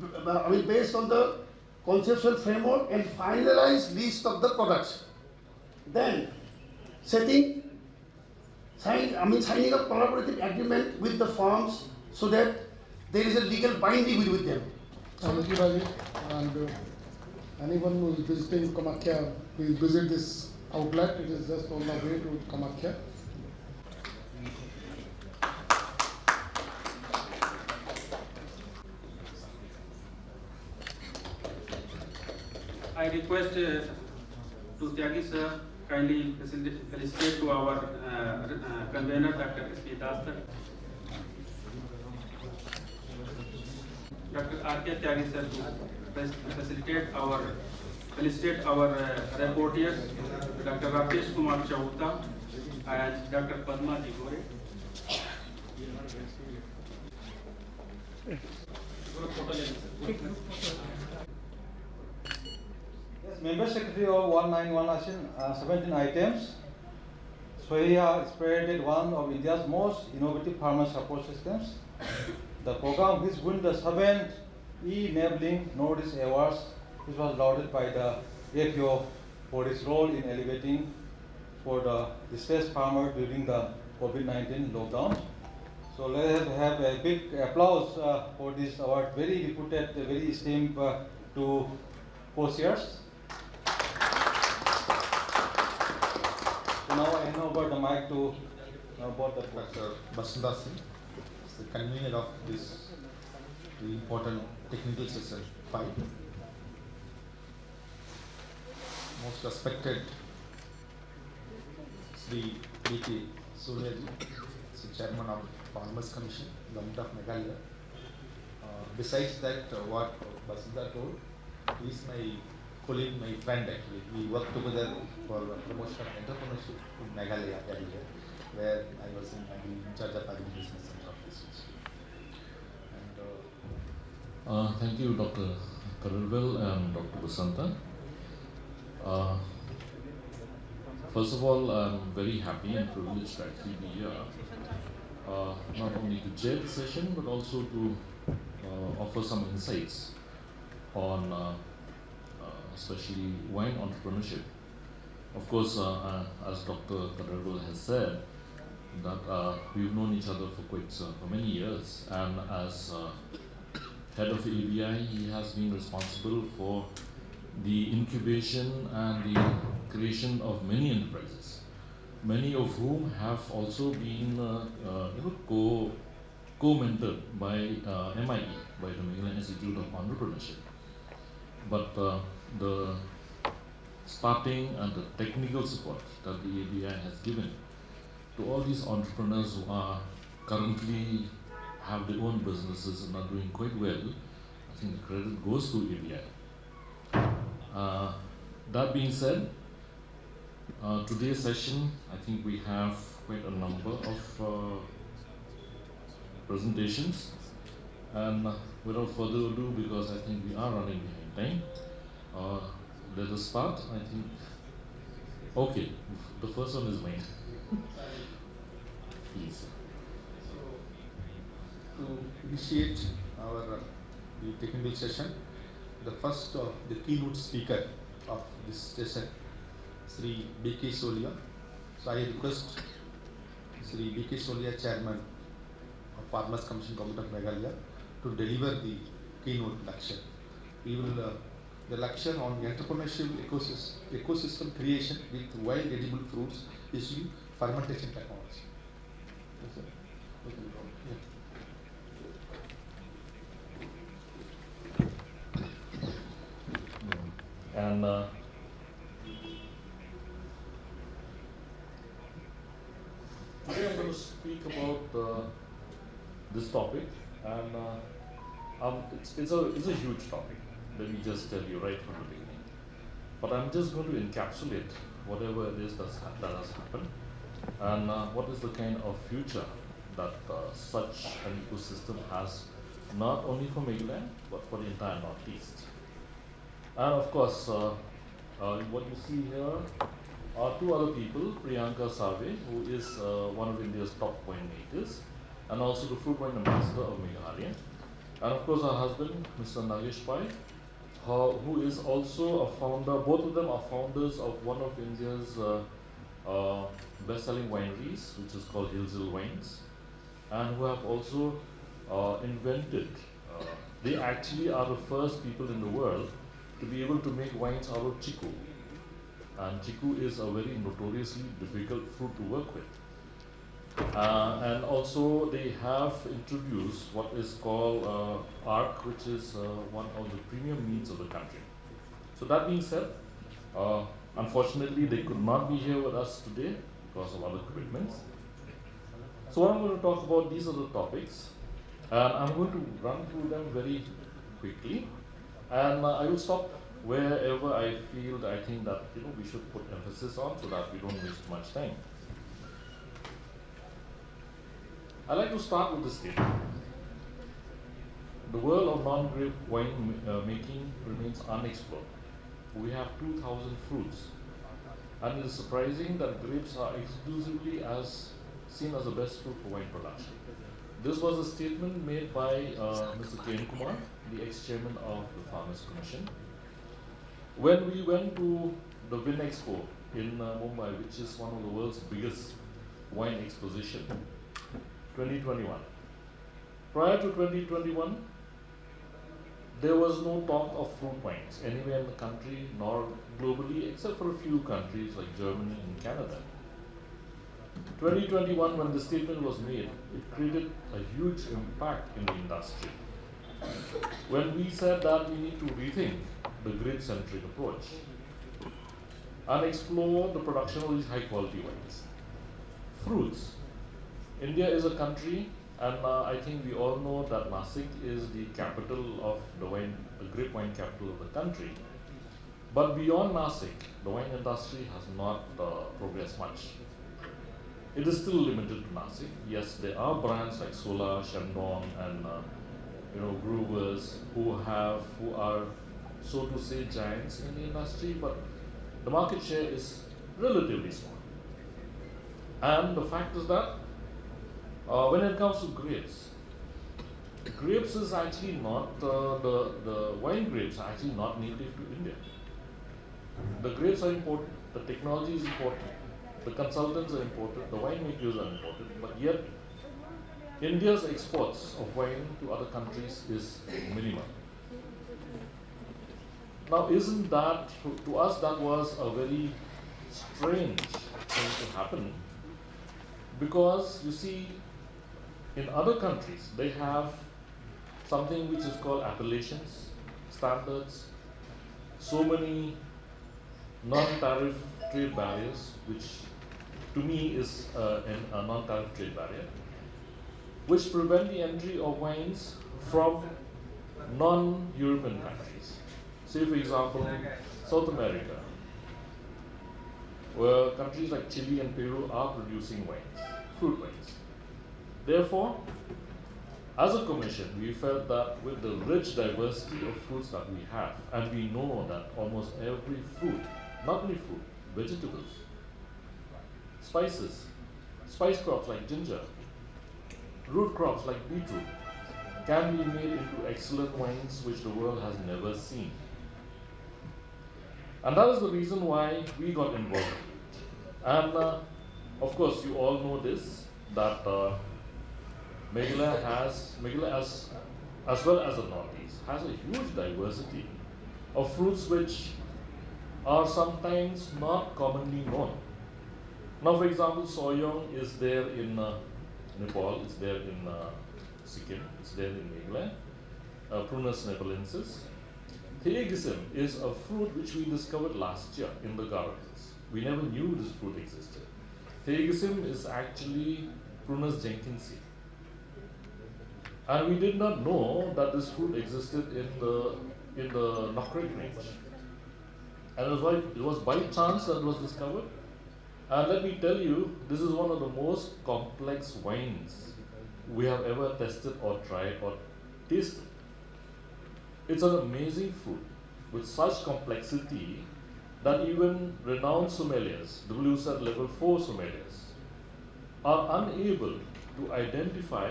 based on the conceptual framework and finalized list of the products. Then signing a collaborative agreement with the farms so that there is a legal binding with them. Thank you, Rajesh. And anyone who is visiting Kamakhya, please visit this outlet. It is just on the way to Kamakhya. I request to Tyagi sir kindly felicitate to our convener, Dr. S.P. Das sir. Dr. R.K. Tyagi sir to felicitate our reporters, Dr. Rakesh Kumar Chauta and Dr. Padma Digore. Yes, Member Secretary of 191 17 items. Sohia spearheaded one of India's most innovative farmer support systems. The program, which won the 7th E-Enabling Northeast Awards, which was lauded by the APO for its role in elevating for the distressed farmer during the COVID-19 lockdown. So let us have a big applause for this award, very reputed, very esteemed to co-chairs. So now I hand over the mic to both the Dr. Basunda Singh, the convener of this very important technical session 5. Most respected Sri B.K. Solyaji, the Chairman of Farmers Commission, Government of Meghalaya. Besides that, what Basunda told, he is my colleague, my friend actually. We work together for promotion of entrepreneurship in Meghalaya area, where I was in charge of agribusiness and crop research. Thank you, Dr. Karulvel and Dr. Basanta. First of all, I'm very happy and privileged to actually be here, not only to chair the session, but also to offer some insights on especially wine entrepreneurship. Of course, as Dr. Karulvel has said, that we've known each other for many years, and as head of ABI, he has been responsible for the incubation and the creation of many enterprises, many of whom have also been co-mentored by MIE, by the Meghalaya Institute of Entrepreneurship. But the starting and the technical support that the ABI has given to all these entrepreneurs who are currently have their own businesses and are doing quite well, I think the credit goes to ABI. That being said, today's session, I think we have quite a number of presentations, and without further ado, because I think we are running behind time, let us start. I think, okay, the first one is mine. Please. To initiate our the technical session, the first the keynote speaker of this session, Sri B.K. Solya. So I request Sri B.K. Solya, Chairman of Farmers Commission, Government of Meghalaya, to deliver the keynote lecture. We will the lecture on entrepreneurship ecosystem creation with wild edible fruits using fermentation technology. Yes, sir. And today I'm going to speak about this topic, and it's a huge topic. Let me just tell you right from the beginning. But I'm just going to encapsulate whatever it is that has happened, and what is the kind of future that such an ecosystem has, not only for Meghalaya but for the entire Northeast. And of course, what you see here are two other people, Priyanka Save, who is one of India's top winemakers, and also the fruit wine ambassador of Meghalaya. And of course, her husband, Mr. Nagesh Pai, who is also a founder. Both of them are founders of one of India's best-selling wineries, which is called Hillsdale Wines, and who have also invented. They actually are the first people in the world to be able to make wines out of chiku. And chiku is a very notoriously difficult fruit to work with. And also they have introduced what is called ARC, which is one of the premium meats of the country. So that being said, unfortunately they could not be here with us today because of other commitments. So what I'm going to talk about, these are the topics. And I'm going to run through them very quickly, and I will stop wherever I feel that I think that we should put emphasis on, so that we don't waste much time. I'd like to start with this statement. The world of non-grape wine making remains unexplored. We have 2,000 fruits, and it is surprising that grapes are exclusively seen as the best fruit for wine production. This was a statement made by Mr. Ken Kumar, the ex-chairman of the Farmers Commission, when we went to the Wine Expo in Mumbai, which is one of the world's biggest wine exposition, 2021. Prior to 2021, there was no talk of fruit wines anywhere in the country nor globally, except for a few countries like Germany and Canada. 2021, when the statement was made, it created a huge impact in the industry. When we said that we need to rethink the grid-centric approach and explore the production of these high-quality wines. Fruits. India is a country, and I think we all know that Nasik is the capital of the grape wine capital of the country. But beyond Nasik, the wine industry has not progressed much. It is still limited to Nasik. Yes, there are brands like Sola, Shandong, and Growers who are, so to say, giants in the industry, but the market share is relatively small. And the fact is that when it comes to grapes is actually not, the wine grapes are actually not native to India. The grapes are important, the technology is important, the consultants are important, the winemakers are important, but yet India's exports of wine to other countries is minimal. Now, isn't that, to us, that was a very strange thing to happen, because you see, in other countries, they have something which is called appellations, standards, so many non-tariff trade barriers, which to me is a non-tariff trade barrier, which prevent the entry of wines from non-European countries. Say, for example, South America, where countries like Chile and Peru are producing wines, fruit wines. Therefore, as a commission, we felt that with the rich diversity of fruits that we have, and we know that almost every fruit, not only fruit, vegetables, spices, spice crops like ginger, root crops like beetroot, can be made into excellent wines which the world has never seen. And that is the reason why we got involved. And of course, you all know this, that Meghalaya as well as the Northeast, has a huge diversity of fruits which are sometimes not commonly known. Now, for example, Soyong is there in Nepal, it's there in Sikkim, it's there in Meghalaya, Prunus nepalensis. Theagism is a fruit which we discovered last year in the Garo Hills. We never knew this fruit existed. Theagism is actually Prunus jenkinsii. And we did not know that this fruit existed in the Nokrek range. And it was by chance that it was discovered. And let me tell you, this is one of the most complex wines we have ever tested or tried or tasted. It's an amazing fruit with such complexity that even renowned sommeliers, WSET level 4 sommeliers, are unable to identify,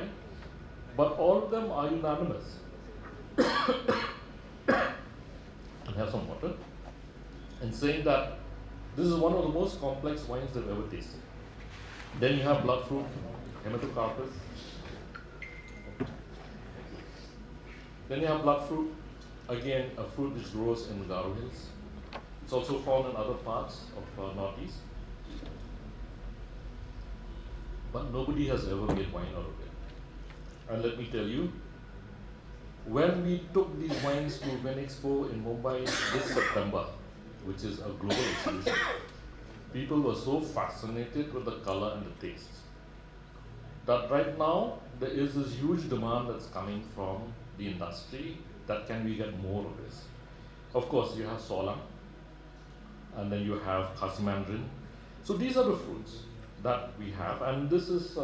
but all of them are unanimous. And have some water. And saying that this is one of the most complex wines they've ever tasted. Then you have blood fruit, hematocarpus. Then you have blood fruit, again a fruit which grows in the Garo Hills. It's also found in other parts of Northeast. But nobody has ever made wine out of it. And let me tell you, when we took these wines to Wine Expo in Mumbai this September, which is a global exhibition, people were so fascinated with the color and the taste that right now there is this huge demand that's coming from the industry that can we get more of this. Of course, you have solang, and then you have khasi mandarin. So these are the fruits that we have, and this is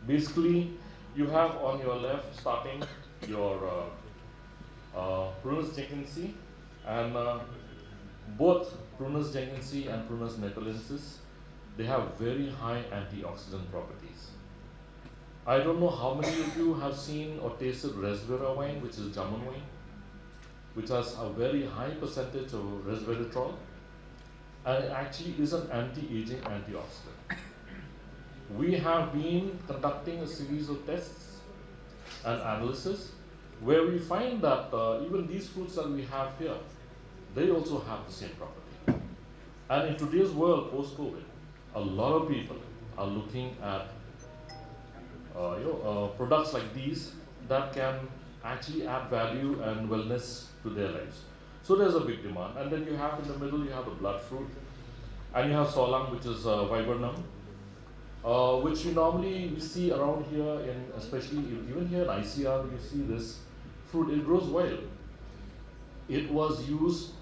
basically you have on your left starting your Prunus jenkinsi, and both Prunus jenkinsi and Prunus nepalensis, they have very high antioxidant properties. I don't know how many of you have seen or tasted resveratrol wine, which is German wine, which has a very high percentage of resveratrol, and it actually is an anti-aging antioxidant. We have been conducting a series of tests and analysis where we find that even these fruits that we have here, they also have the same property. And in today's world, post-COVID, a lot of people are looking at products like these that can actually add value and wellness to their lives. So there's a big demand. And then you have in the middle, you have the blood fruit, and you have solang, which is viburnum, which we normally see around here, especially even here in ICR, you see this fruit. It grows wild. It was used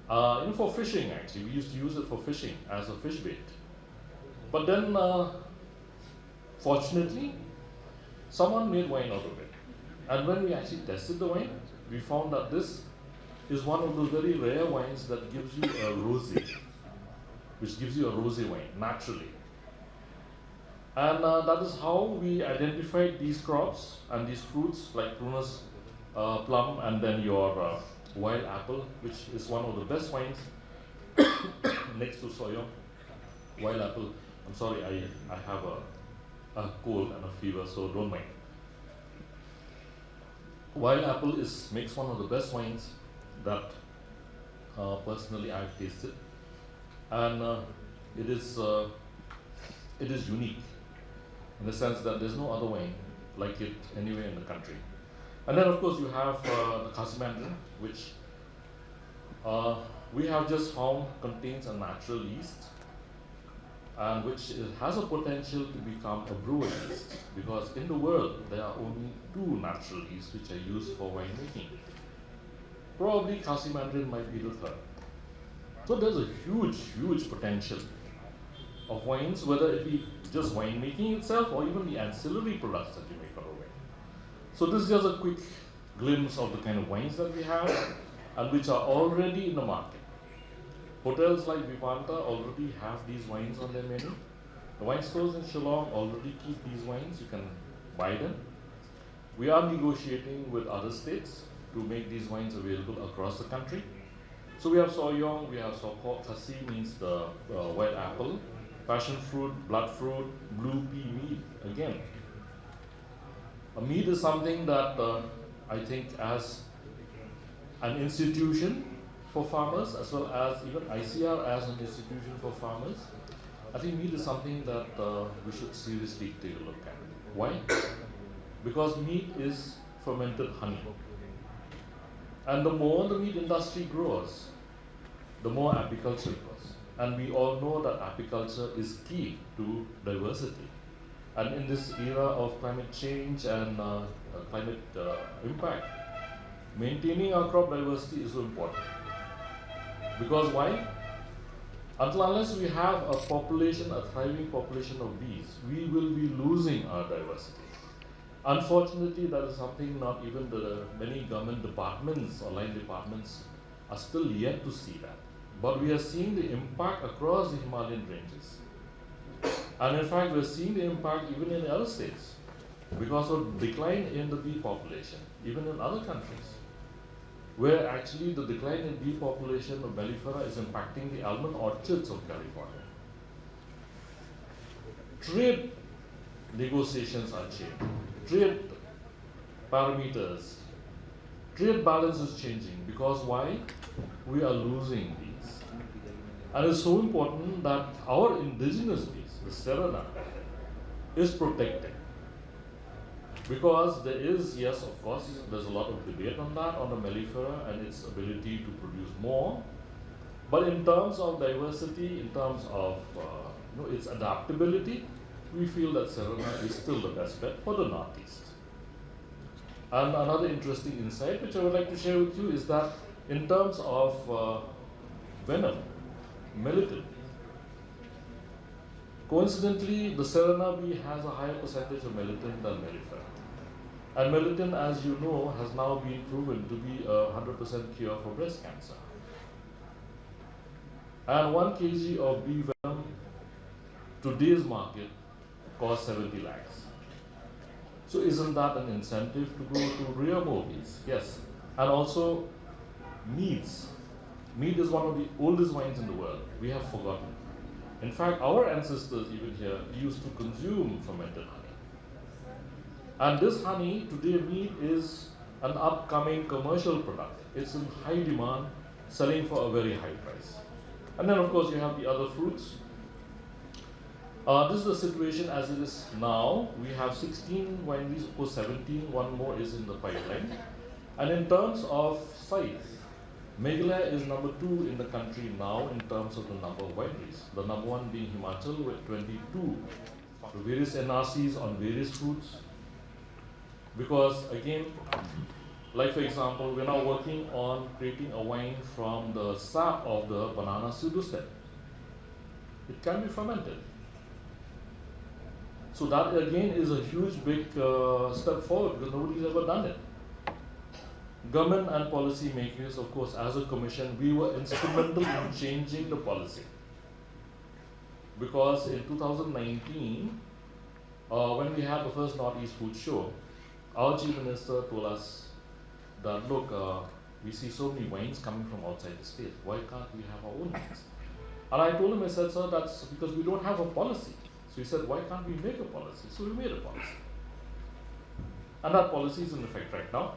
for fishing, actually. We used to use it for fishing as a fish bait. But then, fortunately, someone made wine out of it. And when we actually tested the wine, we found that this is one of those very rare wines that gives you a rosé, which gives you a rosé wine naturally. And that is how we identified these crops and these fruits like Prunus plum, and then your wild apple, which is one of the best wines next to Soyo. Wild apple, I'm sorry, I have a cold and a fever, so don't mind. Wild apple makes one of the best wines that personally I've tasted, and it is unique in the sense that there's no other wine like it anywhere in the country. And then of course you have the khasi mandarin, which we have just found contains a natural yeast, and which has a potential to become a brewer yeast, because in the world there are only 2 natural yeasts which are used for winemaking. Probably khasi mandarin might be the 3rd. So there's a huge potential of wines, whether it be just winemaking itself or even the ancillary products that you make out of wine. So this is just a quick glimpse of the kind of wines that we have and which are already in the market. Hotels like Vivanta already have these wines on their menu. The wine stores in Shillong already keep these wines. You can buy them. We are negotiating with other states to make these wines available across the country. So we have Soyong, we have Sokok, Khasi means the wild apple, passion fruit, blood fruit, blue pea mead again. A mead is something that I think as an institution for farmers, as well as even ICR as an institution for farmers, I think mead is something that we should seriously take a look at. Why? Because mead is fermented honey. And the more the meat industry grows, the more apiculture grows. And we all know that apiculture is key to diversity. And in this era of climate change and climate impact, maintaining our crop diversity is so important. Because why? Until unless we have a population, a thriving population of bees, we will be losing our diversity. Unfortunately, that is something not even the many government departments or line departments are still yet to see that. But we are seeing the impact across the Himalayan ranges. And in fact, we are seeing the impact even in other states because of decline in the bee population, even in other countries, where actually the decline in bee population of mellifera is impacting the almond orchards of California. Trade negotiations are changing. Trade parameters, trade balance is changing, because why? We are losing bees. And it's so important that our indigenous bees, the Serena, is protected. Because there is, yes, of course, there's a lot of debate on that, on the mellifera and its ability to produce more. But in terms of diversity, in terms of its adaptability, we feel that Serena is still the best bet for the Northeast. And another interesting insight which I would like to share with you is that in terms of venom, melittin, coincidentally, the Serena bee has a higher percentage of melittin than mellifer. And melittin, as you know, has now been proven to be a 100% cure for breast cancer. And 1 kg of bee venom, today's market, costs 70 lakhs. So isn't that an incentive to go to rear more bees? Yes. And also, meads. Mead is one of the oldest wines in the world. We have forgotten. In fact, our ancestors even here used to consume fermented honey. And this honey, today mead is an upcoming commercial product. It's in high demand, selling for a very high price. And then of course you have the other fruits. This is the situation as it is now. We have 16 wineries, of course 17, one more is in the pipeline. And in terms of size, Meghalaya is number 2 in the country now in terms of the number of wineries. The number 1 being Himachal with 22. Various NRCs on various fruits. Because again, like for example, we're now working on creating a wine from the sap of the banana pseudostem. It can be fermented. So that again is a huge big step forward because nobody's ever done it. Government and policy makers, of course, as a commission, we were instrumental in changing the policy. Because in 2019, when we had the first Northeast Food Show, our Chief Minister told us that, look, we see so many wines coming from outside the state. Why can't we have our own wines? And I told him, I said, sir, that's because we don't have a policy. So he said, why can't we make a policy? So we made a policy. And that policy is in effect right now.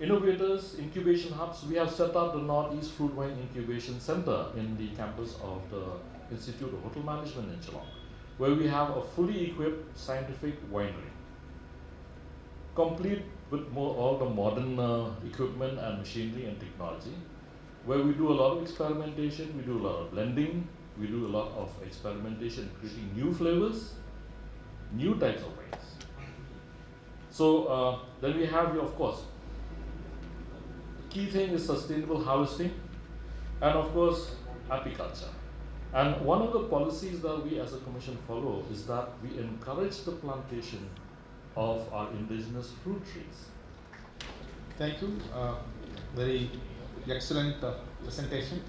Innovators, incubation hubs, we have set up the Northeast Fruit Wine Incubation Center in the campus of the Institute of Hotel Management in Geelong, where we have a fully equipped scientific winery, complete with all the modern equipment and machinery and technology, where we do a lot of experimentation, we do a lot of blending, we do a lot of experimentation creating new flavors, new types of wines. So then we have here, of course, the key thing is sustainable harvesting and of course apiculture. And one of the policies that we as a commission follow is that we encourage the plantation of our indigenous fruit trees. Thank you. Very excellent presentation.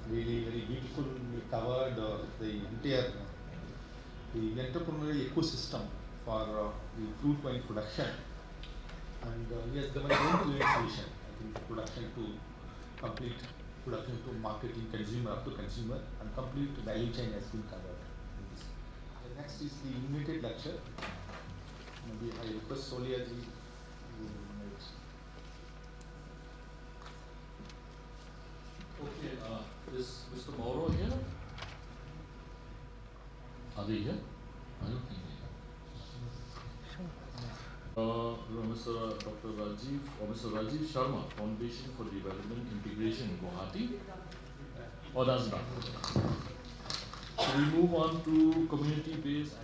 Really very beautifully covered the entire the entrepreneurial ecosystem for the fruit wine production. And yes, the end-to-end solution. I think production to complete production to marketing, consumer up to consumer, and complete value chain has been covered. The next is the invited lecture. Maybe I request Solia ji. Okay, is Mr. Mauro here? Are they here? I don't think they are. Mr. Dr. Rajiv or Mr. Rajiv Sharma, Foundation for Development Integration in Guwahati. Or that's done. So we move on to community-based.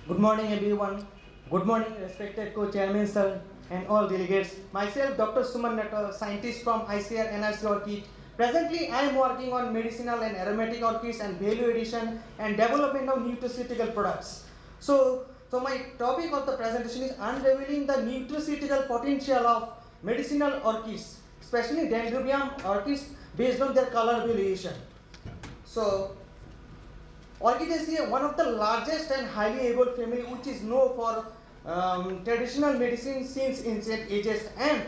Good morning everyone. Good morning respected co-chairman sir and all delegates. Myself Dr. Suman Natta, scientist from ICR NRC Orchid. Presently I am working on medicinal and aromatic orchids and value addition and development of nutraceutical products. So my topic of the presentation is unraveling the nutraceutical potential of medicinal orchids, especially Dendrobium orchids based on their color variation. So Orchidaceae is one of the largest and highly evolved family which is known for traditional medicine since ancient ages, and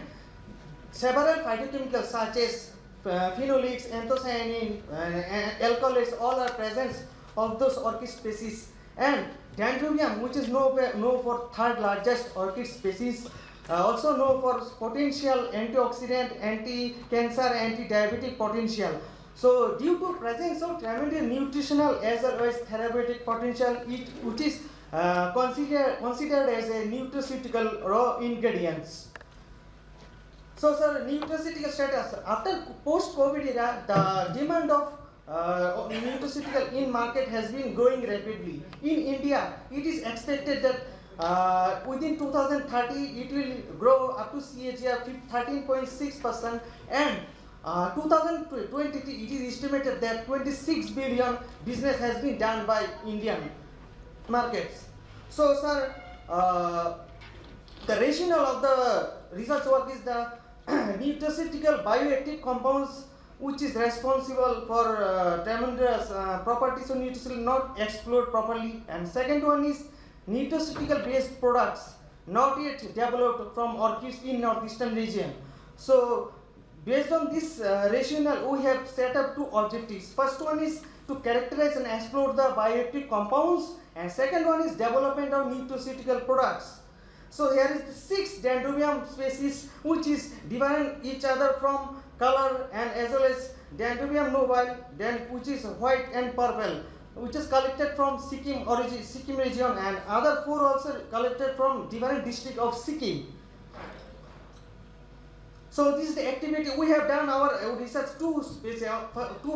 several phytochemicals such as phenolics, anthocyanin, and alkaloids all are present of those orchid species, And Dendrobium, which is known for third largest orchid species, also known for potential antioxidant, anti-cancer, anti-diabetic potential. So due to presence of tremendous nutritional as well as therapeutic potential, which is considered as a nutraceutical raw ingredients. So sir, nutraceutical status. After post-COVID era, the demand of nutraceutical in market has been growing rapidly. In India, it is expected that within 2030, it will grow up to CAGR 13.6%, and 2023, it is estimated that 26 billion business has been done by Indian markets. So sir, the rationale of the research work is the nutraceutical bioactive compounds which is responsible for tremendous properties of nutraceutical not explored properly, and second one is nutraceutical based products not yet developed from orchids in northeastern region. So based on this rationale, we have set up two objectives. First one is to characterize and explore the bioactive compounds, and second one is development of nutraceutical products. So here is the 6 Dendrobium species which is different each other from color, and as well as Dendrobium nobile, which is white and purple, which is collected from Sikkim region, and other 4 also collected from different district of Sikkim. So this is the activity we have done our research two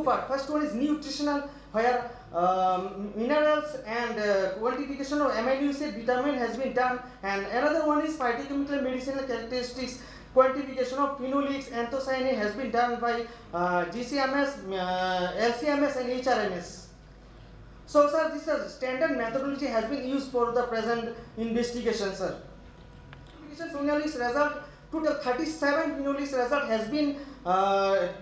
parts. First one is nutritional, where minerals and quantification of amino acid vitamin has been done, and another one is phytochemical medicinal characteristics, quantification of phenolics, anthocyanin has been done by GCMS, LCMS and HRMS. So sir, this standard methodology has been used for the present investigation, sir. Phenolics result, total 37 phenolics result has been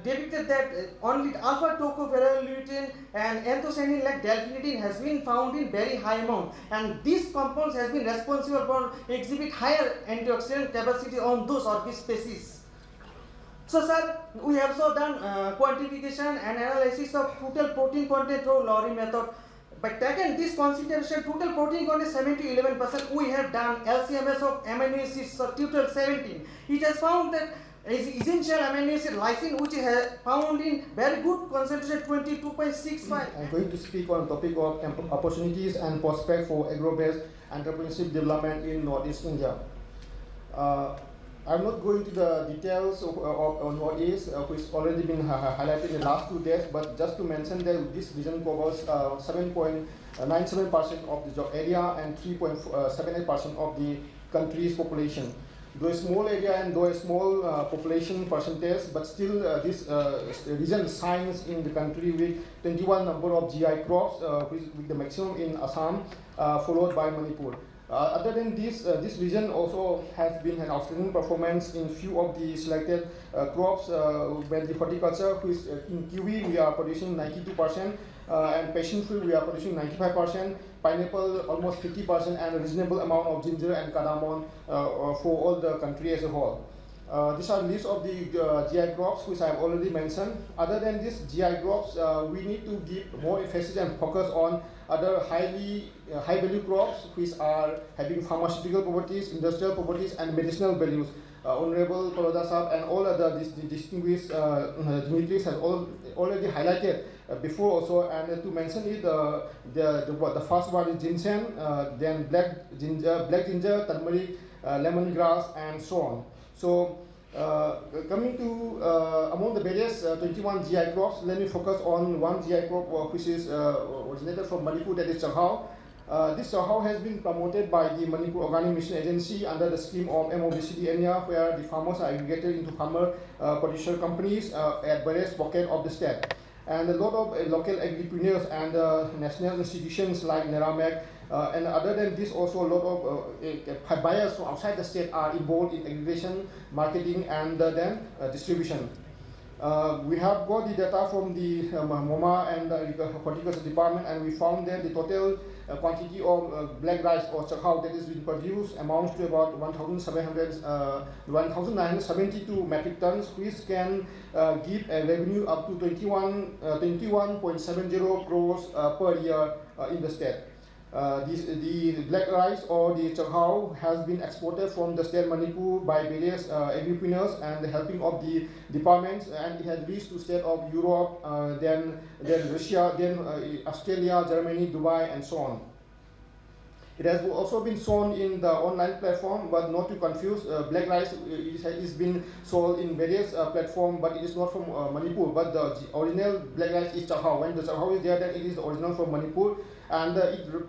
depicted that only alpha tocopherolutine and anthocyanin like delphinidine has been found in very high amount, and these compounds has been responsible for exhibit higher antioxidant capacity on those orchid species. So sir, we have also done quantification and analysis of total protein content through Lowry method. By taking this consideration, total protein content 7 to 11%, we have done LCMS of amino acids, so total 17. It has found that essential amino acid lysine, which is found in very good concentration 22.65. I'm going to speak on the topic of opportunities and prospects for agro-based entrepreneurship development in Northeast India. I'm not going to the details of Northeast, which already been highlighted in the last 2 days, but just to mention that this region covers 7.97% of the area and 3.78% of the country's population. Though a small area and though a small population percentage, but still this region shines in the country with 21 number of GI crops, with the maximum in Assam, followed by Manipur. Other than this, this region also has been an outstanding performance in few of the selected crops, where the horticulture, which in kiwi we are producing 92%, and passion fruit we are producing 95%, pineapple almost 50%, and a reasonable amount of ginger and cardamom for all the country as a whole. These are list of the GI crops which I have already mentioned. Other than this GI crops, we need to give more emphasis and focus on other high value crops which are having pharmaceutical properties, industrial properties, and medicinal values. Honorable Parodasab and all other distinguished dignitaries have already highlighted before also, and to mention it, the first one is ginseng, then black ginger, turmeric, lemongrass, and so on. So coming to among the various 21 GI crops, let me focus on one GI crop which is originated from Manipur, that is chahao. This chahao has been promoted by the Manipur Organic Mission Agency under the scheme of MOBCD area, where the farmers are aggregated into farmer producer companies at various pockets of the state. And a lot of local agripreneurs and national institutions like NERAMEC, and other than this, also a lot of buyers from outside the state are involved in aggregation, marketing, and then distribution. We have got the data from the MoMA and the Horticulture Department, and we found that the total quantity of black rice or chahao that is being produced amounts to about 1,972 metric tons, which can give a revenue up to 21.70 crores per year in the state. the black rice or the chakao has been exported from the state Manipur by various entrepreneurs and the helping of the departments, and it has reached to state of Europe, then Russia, then Australia, Germany, Dubai, and so on. It has also been sold in the online platform, but not to confuse. Black rice is been sold in various platforms, but it is not from Manipur. But the original black rice is chakao. When the chakao is there, then it is the original from Manipur. And entry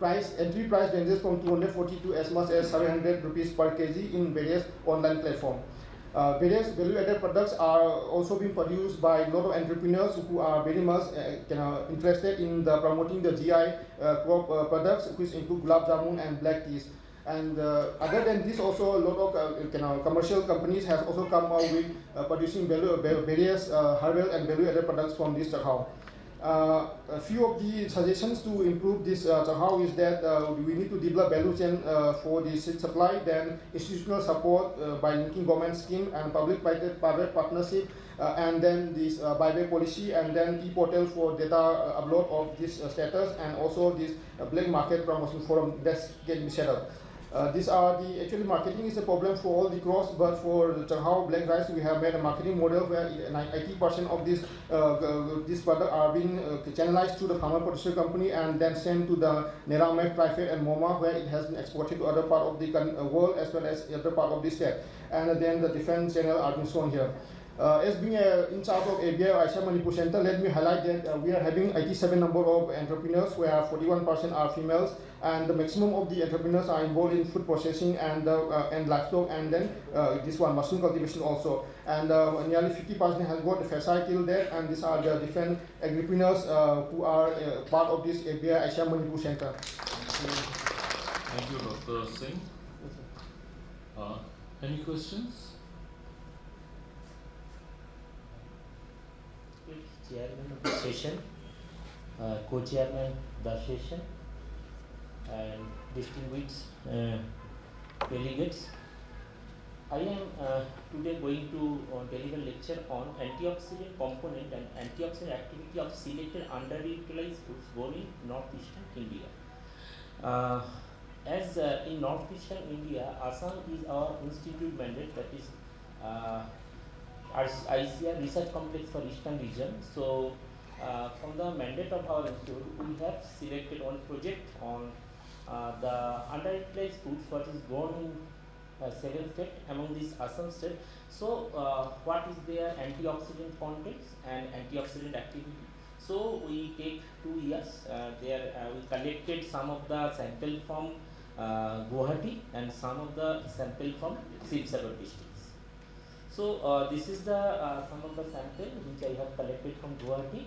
price ranges from 240 to as much as 700 rupees per kg in various online platforms. Various value-added products are also being produced by a lot of entrepreneurs who are very much interested in promoting the GI crop products, which include gulab jamun and black teas. And other than this, also a lot of commercial companies have also come out with producing various herbal and value-added products from this chakao. A few of the suggestions to improve this chakao is that we need to develop value chain for the seed supply, then institutional support by linking government scheme and public-private partnership, and then this buyback policy, and then e-portal for data upload of this status, and also this black market promotion forum that can be set up. These are actually marketing is a problem for all the crops, but for the chakao black rice we have made a marketing model where 80% of this product are being channelized to the farmer producer company and then sent to the Neramek, Trifed and MoMA, where it has been exported to other part of the world as well as other part of the state, and then the different channels are being shown here. As being in charge of ABI Asia Manipur Center, let me highlight that we are having 87 number of entrepreneurs, where 41% are females, and the maximum of the entrepreneurs are involved in food processing and livestock, and then this one mushroom cultivation also. And nearly 50% has got the facile there, and these are the different entrepreneurs who are part of this ABI Asia Manipur Center. Thank you, Dr. Singh. Any questions? Chairman of the session, co-chairman the session, and distinguished delegates. I am today going to deliver lecture on antioxidant component and antioxidant activity of selected underutilized foods grown in northeastern India. As in northeastern India, Assam is our institute mandate, that is ICR Research Complex for Eastern Region. So, from the mandate of our institute, we have selected one project on the underutilized foods what is grown in 7 states, among these Assam state. So, what is their antioxidant contents and antioxidant activity? So, we take 2 years. We collected some of the sample from Guwahati and some of the sample from Sibsagar district. So this is the some of the sample which I have collected from Guwahati,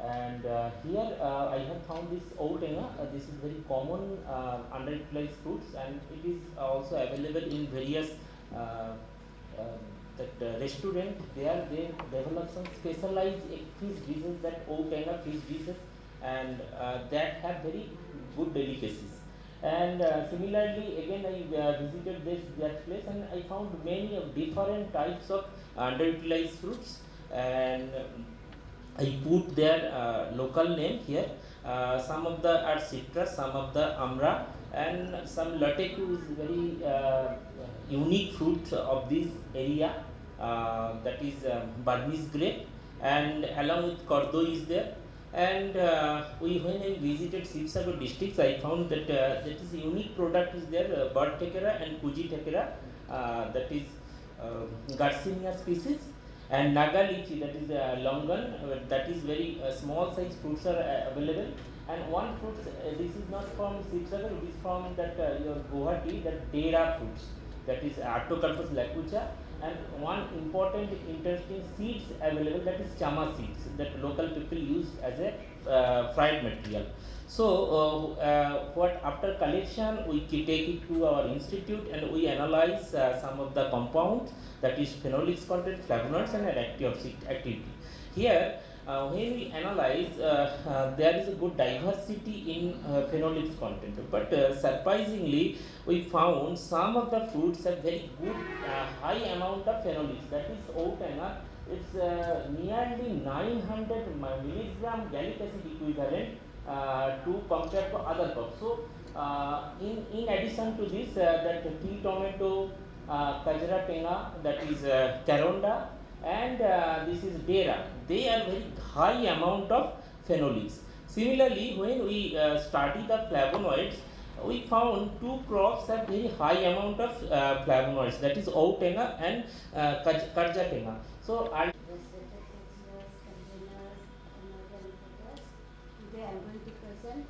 and here I have found this outenga. This is very common underutilized fruits, and it is also available in various restaurant. They develop some specialized fish dishes, that outenga fish dishes, and that have very good delicacies. And similarly, again I visited that place, and I found many of different types of underutilized fruits, and I put their local name here. Some of the are citrus, some of the amra, and some latecu is very unique fruit of this area, that is Burmese grape, and along with Kordo is there. And when I visited Sibsagar districts, I found that that is a unique product is there, bird tekera and Kuji tekera, that is Garcinia species, and Naga lychee, that is longan, that is very small size fruits are available. And one fruit, this is not from Sibsagar, it is from that your Guwahati, that Dera fruits, that is Artocarpus lacucha. And one important interesting seeds available, that is chama seeds, that local people use as a fried material. So what after collection we take it to our institute and we analyze some of the compounds, that is phenolics content, flavonoids and antioxidant activity. Here when we analyze, there is a good diversity in phenolics content, but surprisingly we found some of the fruits have very good high amount of phenolics, that is outenga. It's nearly 900 milligram gallic acid equivalent to compare to other crops. So in addition to this, that tea tomato, Kajra Tenga, that is Caronda, and this is Dera, they are very high amount of phenolics. Similarly, when we study the flavonoids, we found two crops have very high amount of flavonoids, that is Outenga and Karja Tenga. So Today I am going to present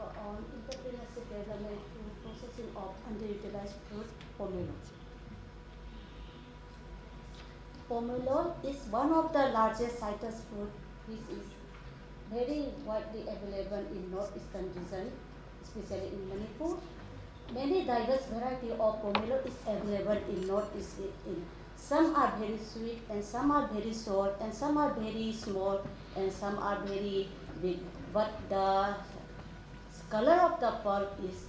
on entrepreneurship development through processing of underutilized fruit, pomelo. Pomelo is one of the largest citrus fruit which is very widely available in northeastern region, especially in Manipur. Many diverse variety of pomelo is available in northeast. Some are very sweet and some are very sour and some are very small and some are very big. But the color of the pulp is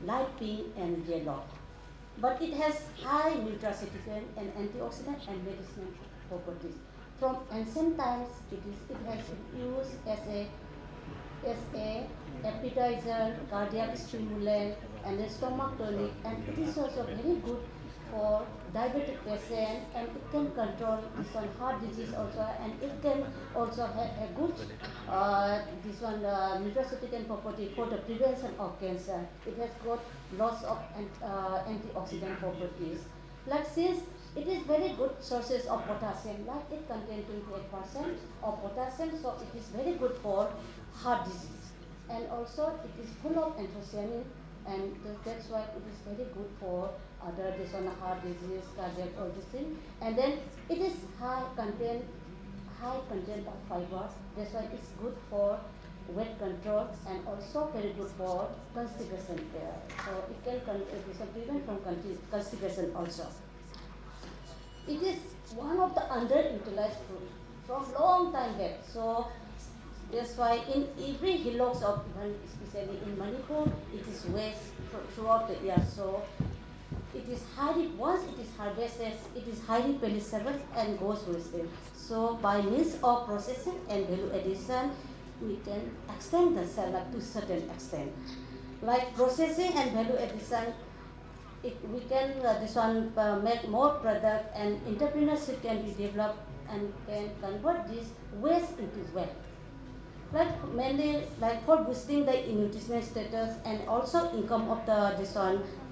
light pink and yellow. But it has high nutraceutical and antioxidant and medicinal properties. From ancient times, it has been used as a appetizer, cardiac stimulant, and a stomach tonic, and it is also very good for diabetic patient, and it can control this one heart disease also, and it can also have a good nutraceutical property for the prevention of cancer. It has got lots of antioxidant properties. Like since it is very good sources of potassium, like it contains 28% of potassium, so it is very good for heart disease. And also it is full of anthocyanin, and that's why it is very good for other heart disease, cardiac, all this thing. And then it is high content of fiber. That's why it's good for weight control and also very good for constipation. So it can prevent from constipation also. It is one of the underutilized fruit from long time back. So that's why in every hillocks of even especially in Manipur, it is waste throughout the year. So it is once it is harvested, it is highly perishable and goes wasted. So by means of processing and value addition, we can extend the sell life to a certain extent. Like processing and value addition, we can make more product, and entrepreneurship can be developed and can convert this waste into wealth. Like mainly like for boosting the nutritional status and also income of the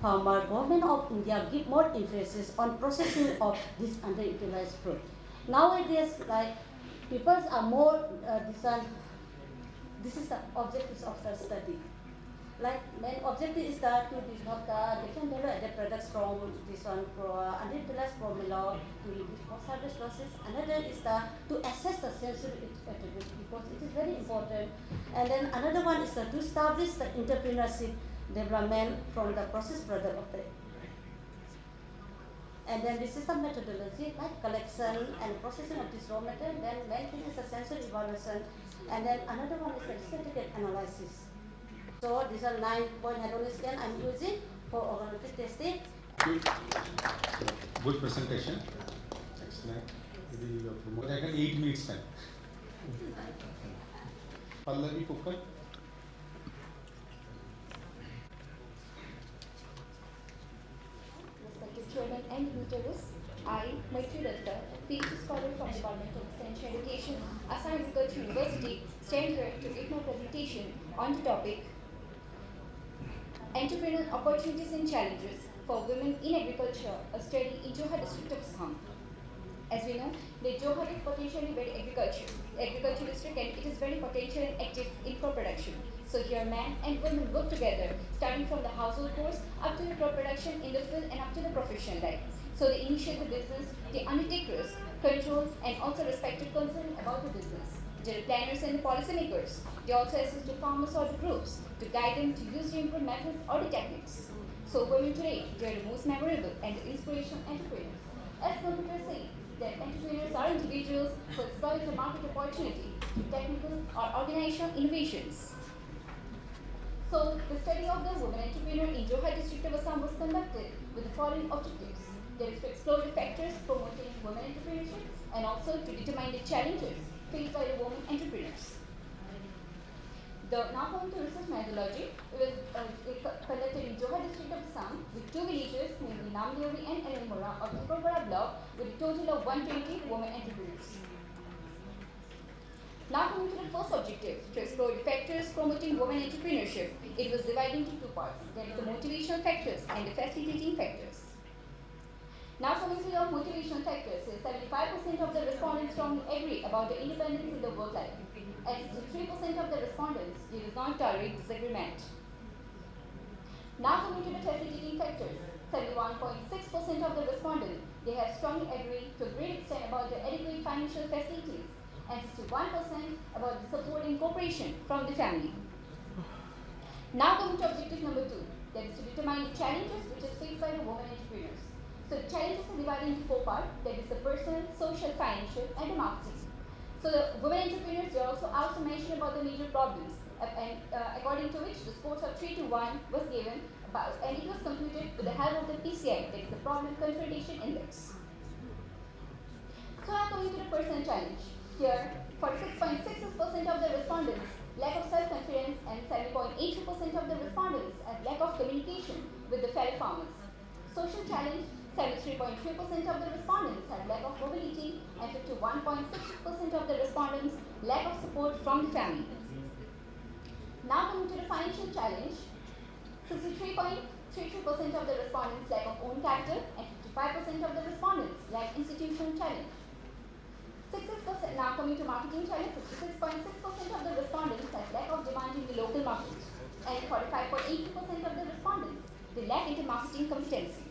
farmer, government of India give more emphasis on processing of this underutilized fruit. Nowadays, like people are more this is the objective of the study. Like main objective is that to develop the different value-added products from underutilized pomelo to reduce post-harvest losses. Another is to assess the sensory attributes because it is very important. And then another one is to establish the entrepreneurship development from the processed product of the. And then this is the methodology like collection and processing of this raw material. Then main thing is the sensory evaluation. And then another one is the statistical analysis. So these are 9-point hadronic scale I'm using for organoleptic testing. Good presentation. Excellent. I can 8 minutes time. Pallavi Kukar. Respected Chairman and Dignitaries, I, Maitri Datta, PhD scholar from Department of Extension Education, Assam Agriculture University, stand here to give my presentation on the topic Entrepreneurial Opportunities and Challenges for Women in Agriculture, a study in Jorhat district of Assam. As we know, the Jorhat is potentially very agriculture district, and it is very potential and active in crop production. So here men and women work together, starting from the household chores up to the crop production in the field and up to the professional life. So they initiate the business, they undertake risk, control, and also respective concern about the business. They are planners and the policymakers. They also assist the farmers or the groups to guide them to use the improved methods or the techniques. So women today, they are the most memorable and the inspirational entrepreneurs. As computers say, that entrepreneurs are individuals who exploit the market opportunity through technical or organizational innovations. So the study of the women entrepreneur in Jorhat district of Assam was conducted with the following objectives. There is to explore the factors promoting women entrepreneurship and also to determine the challenges faced by the women entrepreneurs. Now coming to research methodology, it was conducted in Johar district of Assam with 2 villages, namely Namdeori and Elenmora of the Kopara block, with a total of 120 women entrepreneurs. Now coming to the first objective, to explore the factors promoting women entrepreneurship. It was divided into 2 parts, that is the motivational factors and the facilitating factors. Now coming to the motivational factors, 75% of the respondents strongly agree about the independence in the work life, and 63% of the respondents do not tolerate disagreement. Now coming to the facilitating factors, 71.6% of the respondents, they have strongly agreed to a great extent about the adequate financial facilities, and 61% about the support and cooperation from the family. Now coming to objective number 2, that is to determine the challenges which is faced by the women entrepreneurs. So the challenges are divided into 4 parts, that is the personal, social, financial, and the marketing. So the women entrepreneurs are also mentioned about the major problems, and according to which the scores of 3 to 1 was given about, and it was computed with the help of the PCI, that is the Problem Confrontation Index. So now coming to the personal challenge. Here, 46.66% of the respondents lack of self-confidence, and 7.82% of the respondents have lack of communication with the fellow farmers. Social challenge, 73.3% of the respondents have lack of mobility, and 51.6% of the respondents lack of support from the family. Now coming to the financial challenge, 63.33% of the respondents lack of own capital, and 55% of the respondents lack institutional challenge. 66%, now coming to marketing challenge, 66.6% of the respondents have lack of demand in the local market, and 45.82% of the respondents, they lack into marketing competency.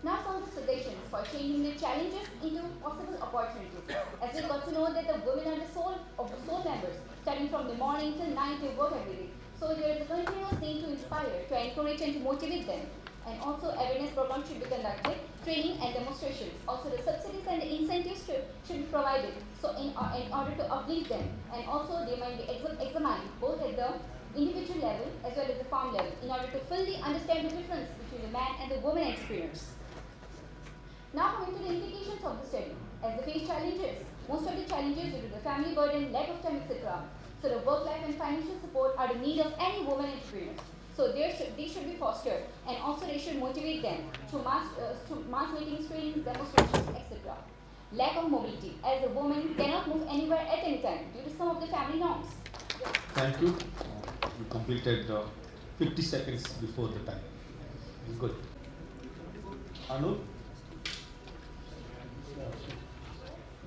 Now some of the suggestions for changing the challenges into possible opportunities. As we got to know that the women are the soul members, starting from the morning till night they work every day. So there is a continuous thing to inspire, to encourage and to motivate them. And also awareness programs should be conducted, training and demonstrations. Also the subsidies and the incentives should be provided, so in order to uplift them. And also they might be examined both at the individual level as well as the farm level, in order to fully understand the difference between the man and the woman entrepreneurs. Now coming to the implications of the study. As the face challenges, most of the challenges due to the family burden, lack of time, etc. So the work life and financial support are the need of any woman entrepreneur. So they should be fostered, and also they should motivate them to mass meetings, trainings, demonstrations, etc. Lack of mobility, as a woman cannot move anywhere at any time due to some of the family norms. Thank you. You completed 50 seconds before the time. Good. Anu?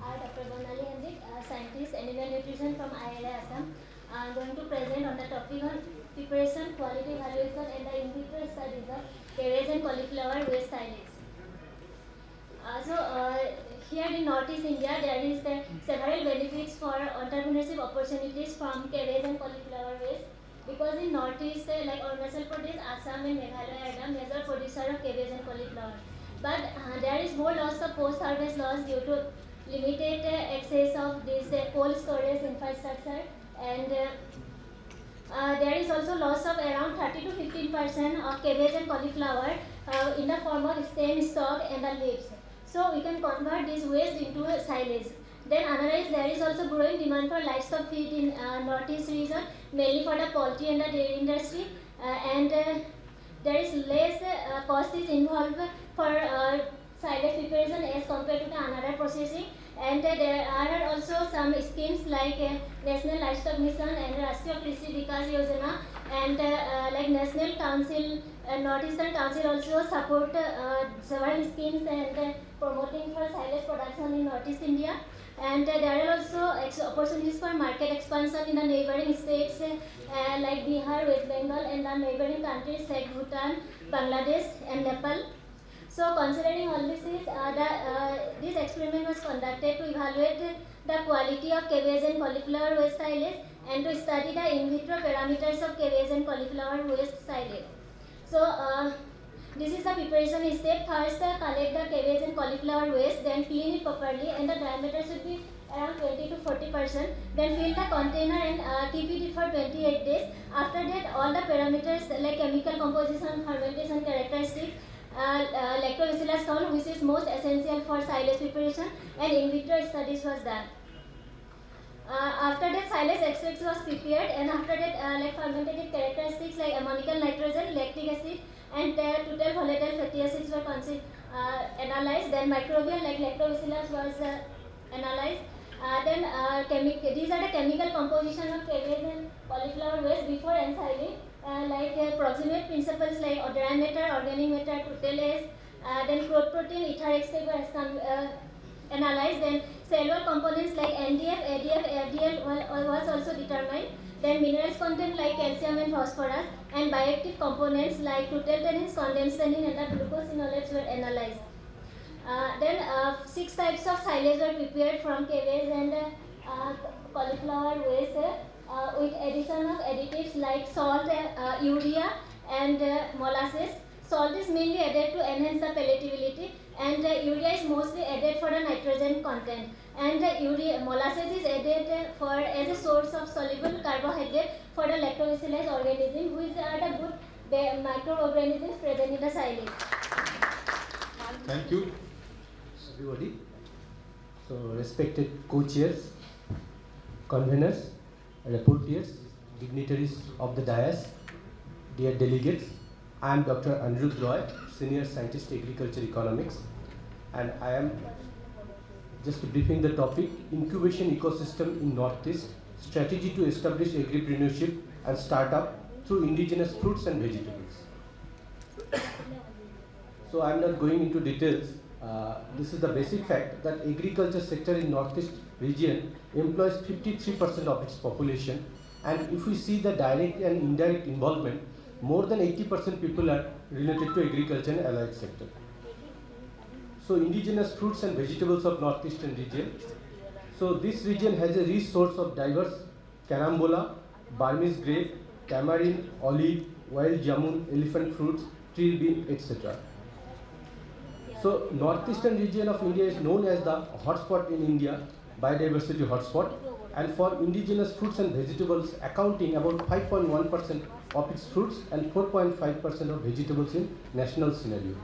Dr. Bonali Hendrik, scientist, animal nutrition from ILA Assam. I am going to present on the topic on preparation, quality evaluation, and the in vitro studies of cabbage and cauliflower waste silage. Here in Northeast India, there is several benefits for entrepreneurship opportunities from cabbage and cauliflower waste, because in Northeast, like Arunachal Pradesh, Assam, and Meghalaya are the major producer of cabbage and cauliflower. But there is more loss of post-harvest loss due to limited access of this cold storage infrastructure, and there is also loss of around 30 to 15% of cabbage and cauliflower in the form of stem, stalk, and the leaves. So we can convert this waste into silage. Then otherwise there is also growing demand for livestock feed in Northeast region, mainly for the poultry and the dairy industry, and there is less cost is involved for silage preparation as compared to the another processing. And there are also some schemes like National Livestock Mission and Rashtriya Krishi Vikas Yojana, and like National Council, Northeastern Council also support several schemes and promoting for silage production in Northeast India. And there are also opportunities for market expansion in the neighboring states like Bihar, West Bengal, and the neighboring countries like Bhutan, Bangladesh, and Nepal. So considering all this, this experiment was conducted to evaluate the quality of cabbage and cauliflower waste silage, and to study the in vitro parameters of cabbage and cauliflower waste silage. So this is the preparation step. First, collect the cabbage and cauliflower waste, then clean it properly, and the diameter should be around 20 to 40%. Then fill the container and keep it for 28 days. After that, all the parameters like chemical composition, fermentation characteristics, lactobacillus count, which is most essential for silage preparation, and in vitro studies was done. After that, silage extracts was prepared, and after that, like fermentative characteristics like ammonical nitrogen, lactic acid, and total volatile fatty acids were analyzed. Then microbial like lactobacillus was analyzed. These are the chemical composition of cabbage and cauliflower waste before ensiling. Proximate principles like diameter, organic matter, total then growth protein, ether extract were analyzed. Then cellular components like NDF, ADF, RDL was also determined. Then minerals content like calcium and phosphorus, and bioactive components like tannins, condensanin, and the glucosinolates were analyzed. 6 types of silage were prepared from cabbage and cauliflower waste with addition of additives like salt, urea, and molasses. Salt is mainly added to enhance the palatability, and urea is mostly added for the nitrogen content. And molasses is added as a source of soluble carbohydrate for the lactobacillus organism, which are the good microorganisms present in the silage. Thank you, everybody. So, respected co-chairs, conveners, rapporteurs, dignitaries of the dais, dear delegates, I am Dr. Anirudh Roy, Senior Scientist Agriculture Economics, and I am just briefing the topic, Incubation Ecosystem in Northeast, Strategy to Establish Agripreneurship and Startup through Indigenous Fruits and Vegetables. So I am not going into details. This is the basic fact that agriculture sector in Northeast region employs 53% of its population, and if we see the direct and indirect involvement, more than 80% people are related to agriculture and allied sector. So indigenous fruits and vegetables of Northeastern region. So this region has a rich source of diverse carambola, Burmese grape, tamarind, olive, wild jamun, elephant fruits, tree bean, etc. So Northeastern region of India is known as the hotspot in India, biodiversity hotspot, and for indigenous fruits and vegetables accounting about 5.1% of its fruits and 4.5% of vegetables in national scenario.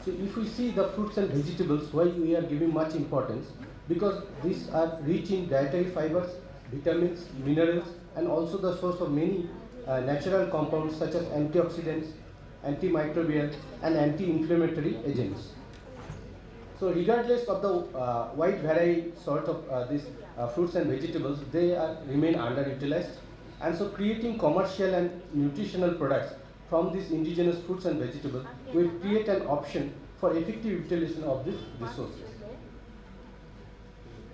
So if we see the fruits and vegetables, why we are giving much importance? Because these are rich in dietary fibers, vitamins, minerals, and also the source of many natural compounds such as antioxidants, antimicrobial, and anti-inflammatory agents. So regardless of the wide variety sort of these fruits and vegetables, they remain underutilized, and so creating commercial and nutritional products from these indigenous fruits and vegetables will create an option for effective utilization of these resources.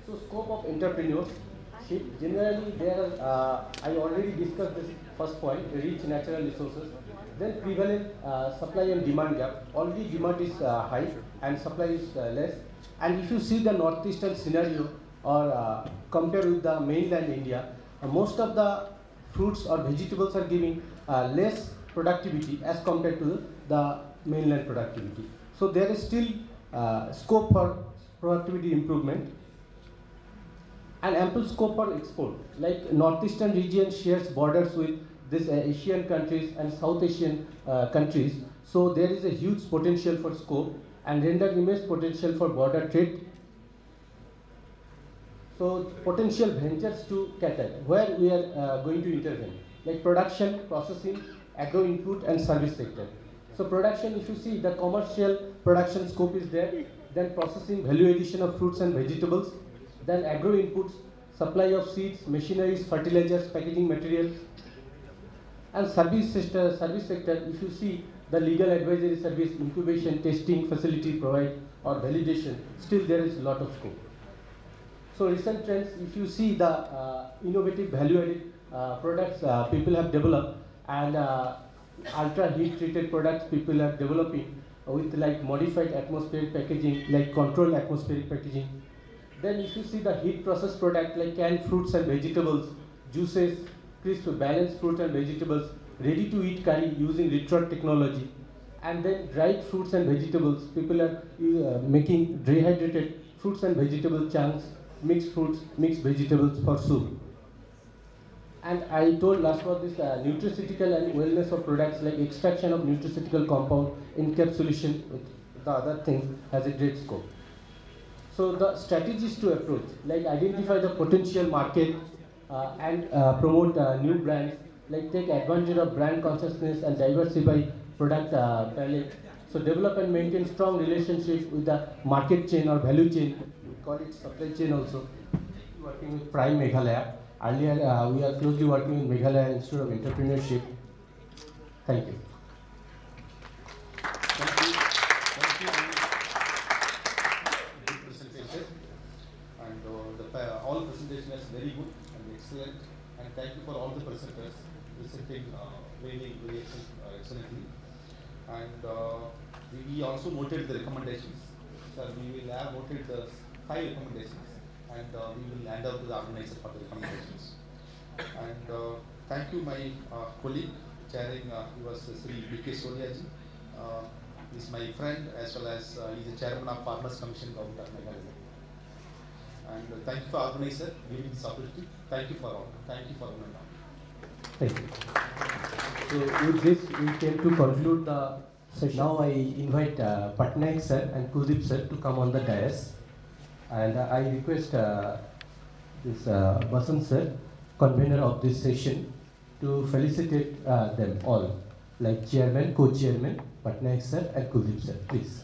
So scope of entrepreneurship, generally there are, I already discussed this first point, rich natural resources. Then prevalent supply and demand gap. Already demand is high and supply is less. And if you see the northeastern scenario or compare with the mainland India, most of the fruits or vegetables are giving less productivity as compared to the mainland productivity. So there is still scope for productivity improvement and ample scope for export. Like northeastern region shares borders with these Asian countries and South Asian countries. So there is a huge potential for scope and render immense potential for border trade. So potential ventures to cater, where we are going to intervene, like production, processing, agro input and service sector. So production, if you see the commercial production scope is there, then processing, value addition of fruits and vegetables, then agro inputs, supply of seeds, machineries, fertilizers, packaging materials, and service sector, if you see the legal advisory service, incubation, testing, facility provide or validation, still there is a lot of scope. So recent trends, if you see the innovative value-added products people have developed and ultra heat treated products people are developing with like modified atmospheric packaging, like controlled atmospheric packaging. Then if you see the heat processed product like canned fruits and vegetables, juices, crisp balanced fruits and vegetables, ready to eat curry using retort technology, and then dried fruits and vegetables, people are making dehydrated fruits and vegetable chunks, mixed fruits, mixed vegetables for soup. And I told last about this nutraceutical and wellness of products like extraction of nutraceutical compound, encapsulation with the other things has a great scope. So the strategies to approach, like identify the potential market and promote new brands, like take advantage of brand consciousness and diversify product palette. So develop and maintain strong relationship with the market chain or value chain. We call it supply chain also. Working with Prime Meghalaya. Earlier we are closely working with Meghalaya Institute of Entrepreneurship. Thank you. Thank you. Thank you. Good presentation. And all presentation is very good and excellent. And thank you for all the presenters presenting very excellently. And we also noted the recommendations. So we will have noted the 5 recommendations, and we will hand out to the organizer for the recommendations. And thank you, my colleague chairing. He was Sri B.K. Soliaji. He is my friend, as well as he is the chairman of Farmers Commission Government of Meghalaya. And thank you for organizer giving this opportunity. Thank you for all. Thank you for all. Thank you. So with this, we came to conclude the session. Now I invite Patnaik sir and Kuldeep sir to come on the dais. And I request this Basant sir, convener of this session, to felicitate them all, like chairman, co-chairman, Patnaik sir and Kuldeep sir. Please.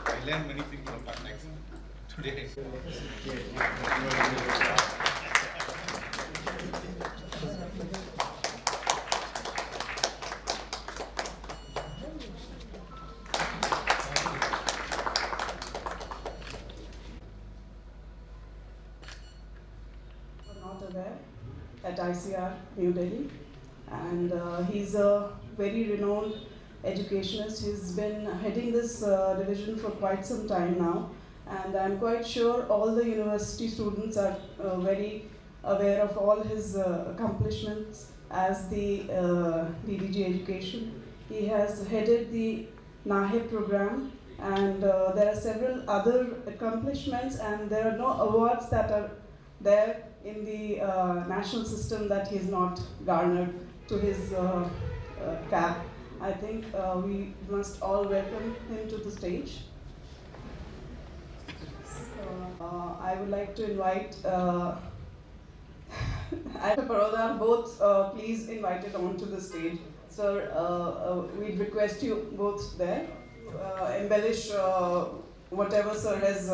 I learned many things from Patnaik today. Not aware at ICR New Delhi, and he's a very renowned educationist. He's been heading this division for quite some time now, and I'm quite sure all the university students are very aware of all his accomplishments as the DDG Education. He has headed the NAHE program, and there are several other accomplishments, and there are no awards that are there in the national system that he has not garnered to his cap. I think we must all welcome him to the stage. I would like to invite Parodhan, both please invited onto the stage. Sir, we'd request you both there, embellish whatever sir has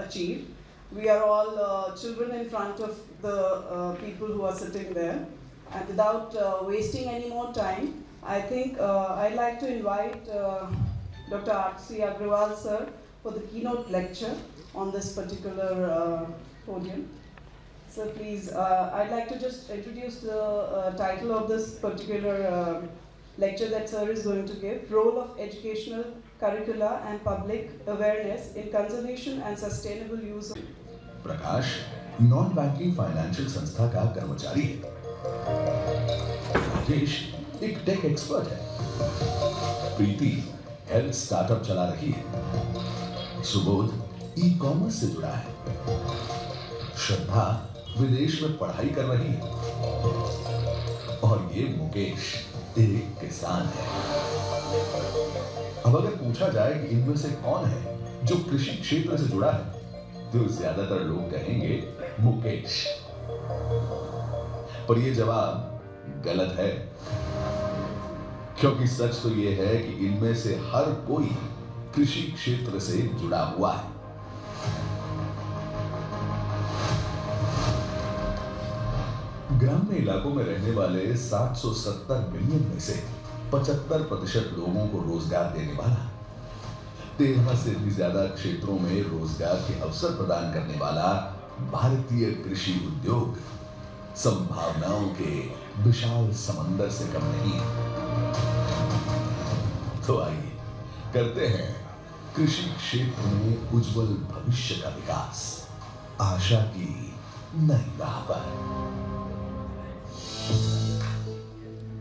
achieved. We are all children in front of the people who are sitting there. And without wasting any more time, I think I'd like to invite Dr. R.C. Agrawal sir for the keynote lecture on this particular podium. So please, I'd like to just introduce the title of this particular lecture that sir is going to give: Role of Educational Curricula and Public Awareness in Conservation and Sustainable Use of... Prakash non banking financial संस्था का कर्मचारी है। राजेश एक tech expert है। प्रीति health startup चला रही है। Subodh e commerce से जुड़ा है। श्रद्धा विदेश में पढ़ाई कर रही है। और ये मुकेश एक किसान है। अब अगर पूछा जाए कि इनमें से कौन है जो कृषि क्षेत्र से जुड़ा है, तो ज्यादातर लोग कहेंगे मुकेश। पर यह जवाब गलत है, क्योंकि सच तो यह है कि इनमें से हर कोई कृषि क्षेत्र से जुड़ा हुआ है। ग्रामीण इलाकों में रहने वाले 770 मिलियन में से 75% लोगों को रोजगार देने वाला, 13 से भी ज्यादा क्षेत्रों में रोजगार के अवसर प्रदान करने वाला भारतीय कृषि उद्योग संभावनाओं के विशाल समंदर से कम नहीं है। तो आइए करते हैं कृषि क्षेत्र में उज्जवल भविष्य का विकास, आशा की नई राह पर।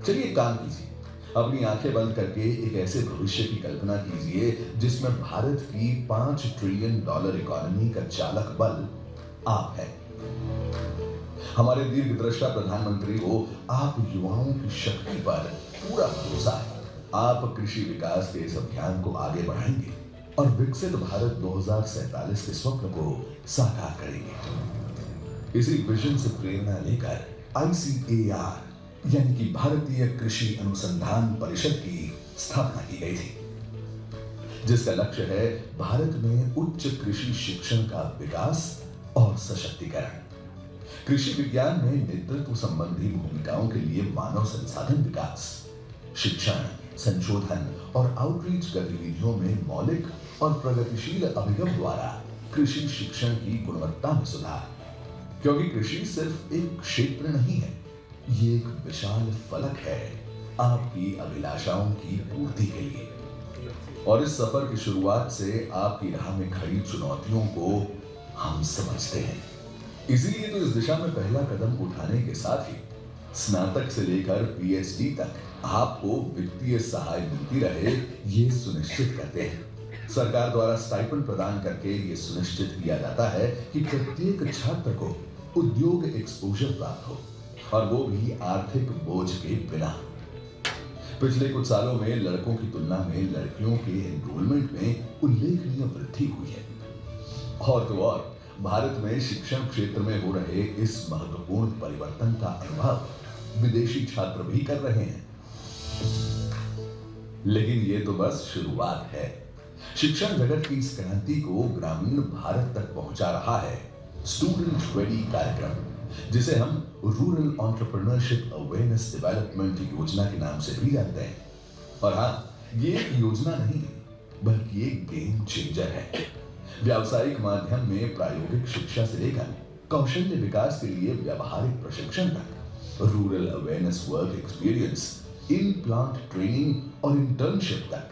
चलिए काम कीजिए, अपनी आंखें बंद करके एक ऐसे भविष्य की कल्पना कीजिए जिसमें भारत की $5 ट्रिलियन इकोनॉमी का चालक बल आप हैं। हमारे दीर्घदृष्टा प्रधानमंत्री को आप युवाओं की शक्ति पर पूरा भरोसा है। आप कृषि विकास के इस अभियान को आगे बढ़ाएंगे और विकसित भारत 2047 के स्वप्न को साकार करेंगे। इसी विजन से प्रेरणा लेकर ICAR यानी कि भारतीय कृषि अनुसंधान परिषद की स्थापना की गई थी, जिसका लक्ष्य है भारत में उच्च कृषि शिक्षण का विकास और सशक्तिकरण। कृषि विज्ञान में नेतृत्व संबंधी भूमिकाओं के लिए मानव संसाधन विकास, शिक्षण, संशोधन और आउटरीच गतिविधियों में मौलिक और प्रगतिशील अभिगम द्वारा कृषि शिक्षण की गुणवत्ता में सुधार। क्योंकि कृषि सिर्फ एक क्षेत्र नहीं है, ये एक विशाल फलक है आपकी अभिलाषाओं की पूर्ति के लिए। और इस सफर की शुरुआत से आपकी राह में खड़ी चुनौतियों को हम समझते हैं। इसीलिए तो इस दिशा में पहला कदम उठाने के साथ ही स्नातक से लेकर PhD तक आपको वित्तीय सहाय मिलती रहे, ये सुनिश्चित करते हैं। सरकार द्वारा स्टाइपेंड प्रदान करके ये सुनिश्चित किया जाता है कि प्रत्येक छात्र को उद्योग एक्सपोजर प्राप्त हो, और वो भी आर्थिक बोझ के बिना। पिछले कुछ सालों में लड़कों की तुलना में लड़कियों के एनरोलमेंट में उल्लेखनीय वृद्धि हुई है। और तो और भारत में शिक्षण क्षेत्र में हो रहे इस महत्वपूर्ण परिवर्तन का अनुभव विदेशी छात्र भी कर रहे हैं। लेकिन ये तो बस शुरुआत है। शिक्षण जगत की इस क्रांति को ग्रामीण भारत तक पहुंचा रहा है स्टूडेंट रेडी कार्यक्रम, जिसे हम रूरल एंटरप्रेन्योरशिप अवेयरनेस डेवलपमेंट योजना के नाम से भी जानते हैं। और हाँ, ये एक योजना नहीं बल्कि एक गेम चेंजर है। व्यावसायिक माध्यम में प्रायोगिक शिक्षा से लेकर कौशल्य विकास के लिए व्यावहारिक प्रशिक्षण तक, rural awareness work experience, in plant training और इंटर्नशिप तक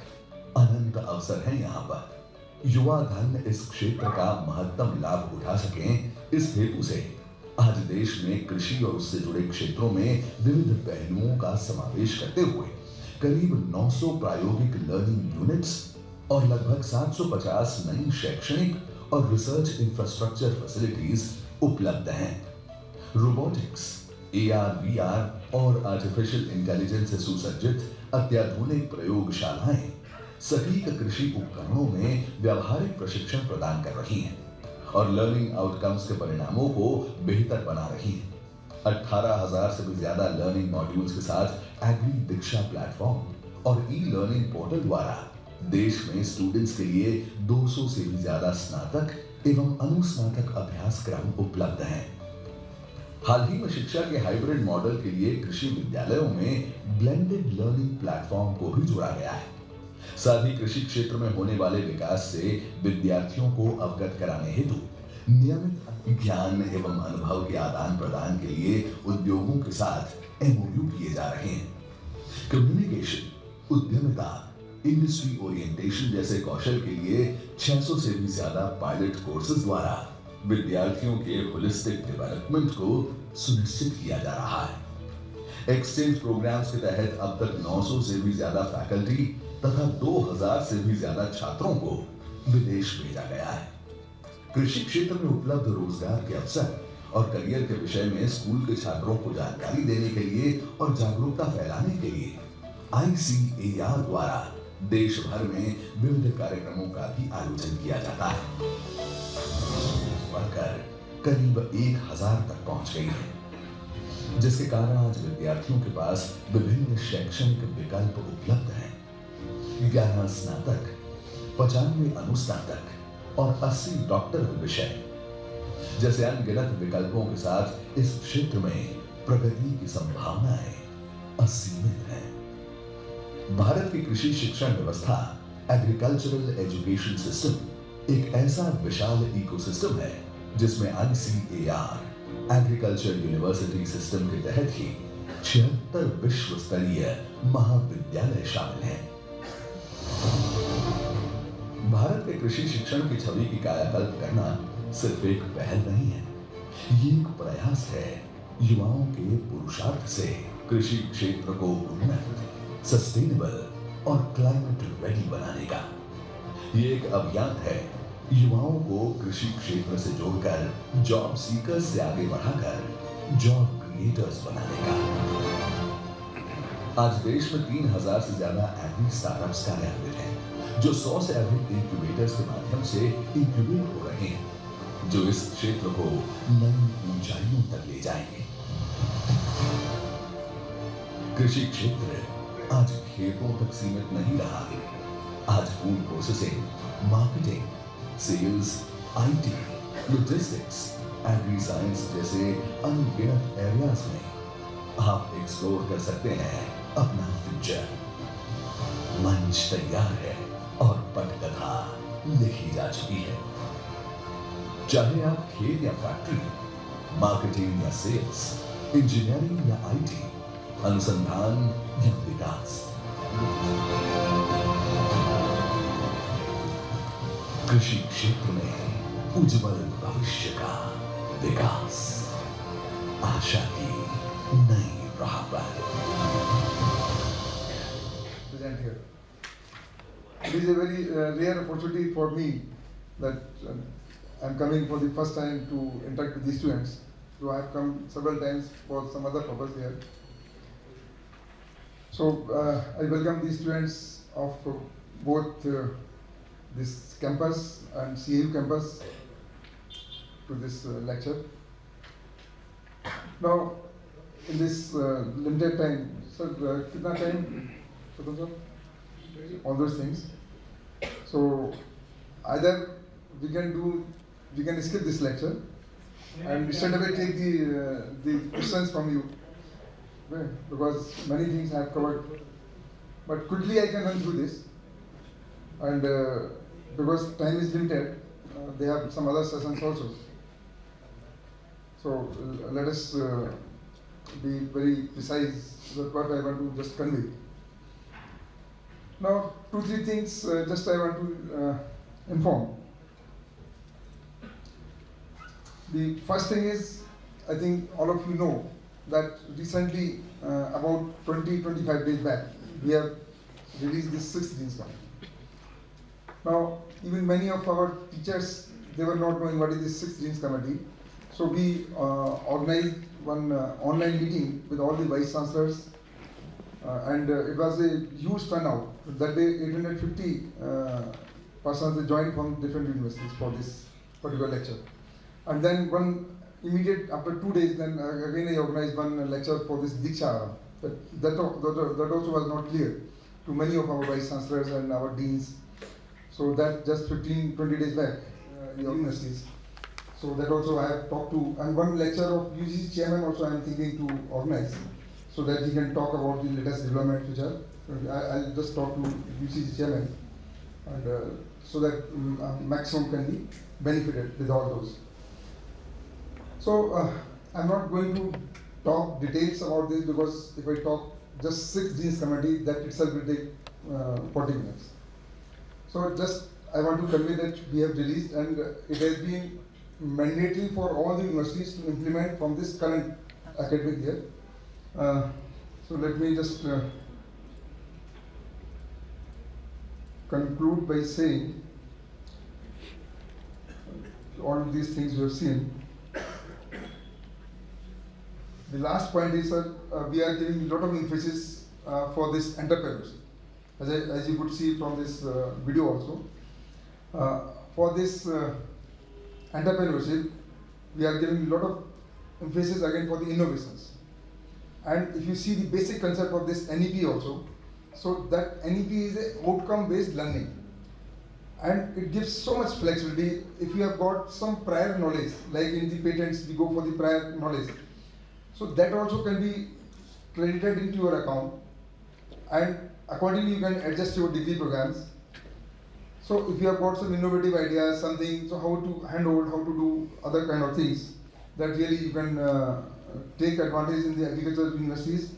अनंत अवसर हैं यहाँ पर। युवा धन इस क्षेत्र का महत्तम लाभ उठा सकें, इस हेतु से आज देश में कृषि और उससे जुड़े क्षेत्रों में विविध पहलुओं का समावेश करते हुए करीब 900 प्रायोगिक लर्निंग यूनिट्स और लगभग 750 नई शैक्षणिक और रिसर्च इंफ्रास्ट्रक्चर फैसिलिटीज उपलब्ध हैं। रोबोटिक्स, AR, VR और आर्टिफिशियल इंटेलिजेंस से सुसज्जित अत्याधुनिक प्रयोगशालाएं सटीक कृषि उपकरणों में व्यावहारिक प्रशिक्षण प्रदान कर रही हैं और लर्निंग आउटकम्स के परिणामों को बेहतर बना रही है। 18,000 से भी ज्यादा लर्निंग मॉड्यूल्स के साथ एग्री दीक्षा प्लेटफॉर्म और ई-लर्निंग पोर्टल द्वारा देश में स्टूडेंट्स के लिए 200 से भी ज्यादा स्नातक एवं अनुस्नातक अभ्यासक्रम उपलब्ध हैं। हाल ही में शिक्षा के हाइब्रिड मॉडल के लिए कृषि विद्यालयों में ब्लेंडेड लर्निंग प्लेटफॉर्म को भी जोड़ा गया है। साथ ही कृषि क्षेत्र में होने वाले विकास से विद्यार्थियों को अवगत कराने हेतु नियमित ज्ञान एवं अनुभव के आदान प्रदान के लिए उद्योगों के साथ MOU किए जा रहे हैं। कम्युनिकेशन, उद्यमिता, इंडस्ट्री ओरिएंटेशन जैसे कौशल के लिए 600 से भी ज्यादा पायलट कोर्सेज द्वारा विद्यार्थियों के होलिस्टिक डेवलपमेंट को सुनिश्चित किया जा रहा है। एक्सचेंज प्रोग्राम्स के तहत अब तक 900 से भी ज्यादा फैकल्टी तथा 2000 से भी ज्यादा छात्रों को विदेश भेजा गया है। कृषि क्षेत्र में उपलब्ध रोजगार के अवसर और करियर के विषय में स्कूल के छात्रों को जानकारी देने के लिए और जागरूकता फैलाने के लिए ICAR द्वारा देश भर में विविध कार्यक्रमों का भी आयोजन किया जाता है। बढ़कर करीब 1000 तक पहुंच गई है, जिसके कारण आज विद्यार्थियों के पास विभिन्न शैक्षणिक विकल्प उपलब्ध हैं। 11 स्नातक, 95 अनुस्नातक और 80 डॉक्टरल विषय जैसे अनगिनत विकल्पों के साथ इस क्षेत्र में प्रगति की संभावनाएं असीमित हैं। भारत की कृषि शिक्षण व्यवस्था, एग्रीकल्चरल एजुकेशन सिस्टम एक ऐसा विशाल इकोसिस्टम है जिसमें ICAR एग्रीकल्चर यूनिवर्सिटी सिस्टम के तहत ही 76 विश्व स्तरीय महाविद्यालय शामिल हैं। भारत के कृषि शिक्षण की छवि की कायाकल्प करना सिर्फ एक पहल नहीं है, ये एक प्रयास है युवाओं के पुरुषार्थ से कृषि क्षेत्र को उन्नत, सस्टेनेबल और क्लाइमेट रेडी बनाने का। ये एक अभियान है युवाओं को कृषि क्षेत्र से जोड़कर जॉब सीकर्स से आगे बढ़ाकर जॉब क्रिएटर्स बनाने का। आज देश में 3000 से ज्यादा एग्री स्टार्टअप्स कार्यान्वित हैं, जो 100 से अधिक इंक्यूबेटर्स के माध्यम से इंक्यूबेट हो रहे हैं, जो इस क्षेत्र को नई ऊंचाइयों तक ले जाएंगे। कृषि क्षेत्र आज खेतों तक सीमित नहीं रहा है। आज food processing, marketing, sales, IT, logistics, agri science जैसे अनगिनत एरियाज में आप एक्सप्लोर कर सकते हैं अपना फ्यूचर। मंच तैयार है और पटकथा लिखी जा चुकी है। चाहे आप खेत या फैक्ट्री, मार्केटिंग या सेल्स, इंजीनियरिंग या आईटी, अनुसंधान या विकास, कृषि क्षेत्र में उज्जवल भविष्य का विकास, आशा की नई राह पर। Present here. It is a very rare opportunity for me that I'm coming for the first time to interact with the students. So I have come several times for some other purpose here. So I welcome the students of both this campus and CAU campus to this lecture. Now, in this limited time, sir, kitna time? All those things. So either we can skip this lecture and straight away take the questions from you, okay? Because many things I have covered. But quickly I can run through this, and because time is limited, they have some other sessions also. So let us be very precise with what I want to just convey. Now, 2-3 things just I want to inform. The first thing is, I think all of you know that recently, about 20-25 days back, we have released this 6th Genes Committee. Now, even many of our teachers, they were not knowing what is this 6th Genes Committee. So we organized one online meeting with all the vice chancellors, and it was a huge turnout. That day, 850 persons joined from different universities for this particular lecture. And then after 2 days, then again I organized one lecture for this Diksha. That also was not clear to many of our vice chancellors and our deans. So that just 15-20 days back, the universities. So that also I have talked to, and one lecture of UGC chairman also I am thinking to organize, so that he can talk about the latest developments which are. I'll just talk to UGC chairman, and so that maximum can be benefited with all those. So I'm not going to talk details about this, because if I talk just 6 Genes Committee, that itself will take 40 minutes. So just I want to convey that we have released, and it has been mandatory for all the universities to implement from this current academic year. So let me just conclude by saying all these things we have seen. The last point is that we are giving a lot of emphasis for this entrepreneurship, as you could see from this video also. For this entrepreneurship, we are giving a lot of emphasis again for the innovations. And if you see the basic concept of this NEP also, so that NEP is a outcome-based learning. And it gives so much flexibility. If you have got some prior knowledge, like in the patents, we go for the prior knowledge. So that also can be credited into your account. And accordingly, you can adjust your degree programs. So if you have got some innovative ideas, something, so how to handhold, how to do other kind of things, that really you can take advantage in the agricultural universities,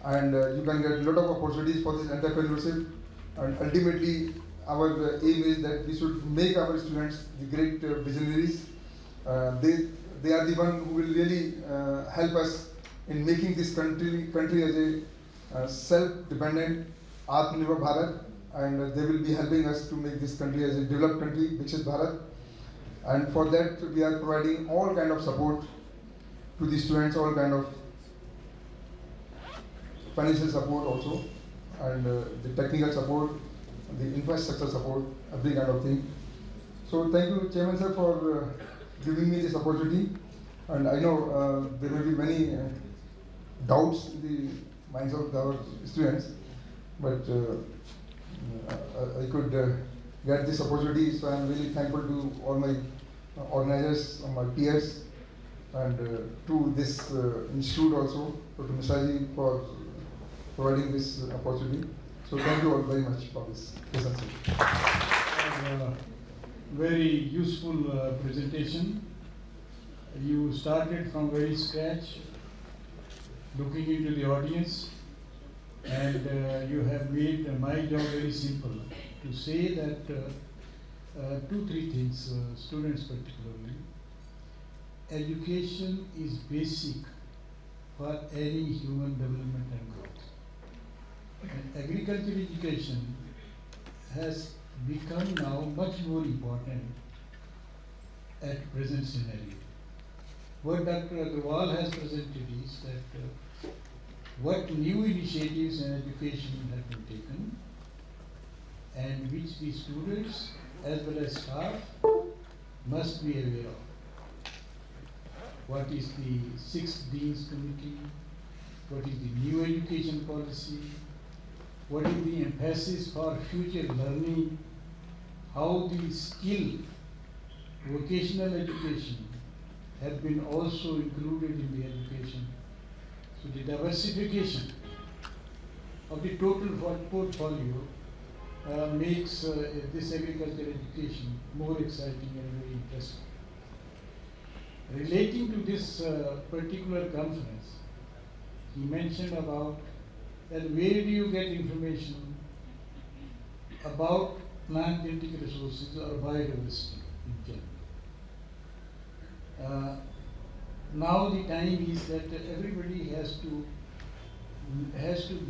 and you can get a lot of opportunities for this entrepreneurship. And ultimately, our aim is that we should make our students the great visionaries. They are the one who will really help us in making this country as a self-dependent Atmanirbhar Bharat, and they will be helping us to make this country as a developed country, Viksit Bharat. And for that, we are providing all kind of support to the students all kind of financial support also, and the technical support, the infrastructure support, every kind of thing. So thank you, Chairman sir, for giving me this opportunity. And I know there may be many doubts in the minds of our students, but I could get this opportunity, so I am really thankful to all my organizers, my peers, and to this institute also, to Misaji for providing this opportunity. So thank you all very much for this presentation. Very useful presentation. You started from very scratch, looking into the audience, and you have made my job very simple to say that 2-3 things, students particularly. Education is basic for any human development and growth. And agriculture education has become now much more important at present scenario. What Dr. Agrawal has presented is that what new initiatives in education have been taken, and which the students as well as staff must be aware of. What is the 6th Dean's Committee? What is the new education policy? What is the emphasis for future learning? How the skill, vocational education have been also included in the education. So the diversification of the total portfolio makes this agricultural education more exciting and very interesting. Relating to this particular conference, he mentioned about that where do you get information about plant genetic resources or biodiversity in general. Now the time is that everybody has to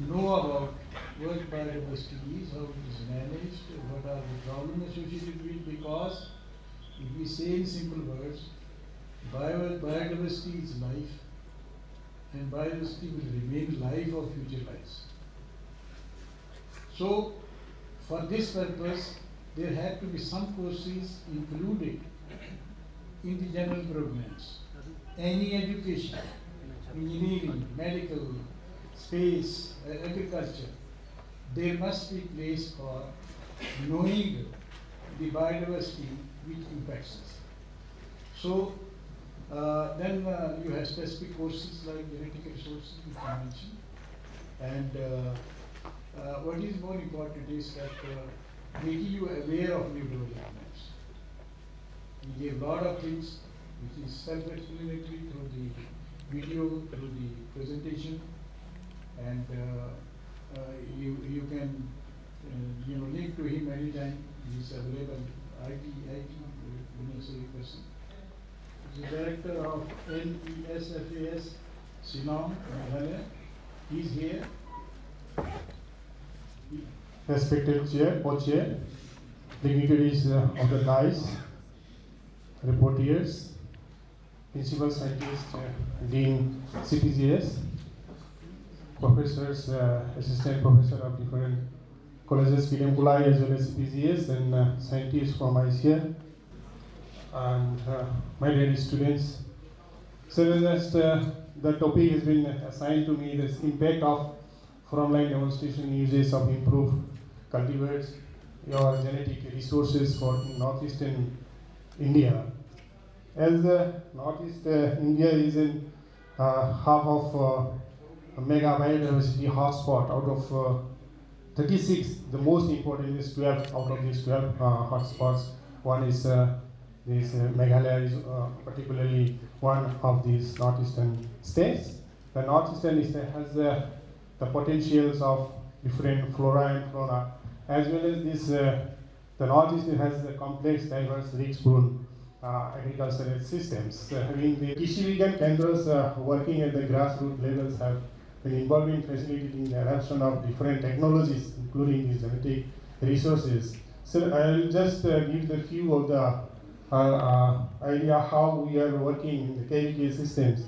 know about what biodiversity is, how it is managed, what are the problems associated with it, because if we say in simple words, biodiversity is life, and biodiversity will remain life of future lives. So, for this purpose, there had to be some courses included in the general programs. Any education, engineering, medical, space, agriculture, there must be place for knowing the biodiversity which impacts us. So, then you have specific courses like genetic resources, which I mentioned. And what is more important is that making you aware of new developments. We gave a lot of things which is self-explanatory through the video, through the presentation, and you can link to him anytime. He is available. IT necessary person. The director of NESFAS, Shillong, Meghalaya. He's here. Respected chair, co-chair, dignitaries of the DICE, reporters, principal scientist, dean CPGS, professors, assistant professor of different colleges, Kilimkulai as well as CPGS, and scientists from ICR, and my dear students. So just the topic has been assigned to me, this impact of frontline demonstration uses of improved cultivars or genetic resources for northeastern India. As northeast India is in half of a mega biodiversity hotspot. Out of 36, the most important is 12 out of these 12 hotspots. One is this Meghalaya is particularly one of these northeastern states. The northeastern state has the potentials of different flora and fauna, as well as this the northeast has the complex, diverse, risk-prone agricultural systems. Having the Krishi Vigyan Kendras working at the grassroots levels have been involved in facilitating the adoption of different technologies, including these genetic resources. So I will just give the few of the idea how we are working in the KVK systems.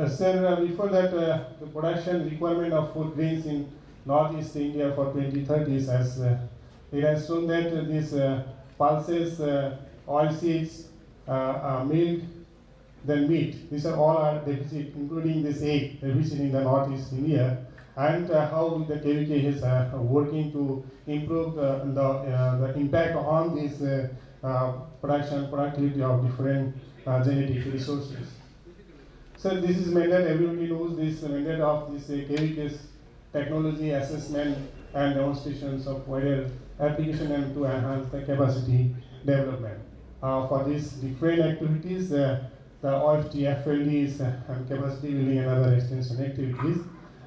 Sir, before that, the production requirement of food grains in Northeast India for 2030 has it has shown that these pulses, oilseeds, milk, then meat. These are all are deficit, including this egg deficit in the Northeast India. And how the KVK is working to improve the impact on this productivity of different genetic resources. So this is mandate, everybody knows this mandate of this KVK's technology assessment and demonstrations of wider application and to enhance the capacity development. For these different activities, the OFT, FLDs, and capacity building and other extension activities.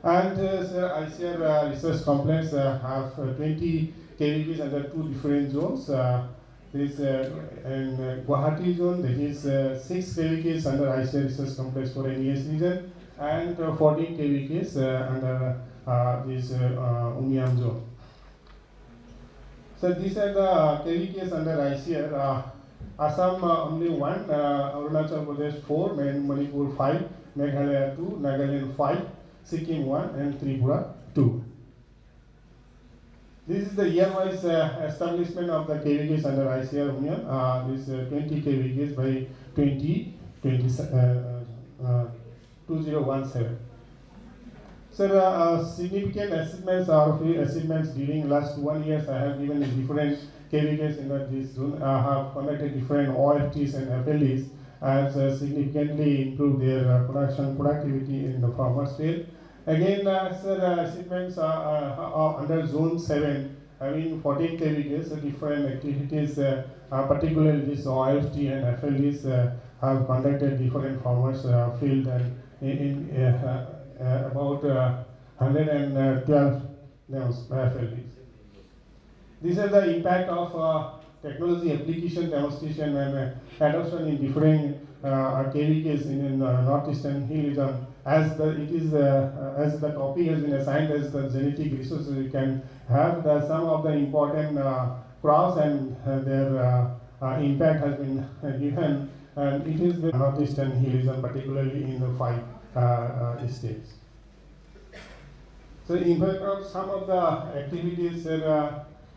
And ICR Research Complex have 20 KVKs under 2 different zones. This in Guwahati zone, there is 6 KVKs under ICR Research Complex for NES region, and 14 KVKs under this Umiam zone. So these are the KVKs under ICR. Assam only 1, Arunachal Pradesh 4, Manipur 5, Meghalaya 2, Nagaland 5, Sikkim 1, and Tripura 2. This is the year-wise establishment of the KVKs under ICR Union. This 20 KVKs by 2017. So significant achievements during last 1 year. I have given different KVKs in this zone. I have conducted different OFTs and FLEs and significantly improved their productivity in the farmers' field. Again, achievements are under Zone 7, having 14 KVKs, different activities, particularly this OFT and FLEs have conducted different farmers' field and in about 112 FLEs. These are the impact of technology application, demonstration, and adoption in different KVKs in northeastern hill region. As the topic has been assigned as the genetic resources, we can have some of the important crops and their impact has been given, and it is the northeastern hill region, particularly in the 5 states. So, impact of some of the activities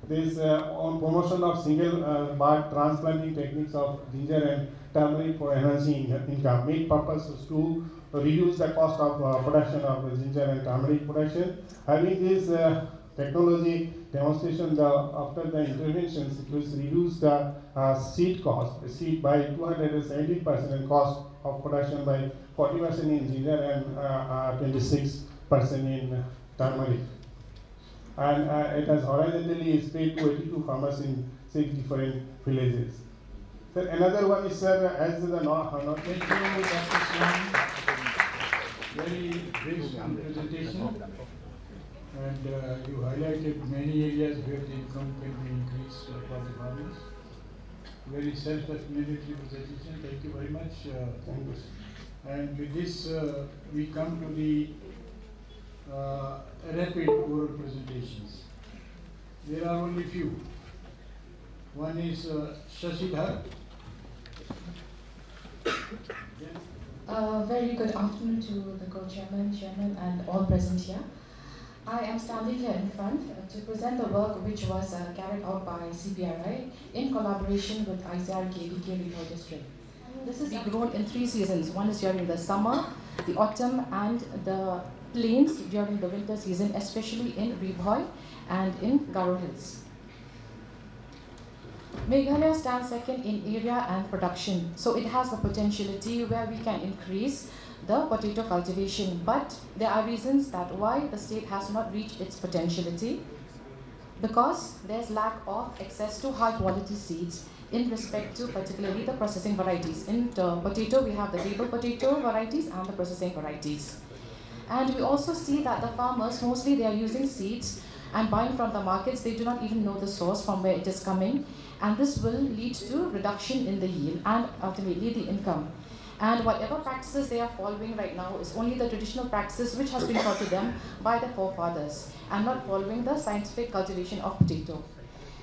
this on promotion of single bark transplanting techniques of ginger and turmeric for enhancing income. Main purpose is to reduce the cost of production of ginger and turmeric production. Having this technology demonstration, after the interventions, it was reduced the seed cost, by 217% and cost of production by 40% in ginger and 26% in turmeric. And it has horizontally spread to 82 farmers in 6 different villages. So another one is as the Thank you, Dr. Swan. Very brief presentation, and you highlighted many areas where the income can be increased for the farmers. Very self-explanatory presentation. Thank you very much. Thank you. And with this, we come to the rapid oral presentations. There are only few. One is Shashidhar. Very good afternoon to the co-chairman, chairman, and all present here. I am standing here in front to present the work which was carried out by CPRI in collaboration with ICR KVK Rihoi District. This is grown in 3 seasons. One is during the summer, the autumn, and the plains during the winter season, especially in Rihoi and in Garo Hills. Meghalaya stands second in area and production, so it has the potentiality where we can increase the potato cultivation, but there are reasons that why the state has not reached its potentiality, because there's lack of access to high quality seeds in respect to particularly the processing varieties. In potato, we have the label potato varieties and the processing varieties. And we also see that the farmers, mostly they are using seeds and buying from the markets. They do not even know the source from where it is coming. And this will lead to reduction in the yield and ultimately the income. And whatever practices they are following right now is only the traditional practices which has been taught to them by the forefathers, and not following the scientific cultivation of potato.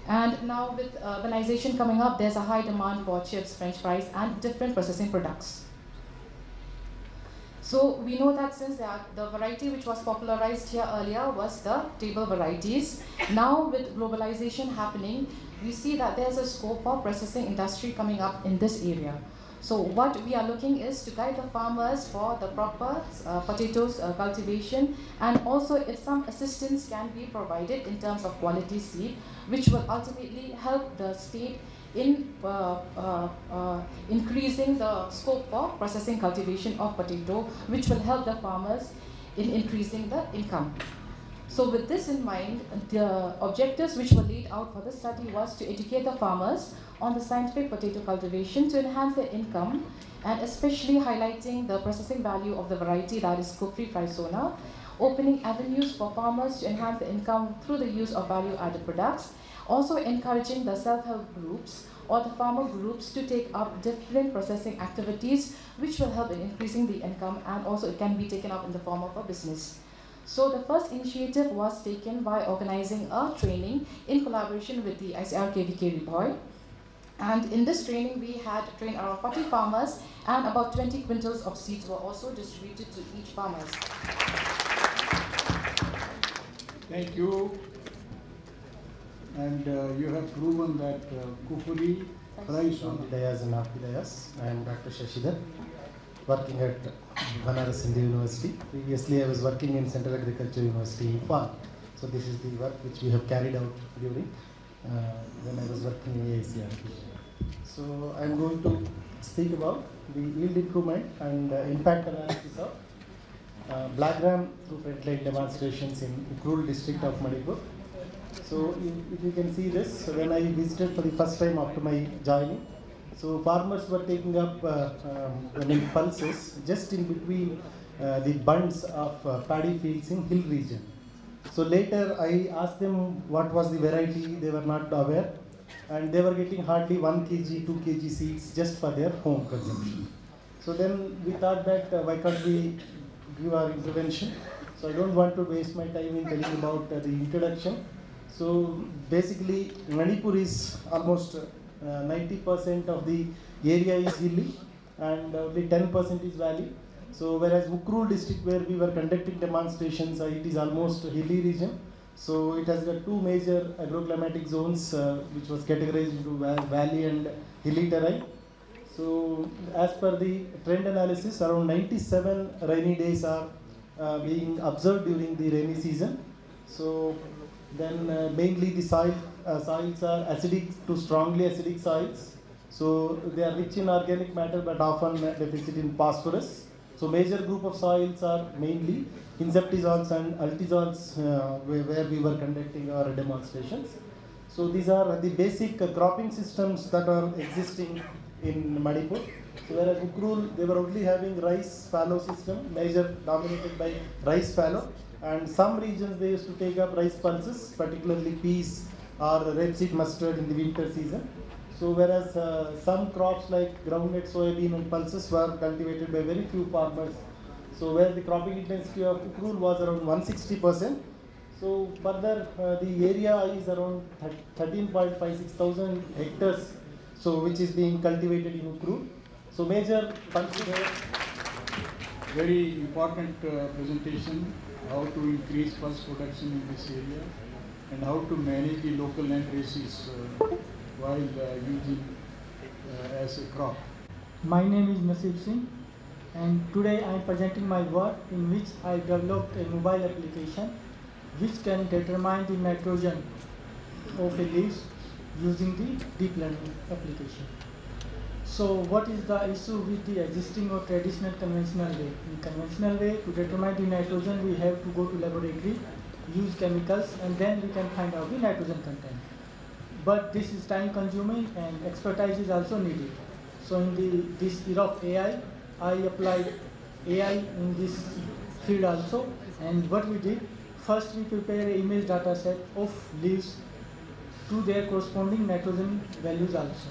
And now with urbanization coming up, there's a high demand for chips, French fries, and different processing products. So we know that since the variety which was popularized here earlier was the table varieties. Now with globalization happening, we see that there's a scope for processing industry coming up in this area. So what we are looking is to guide the farmers for the proper potatoes cultivation, and also if some assistance can be provided in terms of quality seed, which will ultimately help the state in increasing the scope for processing cultivation of potato, which will help the farmers in increasing the income. So with this in mind, the objectives which were laid out for the study was to educate the farmers on the scientific potato cultivation to enhance their income, and especially highlighting the processing value of the variety, that is Kufri Trisona, opening avenues for farmers to enhance their income through the use of value-added products, also encouraging the self-help groups or the farmer groups to take up different processing activities which will help in increasing the income, and also it can be taken up in the form of a business. So the first initiative was taken by organizing a training in collaboration with the ICR KVK Ripoy. And in this training, we had trained around 40 farmers, and about 20 quintals of seeds were also distributed to each farmer. Thank you. And you have proven that Kufuri, Trisona. Dayas and Apidayas. I am Dr. Shashidhar, working at Banaras Hindu University. Previously, I was working in Central Agriculture University in Farm. So this is the work which we have carried out during when I was working in AACR. So I am going to speak about the yield improvement and impact analysis of black gram through frontline demonstrations in Ukrul district of Manipur. So if you can see this, so when I visited for the first time after my joining, so farmers were taking up pulses just in between the bunds of paddy fields in hill region. So later I asked them what was the variety, they were not aware, and they were getting hardly 1 kg, 2 kg seeds just for their home consumption. So then we thought that why can't we give our intervention? So I don't want to waste my time in telling about the introduction. So basically Manipur is almost 90% of the area is hilly and only 10% is valley. So whereas Ukrul district, where we were conducting demonstrations, it is almost hilly region. So it has got two major agroclimatic zones which was categorized into valley and hilly terrain. So as per the trend analysis, around 97 rainy days are being observed during the rainy season. So then mainly the soils are acidic to strongly acidic soils. So they are rich in organic matter but often deficit in phosphorus. So major group of soils are mainly insectizoles and altizoles where we were conducting our demonstrations. So these are the basic cropping systems that are existing in Manipur. So whereas Ukrul, they were only having rice fallow system, major dominated by rice fallow, and some regions they used to take up rice pulses, particularly peas or rapeseed mustard in the winter season. So whereas some crops like groundnut, soybean and pulses were cultivated by very few farmers. So where the cropping intensity of Ukrul was around 160%. So further the area is around 13.56 thousand hectares, so which is being cultivated in Ukrul. So major very important presentation, how to increase pulse production in this area and how to manage the local land races while using as a crop. My name is Nasib Singh, and today I am presenting my work in which I developed a mobile application which can determine the nitrogen of a leaves using the deep learning application. So what is the issue with the existing or traditional conventional way? In conventional way, to determine the nitrogen, we have to go to laboratory, use chemicals, and then we can find out the nitrogen content. But this is time consuming and expertise is also needed. So in this era of AI, I applied AI in this field also. And what we did, first we prepare an image data set of leaves to their corresponding nitrogen values also.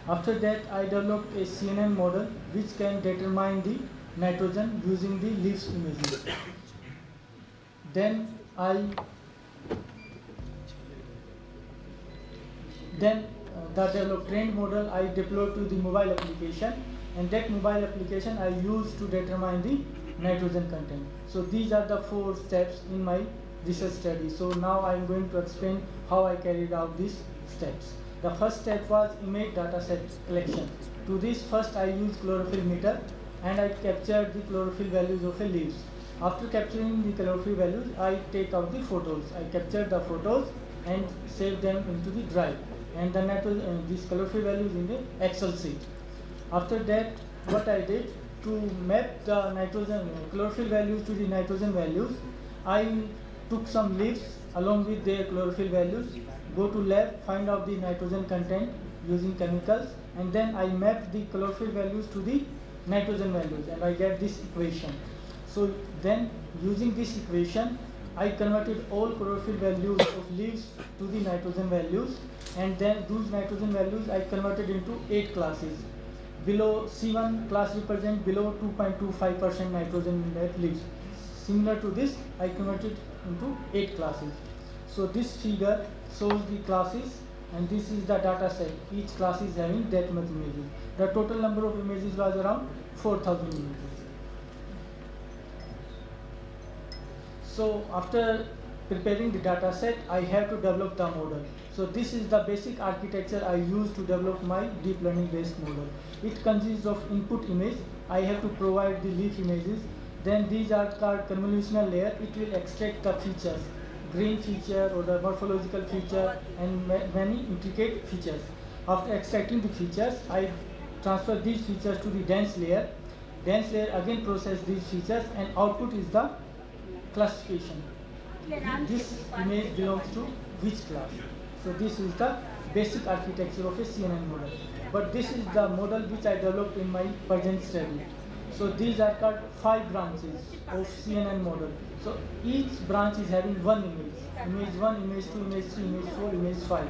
After that, I developed a CNN model which can determine the nitrogen using the leaves images. Then the developed trained model I deployed to the mobile application, and that mobile application I used to determine the nitrogen content. So these are the 4 steps in my research study. So now I am going to explain how I carried out these steps. The first step was image data set collection. To this, first I used chlorophyll meter and I captured the chlorophyll values of a leaves. After capturing the chlorophyll values, I take out the photos. I captured the photos and save them into the drive, and then these chlorophyll values in the Excel sheet. After that, what I did to map the nitrogen chlorophyll values to the nitrogen values, I took some leaves along with their chlorophyll values, go to lab, find out the nitrogen content using chemicals, and then I map the chlorophyll values to the nitrogen values, and I get this equation. So then, using this equation, I converted all chlorophyll values of leaves to the nitrogen values, and then those nitrogen values I converted into 8 classes. Below C1 class represent below 2.25% nitrogen in that leaves. Similar to this, I converted into 8 classes. So this figure shows the classes, and this is the data set. Each class is having that much images. The total number of images was around 4,000 images. So after preparing the data set, I have to develop the model. So this is the basic architecture I use to develop my deep learning based model. It consists of input image. I have to provide the leaf images. Then these are called convolutional layer. It will extract the features, green feature or the morphological feature, and many intricate features. After extracting the features, I transfer these features to the dense layer. Dense layer again process these features, and output is the classification. This image belongs to which class? So this is the basic architecture of a CNN model. But this is the model which I developed in my present study. So these are called 5 branches of CNN model. So each branch is having one image. Image 1, image 2, image 3, image 4, image 5.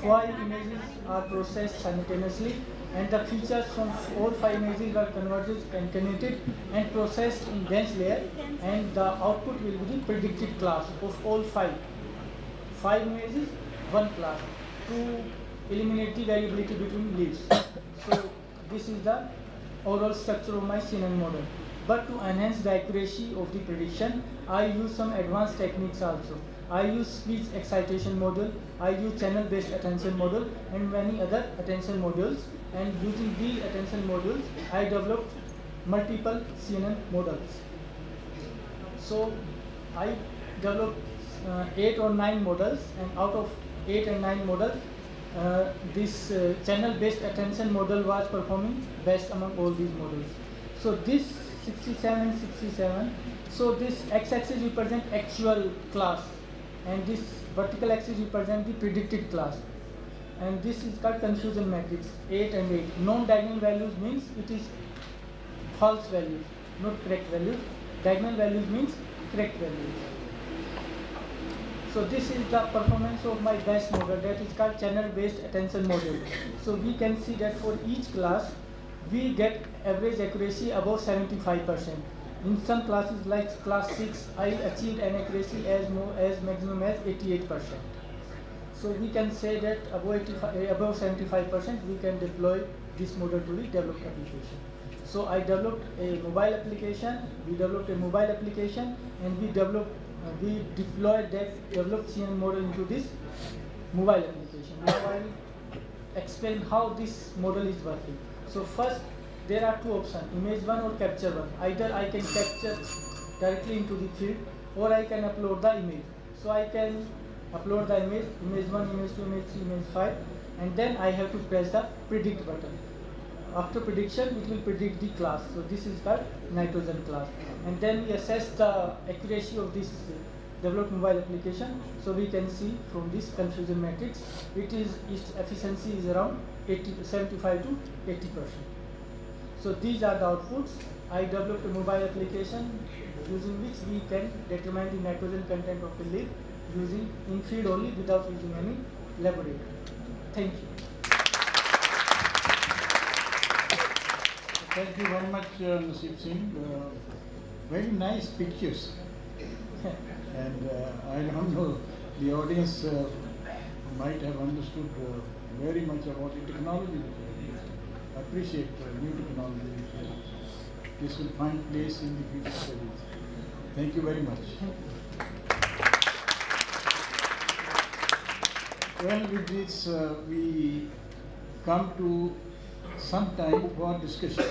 5 images are processed simultaneously, and the features from all 5 images are concatenated and processed in dense layer, and the output will be the predicted class of all 5. 5 images, 1 class, to eliminate the variability between leaves. So this is the overall structure of my CNN model. But to enhance the accuracy of the prediction, I use some advanced techniques also. I use speech excitation model, I use channel based attention model, and many other attention models. And using these attention models, I developed multiple CNN models. So I developed 8 or 9 models, and out of 8 and 9 models, this channel based attention model was performing best among all these models. So this 67, 67, so this x-axis represent actual class, and this vertical axis represent the predicted class. And this is called confusion matrix, 8 and 8. Non-diagonal values means it is false values, not correct values. Diagonal values means correct values. So this is the performance of my best model, that is called channel-based attention model. So we can see that for each class, we get average accuracy above 75%. In some classes like class 6, I achieved an accuracy as maximum as 88%. So we can say that above 75% we can deploy this model to the developed application. So I developed a mobile application, we developed a mobile application, and we deployed that developed CNN model into this mobile application. Now I will explain how this model is working. So first, there are 2 options, image 1 or capture 1. Either I can capture directly into the field, or I can upload the image. So I can upload the image 1, image 2, image 3, image 5, and then I have to press the predict button. After prediction, it will predict the class. So this is called nitrogen class. And then we assess the accuracy of this developed mobile application. So we can see from this confusion matrix, its efficiency is around 75 to 80%. So these are the outputs. I developed a mobile application using which we can determine the nitrogen content of a leaf using in field only without using any laboratory. Thank you. Thank you very much, Nasib Singh. Very nice pictures. And I don't know, the audience might have understood very much about the technology. I appreciate new technology. this will find place in the future studies. Thank you very much. Well, with this, we come to some time for discussion.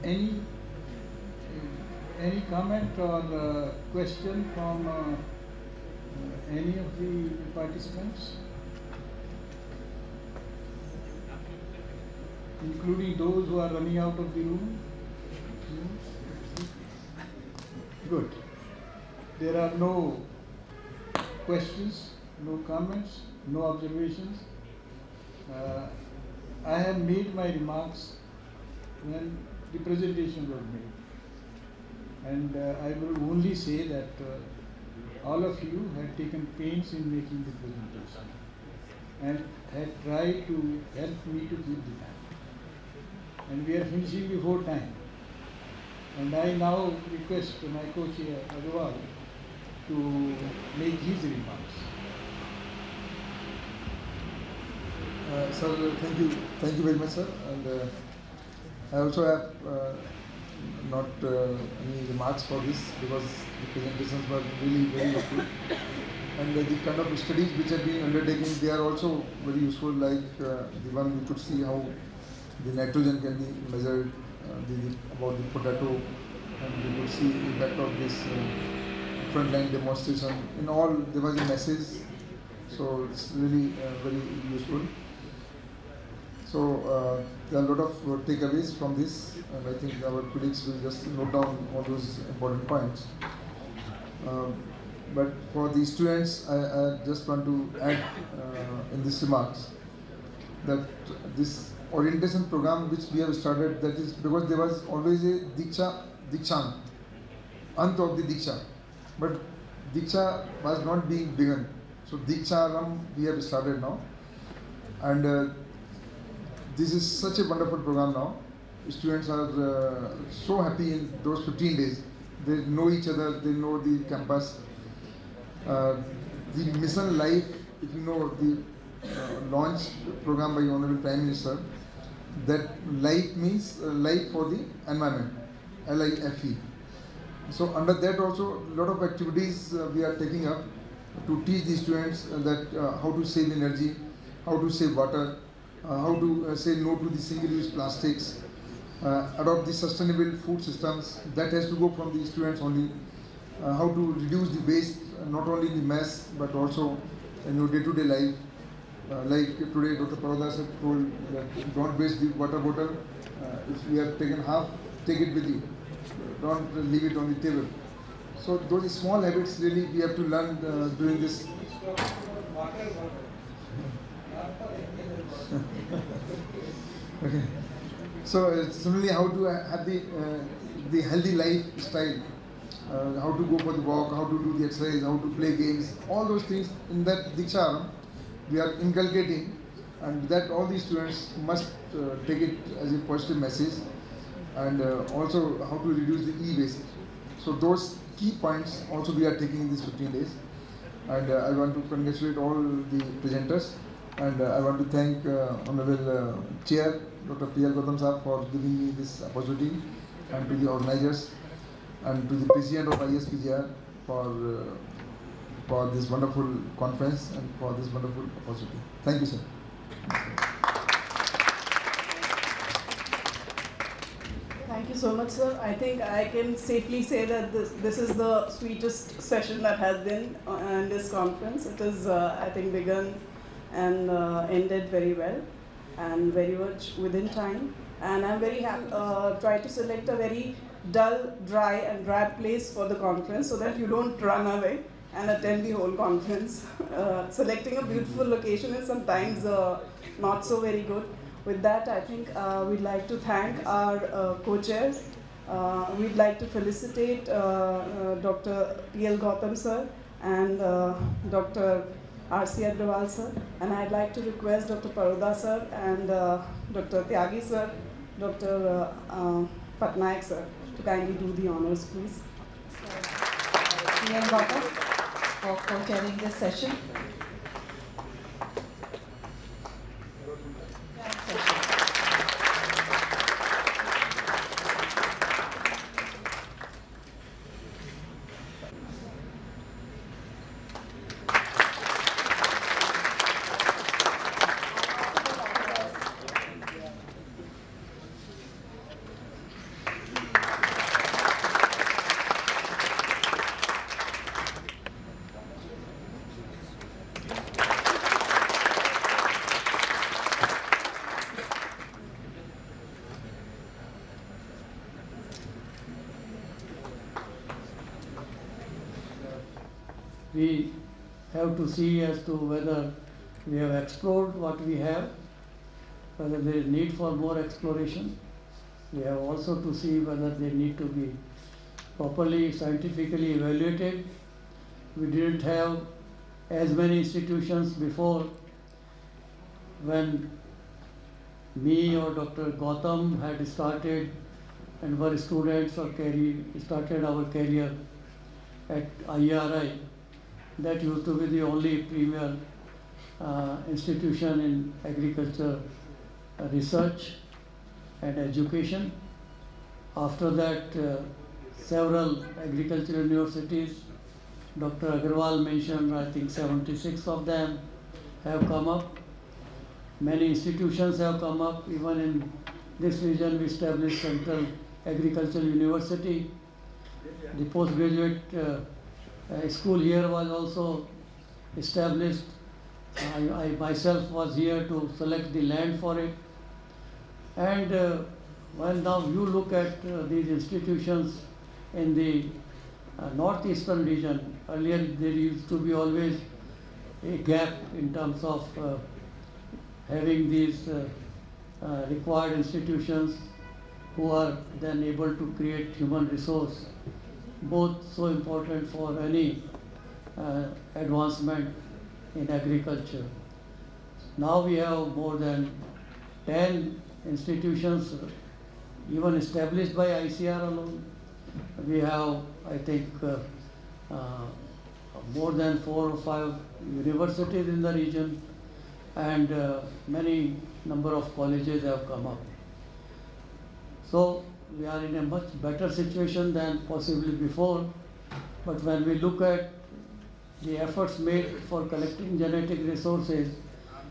Any comment or question from any of the participants, including those who are running out of the room? Good. There are no questions, no comments, no observations. I have made my remarks when the presentation was made. And I will only say that all of you had taken pains in making the presentation and had tried to help me to keep the time. And we are finishing before time. And I now request my co-chair, Agrawal, to make his remarks. Sir, thank you very much, sir. And I also have not any remarks for this because the presentations were really very useful. And the kind of studies which have been undertaken, they are also very useful, like the one we could see how the nitrogen can be measured, about the potato, and we could see the impact of this frontline demonstration. In all, there was a message, so it's really very useful. So there are a lot of takeaways from this, and I think our colleagues will just note down all those important points. But for the students, I just want to add in these remarks that this orientation program which we have started, that is because there was always a Dikshant, Ant of the Diksha, but Diksha was not being begun. So Diksharam we have started now, and this is such a wonderful program now. Students are so happy in those 15 days. They know each other, they know the campus. The mission life, if you know the launch program by Honorable Prime Minister, that life means life for the environment, LIFE. So under that also a lot of activities we are taking up to teach the students that how to save energy, how to save water, how to say no to the single-use plastics, adopt the sustainable food systems. That has to go from the students only. How to reduce the waste, not only in the mess but also in your day-to-day life. Like today, Dr. Parodas has told that don't waste the water bottle. If you have taken half, take it with you. Don't leave it on the table. So those small habits really we have to learn during this. Okay. So similarly, how to have the healthy lifestyle, how to go for the walk, how to do the exercise, how to play games, all those things in that Diksha we are inculcating, and that all these students must take it as a positive message, and also how to reduce the e-waste. So those key points also we are taking in these 15 days, and I want to congratulate all the presenters, and I want to thank Honorable Chair Dr. P.L. Gautam Saab for giving me this opportunity, and to the organizers, and to the President of ISPGR for this wonderful conference and for this wonderful opportunity. Thank you, sir. Thank you so much, sir. I think I can safely say that this is the sweetest session that has been in this conference. It is, I think, begun and ended very well and very much within time. And I'm very happy, try to select a very dull, dry and drab place for the conference so that you don't run away and attend the whole conference. Selecting a beautiful location is sometimes not so very good. With that, I think we'd like to thank our co-chairs. We'd like to felicitate Dr. P.L. Gautam sir and Dr. R.C. Agrawal sir. And I'd like to request Dr. Paroda sir and Dr. Tyagi sir, Dr. Patnaik sir to kindly do the honors, please. P.L. Gautam for co-chairing this session. we have to see as to whether we have explored what we have, whether there is need for more exploration. We have also to see whether they need to be properly scientifically evaluated. We didn't have as many institutions before. When me or Dr. Gautam had started and were students or started our career at IRI, that used to be the only premier institution in agriculture research and education. After that, several agricultural universities, Dr. Agarwal mentioned, I think 76 of them have come up. Many institutions have come up. Even in this region, we established Central Agricultural University. The postgraduate school here was also established. I myself was here to select the land for it. And when now you look at these institutions in the northeastern region, earlier there used to be always a gap in terms of having these required institutions who are then able to create human resource, both so important for any advancement in agriculture. Now we have more than 10 institutions even established by ICR alone. We have, I think, more than 4 or 5 universities in the region, and many number of colleges have come up. So we are in a much better situation than possibly before. But when we look at the efforts made for collecting genetic resources,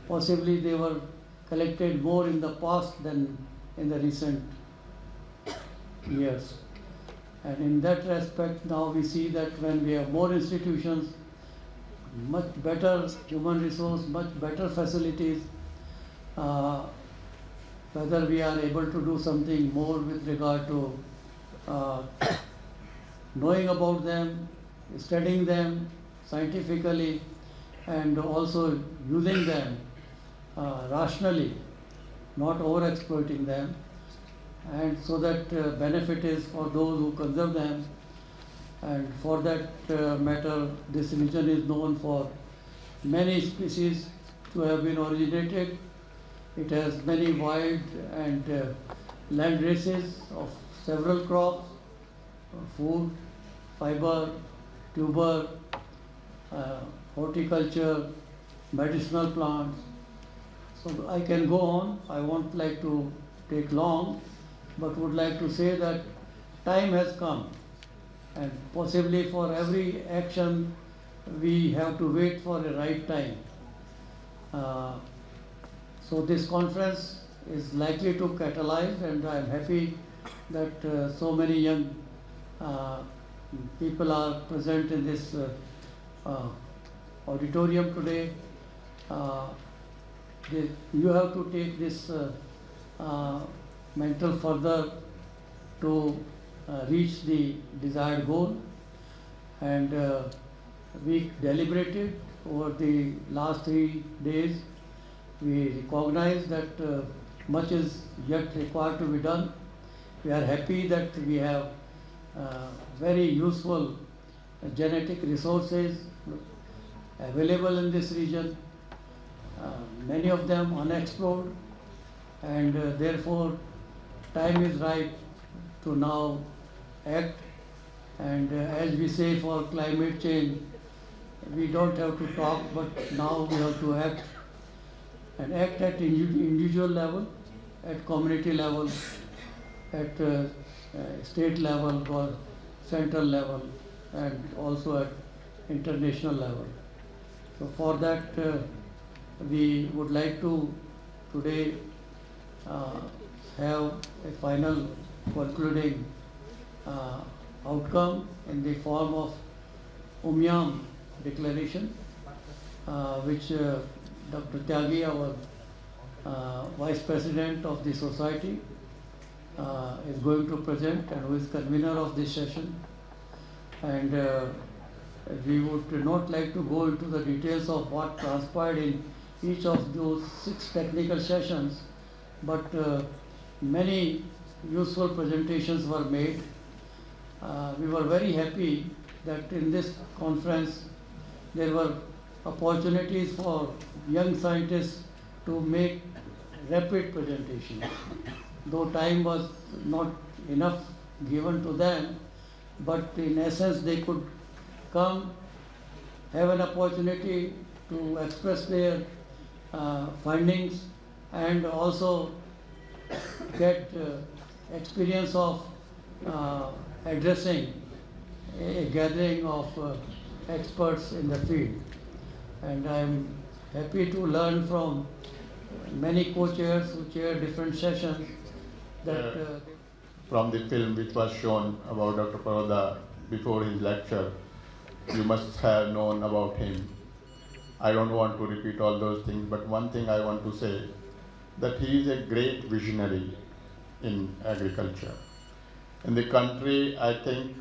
possibly they were collected more in the past than in the recent years. And in that respect, now we see that when we have more institutions, much better human resource, much better facilities, whether we are able to do something more with regard to knowing about them, studying them scientifically, and also using them rationally, not over-exploiting them, and so that benefit is for those who conserve them. And for that matter, this region is known for many species to have been originated. It has many wild and land races of several crops, food, fiber, tuber, horticulture, medicinal plants. So I can go on. I won't like to take long, but would like to say that time has come, and possibly for every action we have to wait for a right time. So this conference is likely to catalyze, and I am happy that so many young people are present in this auditorium today. You have to take this mental further to reach the desired goal, and we deliberated over the last 3 days. We recognize that much is yet required to be done. We are happy that we have very useful genetic resources available in this region, many of them unexplored, and therefore time is right to now act. And as we say for climate change, we don't have to talk, but now we have to act, and act at individual level, at community level, at state level or central level, and also at international level. So for that, we would like to today have a final concluding outcome in the form of Umyam declaration, which Dr. Tyagi, our Vice President of the Society, is going to present, and who is convener of this session. And We would not like to go into the details of what transpired in each of those 6 technical sessions, but many useful presentations were made. We were very happy that in this conference there were opportunities for young scientists to make rapid presentations. Though time was not enough given to them, but in essence they could come, have an opportunity to express their findings and also get experience of addressing a gathering of experts in the field. And I am happy to learn from many co-chairs who chair different sessions that from the film which was shown about Dr. Paroda before his lecture, you must have known about him. I don't want to repeat all those things, but one thing I want to say, that he is a great visionary in agriculture. In the country, I think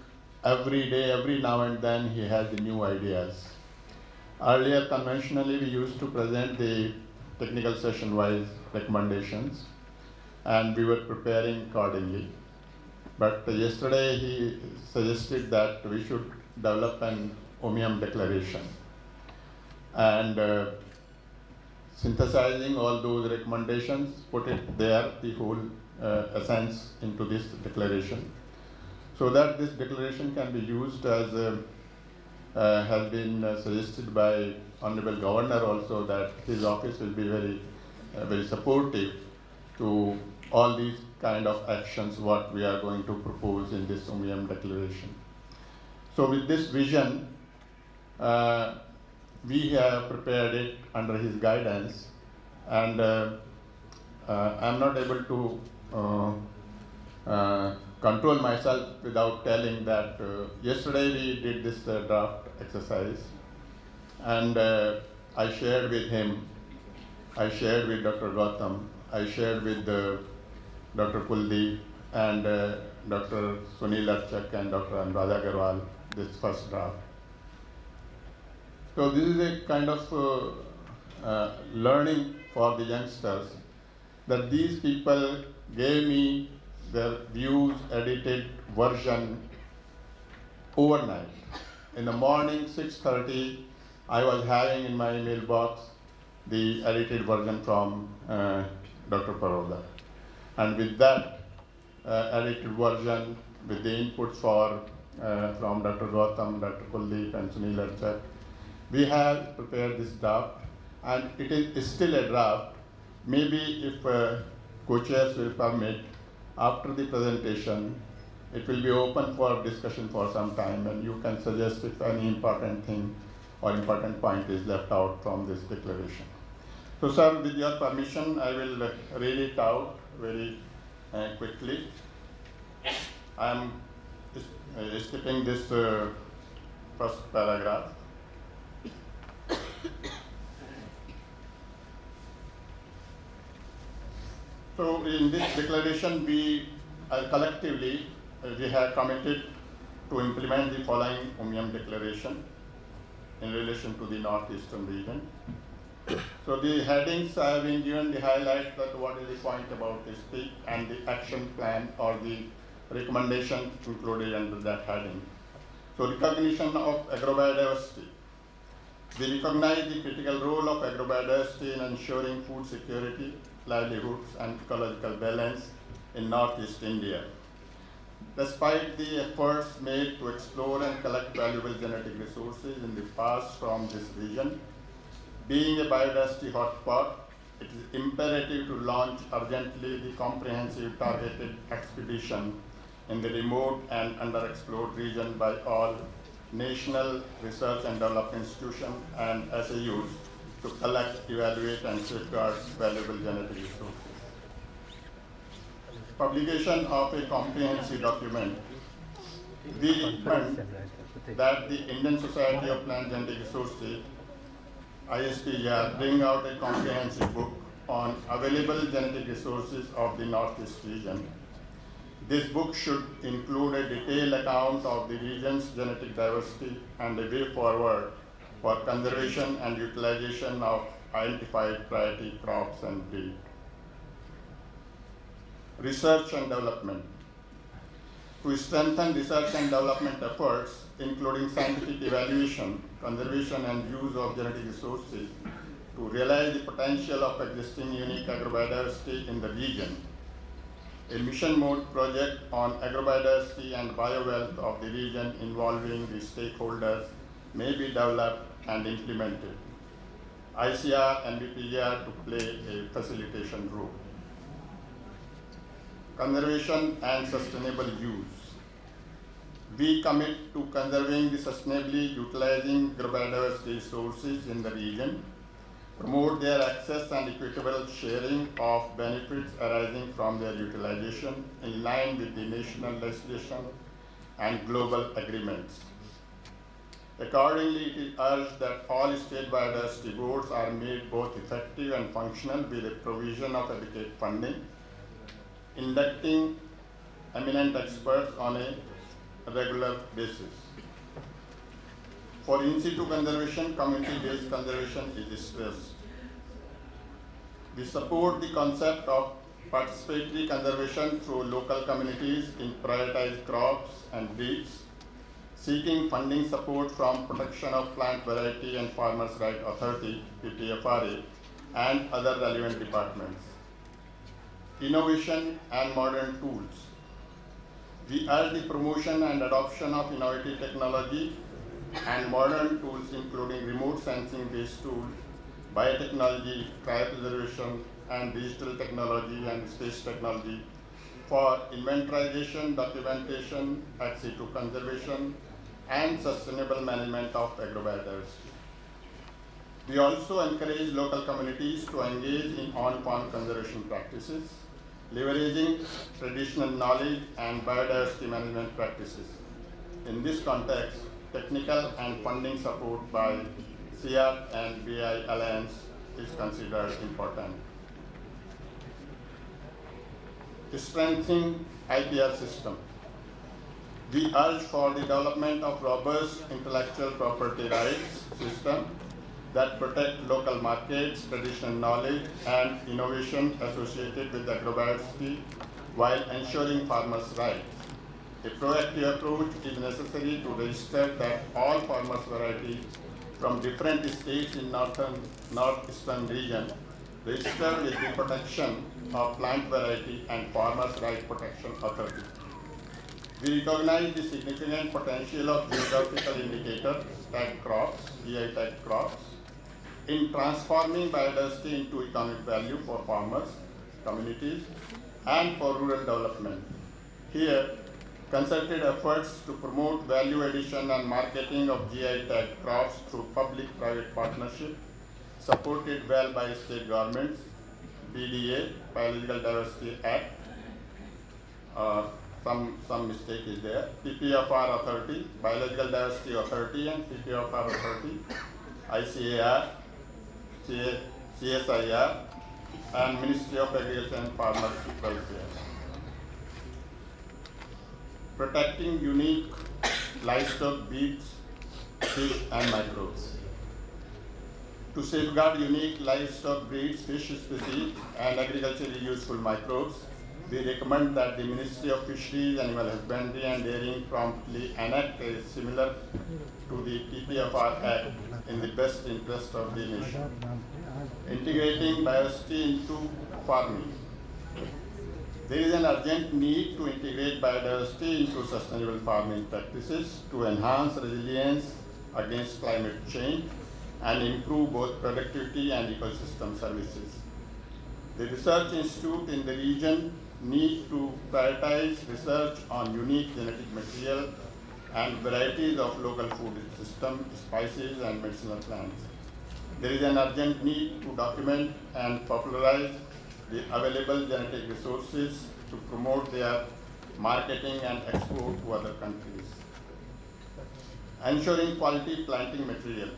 every day, every now and then, he has the new ideas. Earlier, conventionally, we used to present the technical session-wise recommendations, and we were preparing accordingly. But yesterday, he suggested that we should develop an Omnium declaration. And synthesizing all those recommendations, put it there, the whole essence into this declaration, so that this declaration can be used as has been suggested by Honorable Governor also, that his office will be very supportive to all these kind of actions what we are going to propose in this Omnium declaration. So with this vision, we have prepared it under his guidance, and I'm not able to control myself without telling that yesterday we did this draft exercise, and I shared with him, I shared with Dr. Gautam, I shared with Dr. Kuldeep and Dr. Sunil Archak and Dr. Anuradha Agarwal this first draft. So this is a kind of learning for the youngsters, that these people gave me their views, edited version overnight. In the morning, 6:30, I was having in my mailbox the edited version from Dr. Paroda. And with that edited version, with the inputs from Dr. Gautam, Dr. Kuldeep and Sunil Archak, we have prepared this draft, and it is still a draft. Maybe if co-chairs will permit, after the presentation, it will be open for discussion for some time, and you can suggest if any important thing or important point is left out from this declaration. So, sir, with your permission, I will read it out very quickly. I am skipping this first paragraph. So in this declaration, we collectively we have committed to implement the following Omnium declaration in relation to the northeastern region. So the headings I have been given the highlight that what is the point about this peak and the action plan or the recommendation included under that heading. So recognition of agrobiodiversity. We recognize the critical role of agrobiodiversity in ensuring food security, livelihoods and ecological balance in Northeast India. Despite the efforts made to explore and collect valuable genetic resources in the past from this region, being a biodiversity hotspot, it is imperative to launch urgently the comprehensive targeted expedition in the remote and underexplored region by all national research and development institutions and SAUs to collect, evaluate and safeguard valuable genetic resources. Publication of a comprehensive document. We recommend that the Indian Society of Plant Genetic Resources, ISPR, bring out a comprehensive book on available genetic resources of the Northeast region. This book should include a detailed account of the region's genetic diversity and a way forward for conservation and utilization of identified priority crops and breeds. Research and development. To strengthen research and development efforts, including scientific evaluation, conservation and use of genetic resources, to realize the potential of existing unique agrobiodiversity in the region, a mission mode project on agrobiodiversity and biowealth of the region involving the stakeholders may be developed and implemented. ICR and BPGR to play a facilitation role. Conservation and sustainable use. We commit to conserving the sustainably utilizing agrobiodiversity resources in the region, promote their access and equitable sharing of benefits arising from their utilization in line with the national legislation and global agreements. Accordingly, it is urged that all state biodiversity boards are made both effective and functional with the provision of adequate funding, inducting eminent experts on a regular basis. For in situ conservation, community-based conservation is stressed. We support the concept of participatory conservation through local communities in prioritized crops and breeds, seeking funding support from Protection of Plant Variety and Farmers' Rights Authority, PPFRA, and other relevant departments. Innovation and modern tools. We urge the promotion and adoption of innovative technology and modern tools including remote sensing based tools, biotechnology, cryopreservation, and digital technology and space technology for inventorization, documentation, ex situ conservation, and sustainable management of agrobiodiversity. We also encourage local communities to engage in on-farm conservation practices, leveraging traditional knowledge and biodiversity management practices. In this context, technical and funding support by CR and BI Alliance is considered important. Strengthening IPR system. We urge for the development of robust intellectual property rights system that protect local markets, traditional knowledge, and innovation associated with agrobiodiversity while ensuring farmers' rights. A proactive approach is necessary to register that all farmers' varieties from different states in northeastern region registered with the Protection of Plant Variety and Farmers' Rights Protection Authority. We recognize the significant potential of geographical indicators, tagged crops, GI tagged crops, in transforming biodiversity into economic value for farmers, communities, and for rural development. Here, concerted efforts to promote value addition and marketing of GI tagged crops through public-private partnership, supported well by state governments, BDA, Biological Diversity Act, some mistake is there, PPFR Authority, Biological Diversity Authority and PPFR Authority, ICAR, CSIR, and Ministry of Agriculture and Farmers Welfare. Protecting unique livestock breeds, fish and microbes. To safeguard unique livestock breeds, fish species and agriculturally useful microbes, we recommend that the Ministry of Fisheries, Animal Husbandry and Dairying promptly enact a similar to the PPFR Act in the best interest of the nation. Integrating biodiversity into farming. There is an urgent need to integrate biodiversity into sustainable farming practices to enhance resilience against climate change and improve both productivity and ecosystem services. The research institute in the region need to prioritize research on unique genetic material and varieties of local food system, spices and medicinal plants. There is an urgent need to document and popularize the available genetic resources to promote their marketing and export to other countries. Ensuring quality planting material.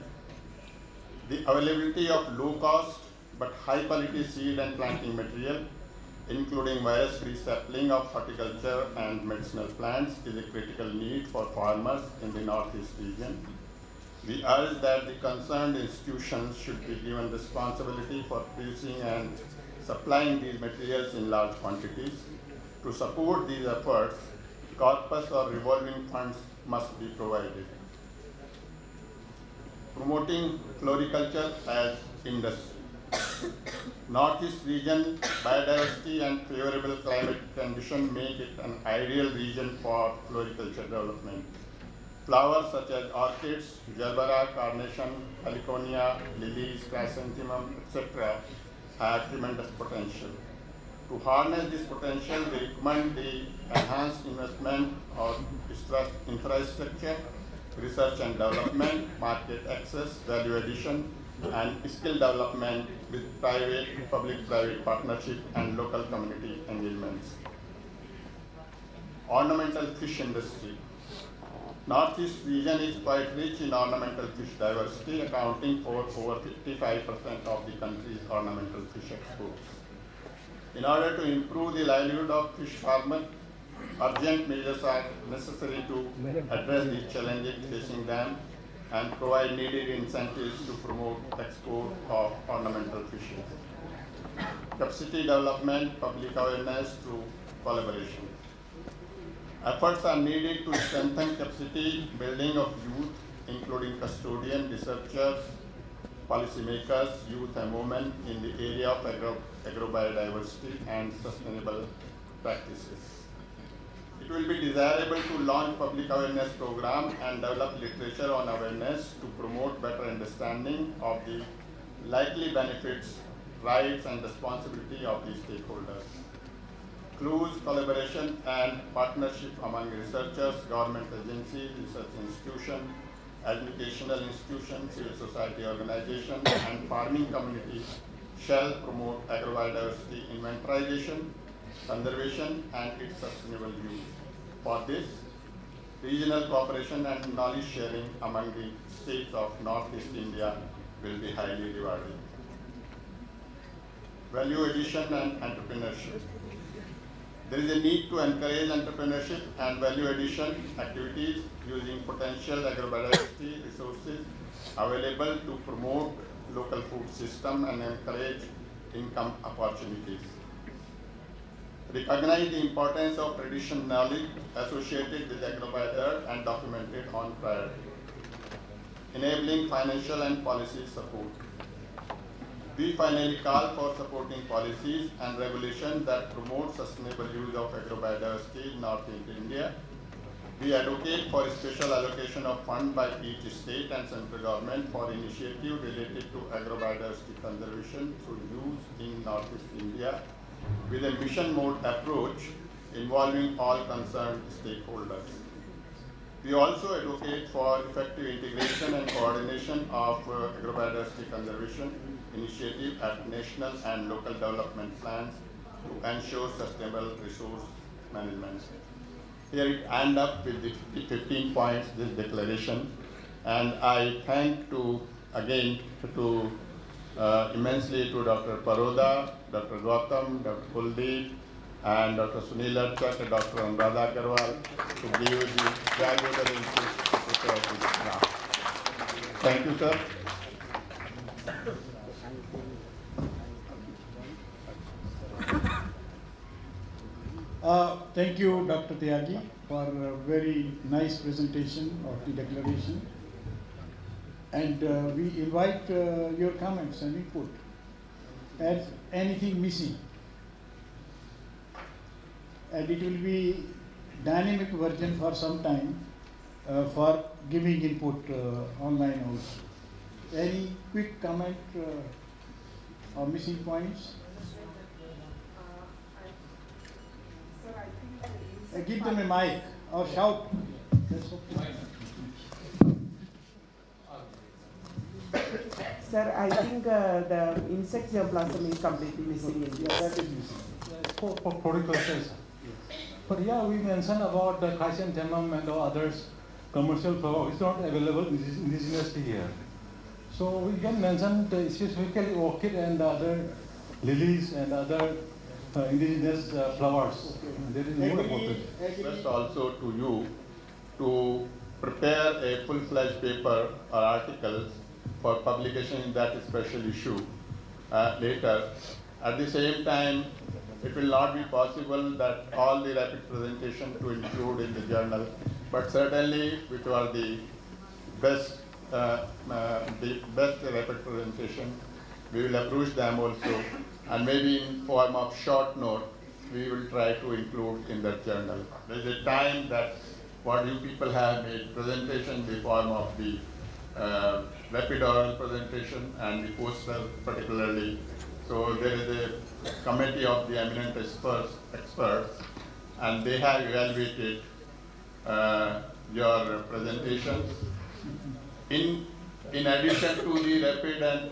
The availability of low cost but high quality seed and planting material including virus-free sapling of horticulture and medicinal plants, is a critical need for farmers in the Northeast region. We urge that the concerned institutions should be given responsibility for producing and supplying these materials in large quantities. To support these efforts, corpus or revolving funds must be provided. Promoting floriculture as industry. Northeast region biodiversity and favorable climate conditions make it an ideal region for floriculture development. Flowers such as orchids, gerbera, carnation, heliconia, lilies, chrysanthemum, etc. have tremendous potential. To harness this potential, we recommend the enhanced investment of infrastructure, research and development, market access, value addition, and skill development with private, public-private partnership and local community engagements. Ornamental fish industry. Northeast region is quite rich in ornamental fish diversity, accounting for over 55% of the country's ornamental fish exports. In order to improve the livelihood of fish farmers, urgent measures are necessary to address the challenges facing them and provide needed incentives to promote export of ornamental fishes. Capacity development, public awareness through collaboration. Efforts are needed to strengthen capacity building of youth, including custodians, researchers, policymakers, youth and women in the area of agro-biodiversity and sustainable practices. It will be desirable to launch public awareness program and develop literature on awareness to promote better understanding of the likely benefits, rights and responsibility of these stakeholders. Close collaboration and partnership among researchers, government agencies, research institutions, educational institutions, civil society organizations, and farming communities shall promote agro-biodiversity inventarization, conservation, and its sustainable use. For this, regional cooperation and knowledge sharing among the states of Northeast India will be highly rewarded. Value addition and entrepreneurship. There is a need to encourage entrepreneurship and value addition activities using potential agro-biodiversity resources available to promote local food system and encourage income opportunities. Recognize the importance of traditional knowledge associated with agro-biodiversity and documented on priority. Enabling financial and policy support. We finally call for supporting policies and regulations that promote sustainable use of agro-biodiversity in Northeast India. We advocate for a special allocation of funds by each state and central government for initiatives related to agro-biodiversity conservation through use in Northeast India with a mission mode approach involving all concerned stakeholders. We also advocate for effective integration and coordination of agro-biodiversity conservation initiative at national and local development plans to ensure sustainable resource management. Here it ends up with the 15 points, this declaration, and I thank immensely to Dr. Paroda, Dr. Gautam, Dr. Kuldeep, and Dr. Sunil Archak and Dr. Anuradha Agarwal to give the valuable input to prepare this draft. Thank you, sir. Thank you, Dr. Tyagi, for a very nice presentation of the declaration. And we invite your comments and input. Add anything missing. And it will be dynamic version for some time for giving input online also. Any quick comment or missing points? Give them a mic or shout. That's okay. Sir, I think the insect germplasm is completely missing in this. Yeah, that is missing. For horticulture. But yeah, we mentioned about the chrysanthemum and the others commercial flower. It's not available indigenously here. So we can mention specifically orchid and other lilies and other indigenous flowers. There is more about it. Request also to you to prepare a full-fledged paper or articles for publication in that special issue later. At the same time, it will not be possible that all the rapid presentation to include in the journal, but certainly which are the best rapid presentation, we will approach them also, and maybe in form of short note, we will try to include in that journal. There is a time that what you people have made presentation in the form of the rapid oral presentation and the poster particularly. So there is a committee of the eminent experts, and they have evaluated your presentations. In addition to the rapid and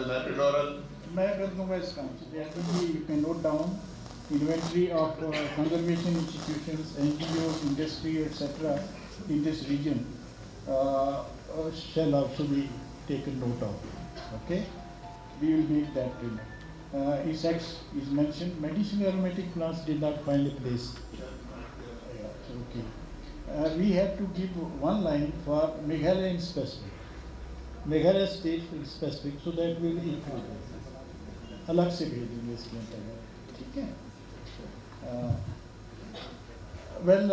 rapid oral, You can note down inventory of conservation institutions, NGOs, industry, etc. in this region shall also be taken note of. Okay, we will make that. Insects is mentioned. Medicinal aromatic plants did not find a place. Okay, we have to give one line for Meghalaya in specific. Meghalaya state in specific, so that we will include it. अलग से भेज देंगे इसके अंतर्गत, ठीक है? Well,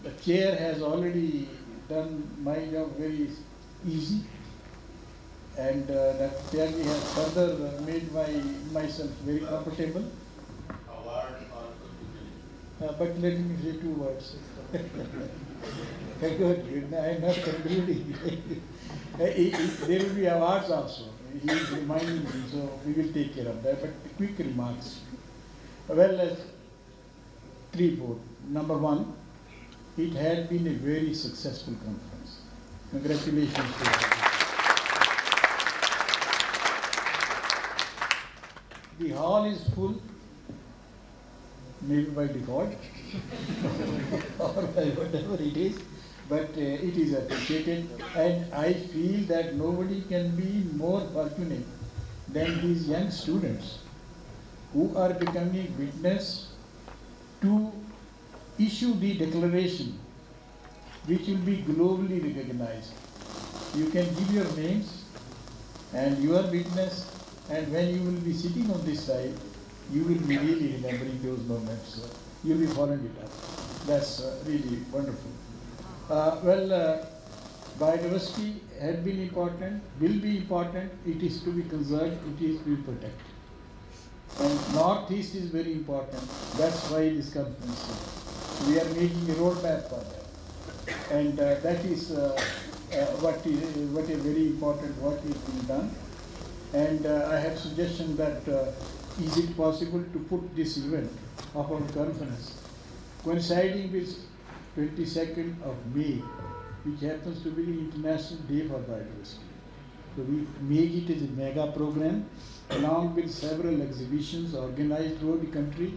the chair has already done my job very easy, and that clearly has further made myself very comfortable. But let me say 2 words. Good. I am not concluding. There will be awards also. He is reminding me, so we will take care of that. But quick remarks. Well, 3-4. Number 1, it had been a very successful conference. Congratulations to you. The hall is full, maybe by default, or by whatever it is, but it is appreciated, and I feel that nobody can be more fortunate than these young students who are becoming witness to issue the declaration which will be globally recognized. You can give your names and your witness, and when you will be sitting on this side, you will be really remembering those moments. You will be following it up. That's really wonderful. Biodiversity had been important, will be important. It is to be conserved, it is to be protected. And Northeast is very important. That's why this conference is. We are making a roadmap for that. And that is what a very important work is being done. And I have suggestion that is it possible to put this event of our conference coinciding with 22nd of May, which happens to be the International Day for Biodiversity. So we make it as a mega program along with several exhibitions organized throughout the country,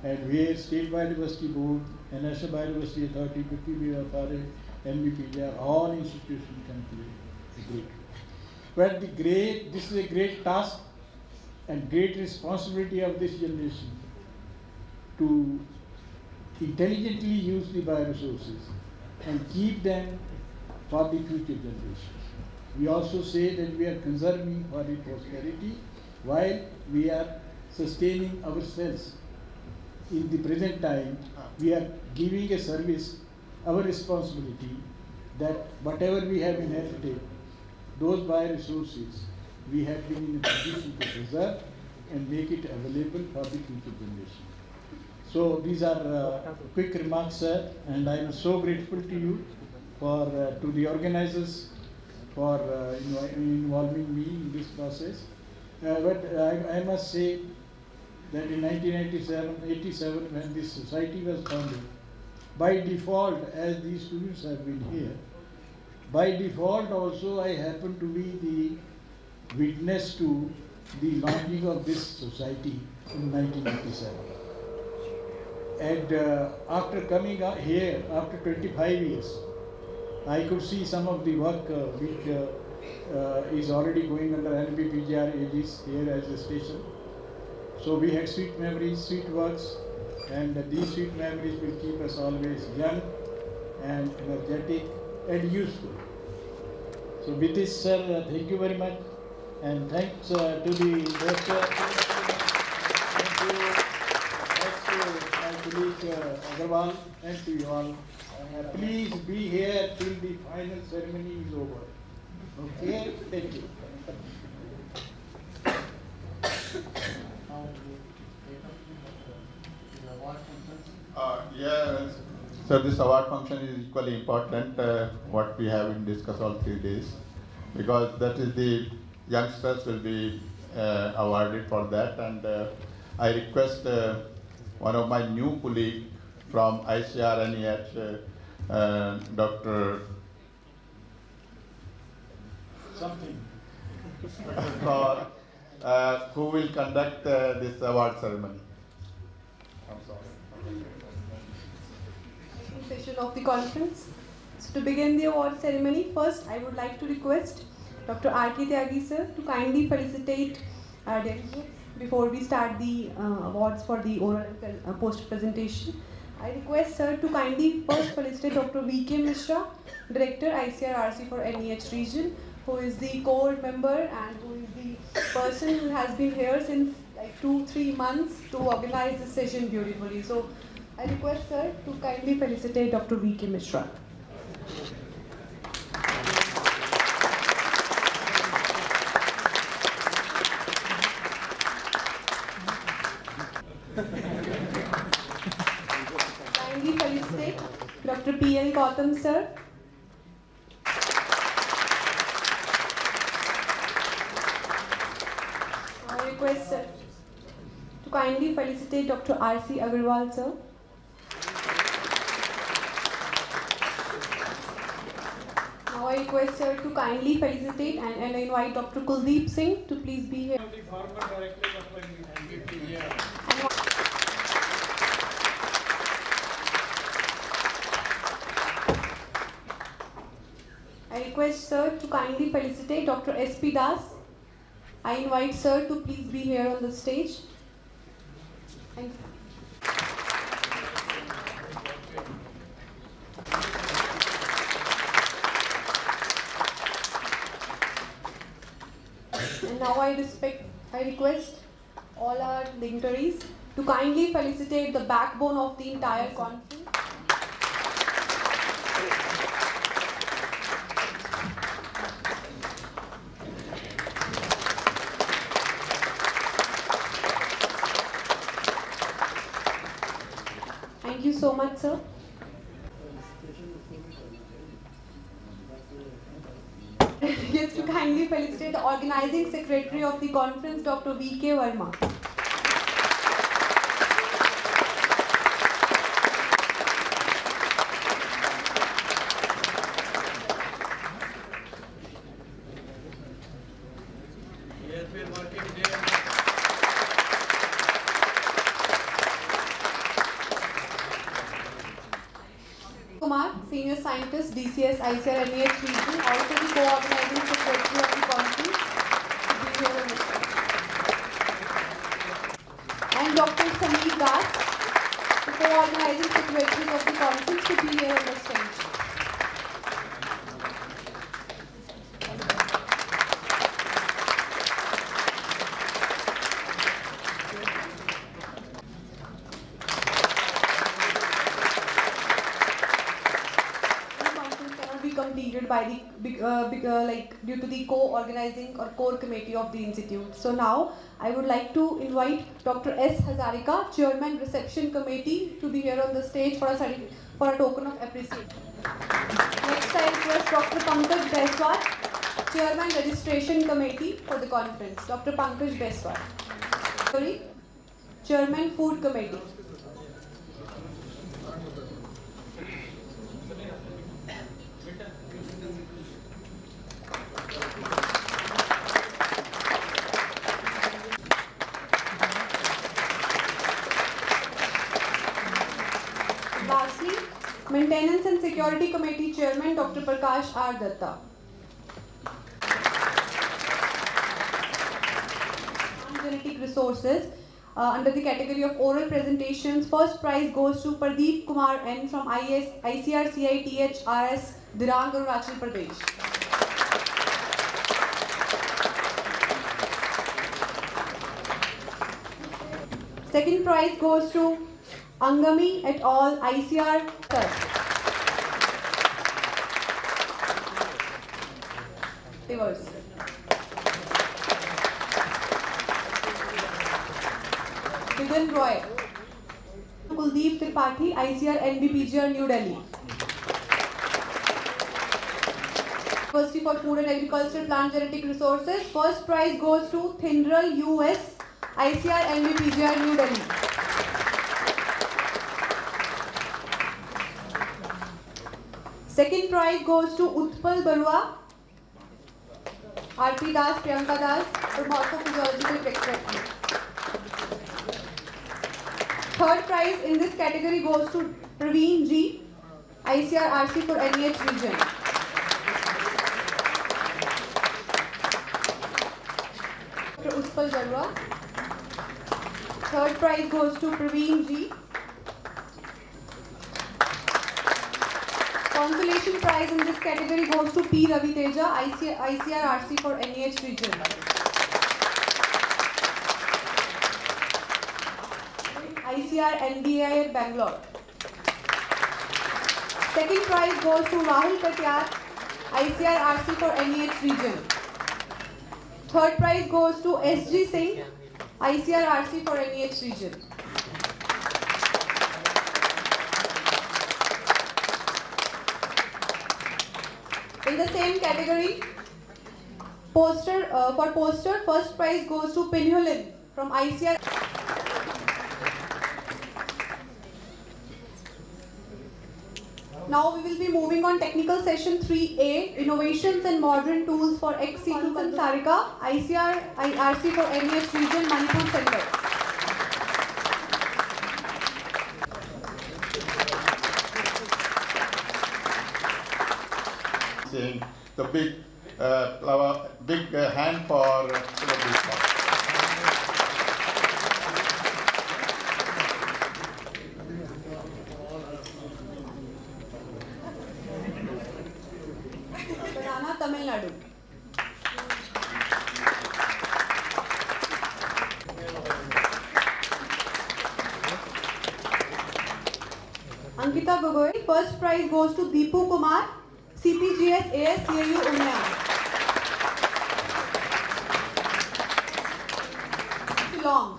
and where State Biodiversity Board and National Biodiversity Authority, PPBFRA, NBPJ, all institutions can play a great. Well, this is a great task and great responsibility of this generation to intelligently use the bioresources and keep them for the future generations. We also say that we are conserving for the posterity while we are sustaining ourselves. In the present time, we are giving a service, our responsibility, that whatever we have inherited, those bioresources, we have been in a position to preserve and make it available for the future generation. So these are quick remarks, sir, and I am so grateful to you for to the organizers for involving me in this process. But I must say that in 1987, when this society was founded, by default, as these students have been here, by default also I happened to be the witness to the launching of this society in 1987. And after coming here, after 25 years, I could see some of the work which is already going under NBPGR aegis here as a station. So we had sweet memories, sweet works, and these sweet memories will keep us always young and energetic and useful. So with this, sir, thank you very much, and thanks to the investor. Thank you. Thanks to my colleague Agarwal and to you all. Please be here till the final ceremony is over. Okay? Thank you. Yeah, so this award function is equally important, what we have discussed all 3 days, because that is the youngsters will be awarded for that, and I request one of my new colleague from ICRNEH, Dr. Something. for, who will conduct this award ceremony. I'm sorry. Session of the conference. So to begin the award ceremony, first I would like to request Dr. R.K. Tyagi sir to kindly felicitate our delegates before we start the awards for the oral and post presentation. I request sir to kindly first felicitate Dr. V.K. Mishra, Director ICRRC for NEH region, who is the core member and who is the person who has been here since like 2-3 months to organize the session beautifully. So I request sir to kindly felicitate Dr. V.K. Mishra. Kindly felicitate Dr. P.L. Gautam sir. I request sir to kindly felicitate Dr. R.C. Agarwal sir. Now I request sir to kindly felicitate and I invite Dr. Kuldeep Singh to please be here. I request sir to kindly felicitate Dr. S.P. Das. I invite sir to please be here on the stage. Thank you. And now I request all our dignitaries to kindly felicitate the backbone of the entire conference. Thank you so much, sir. Yes, to kindly felicitate the organizing secretary of the conference, Dr. V.K. Verma. Kumar, Senior Scientist, DCS, ICRNEH region, also the co-organizing secretary of the conference, to be here on the stage. And Dr. Sameer Das, the co-organizing secretary of the conference, to be here on the stage. Completed by the due to the co-organizing or core committee of the institute. So now I would like to invite Dr. S. Hazarika, Chairman Reception Committee, to be here on the stage for a token of appreciation. Next I request Dr. Pankaj Beswar, Chairman Registration Committee for the conference. Dr. Pankaj Beswar. Chairman Food Committee. Lastly, Maintenance and Security Committee Chairman Dr. Prakash R. Datta. Genetic resources. under the category of oral presentations. First prize goes to Pradeep Kumar N from ICRCITHRS, Dirang, Arunachal Pradesh. Second prize goes to Angami et al. ICR. Reverse. Kiran Roy. Kuldeep Tripathi, ICR NBPGR, New Delhi. University for Food and Agriculture Plant Genetic Resources. First prize goes to Thindral US, ICR NBPGR, New Delhi. Second prize goes to Utpal Barua, RP Das, Priyanka Das for morphophysiological spectroscopy. Third prize in this category goes to Praveen G, ICR RC for NEH region. Dr. Utpal Barua. Third prize goes to Praveen G. Consolation prize in this category goes to P. Ravi Teja, ICR RC for NEH region. ICR NBI at Bangalore. Second prize goes to Rahul Katyar, ICR RC for NEH region. Third prize goes to SG Singh, ICR RC for NEH region. In the same category, for poster, first prize goes to Pinhulin from ICR. Now we will be moving on technical session 3A, Innovations and Modern Tools for Ex-Situ Sarika, ICR IRC for NEH region, Manipur Center. Saying the big hand for Banana, Tamil Nadu. Ankita Gogoi, first prize goes to Deepu Kumar, CPGS AS CAU Unnao. Long.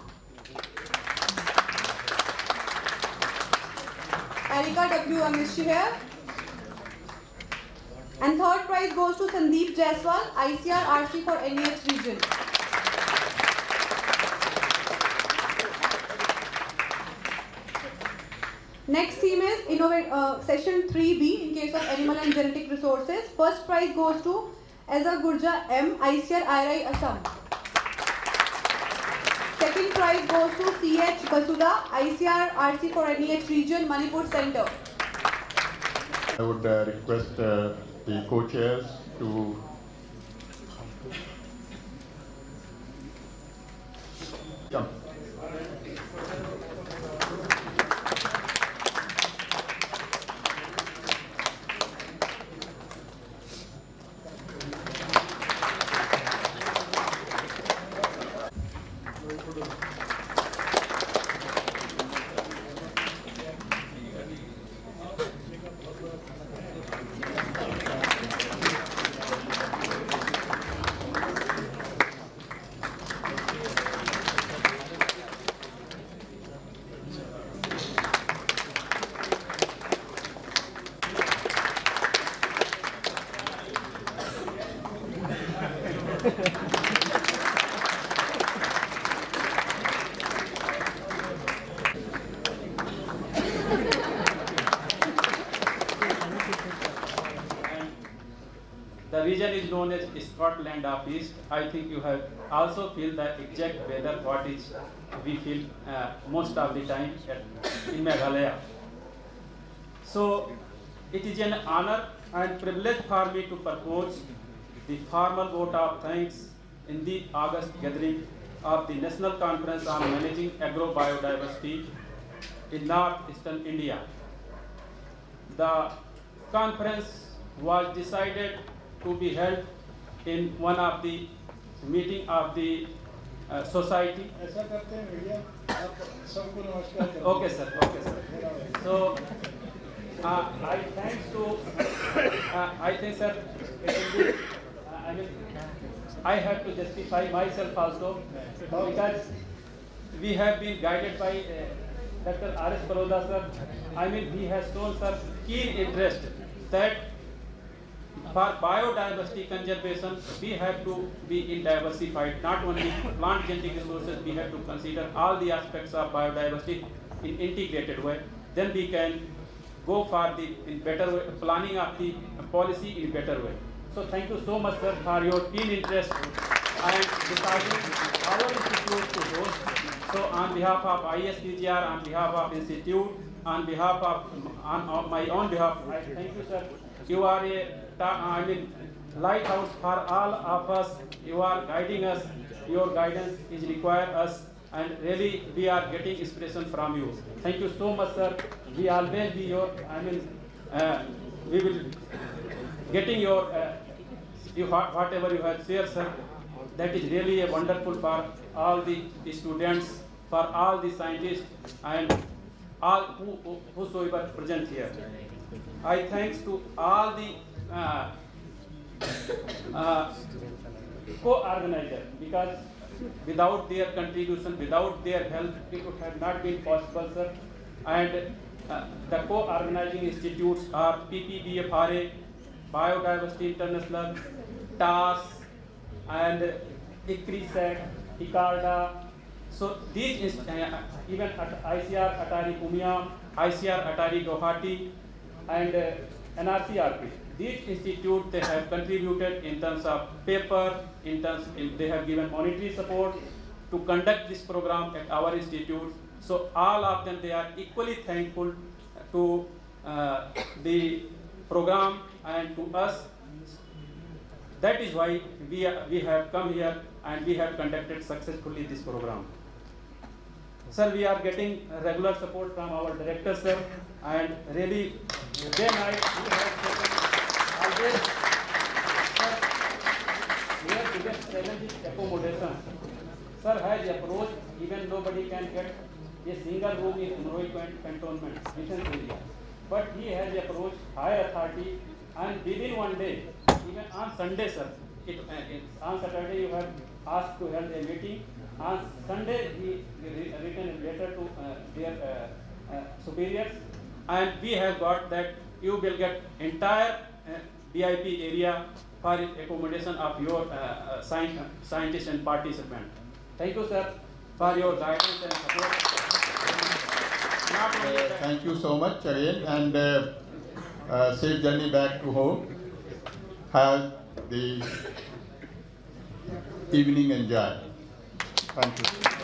Erika W. Amishi here. And third prize goes to Sandeep Jaiswal, ICR RC for NEH region. Next theme is session 3B in case of animal and genetic resources. First prize goes to Eza Gurja M, ICR IRI Assam. Second prize goes to CH Basuda, ICR RC for NEH region, Manipur Center. I would request the co-chairs to come. The region is known as Scotland of East. I think you have also feel the exact weather what is we feel most of the time in Meghalaya. So it is an honor and privilege for me to propose the formal vote of thanks in the August gathering of the National Conference on Managing Agro-biodiversity in Northeastern India. The conference was decided to be held in one of the meeting of the society. Okay, sir. Okay, sir. So, I thanks to, I think, sir, it will be, I have to justify myself also, because we have been guided by Dr. R.S. Baroda, sir. He has shown, sir, keen interest that for biodiversity conservation, we have to be in diversified, not only plant genetic resources, we have to consider all the aspects of biodiversity in integrated way. Then we can go for the in better way, planning of the policy in better way. So thank you so much, sir, for your keen interest and deciding our institute to host. So on behalf of ISPGR, on behalf of institute, on behalf of on my own behalf, I thank you, sir. You are a lighthouse for all of us. You are guiding us. Your guidance is required us, and really we are getting inspiration from you. Thank you so much, sir. We always be your. We will getting your whatever you have shared, sir. That is really a wonderful for all the students, for all the scientists, and all whosoever present here. I thanks to all the co-organizers, because without their contribution, without their help, it would have not been possible, sir. And the co-organizing institutes are PPBFRA, Biodiversity International, TAS, and ICRISAT, ICARDA. So these even at ICR Atari Umiam, ICR Atari Guwahati, and NRCRP. These institutes, they have contributed in terms of paper, they have given monetary support to conduct this program at our institute. So all of them, they are equally thankful to the program and to us. That is why we have come here and we have conducted successfully this program. Sir, we are getting regular support from our director, sir, and really, day night, we have taken always, sir, here biggest challenge is accommodation. Sir has approached, even nobody can get a single room in Umroi cantonment, mission area. But he has approached higher authority, and within one day, even on Sunday, sir, on Saturday you have asked to hold a meeting. On Sunday, he written a letter to their superiors, and we have got that you will get entire VIP area for accommodation of your scientists and participants. Thank you, sir, for your guidance and support. Thank you so much again, and safe journey back to home. Have the evening enjoy. Thank you.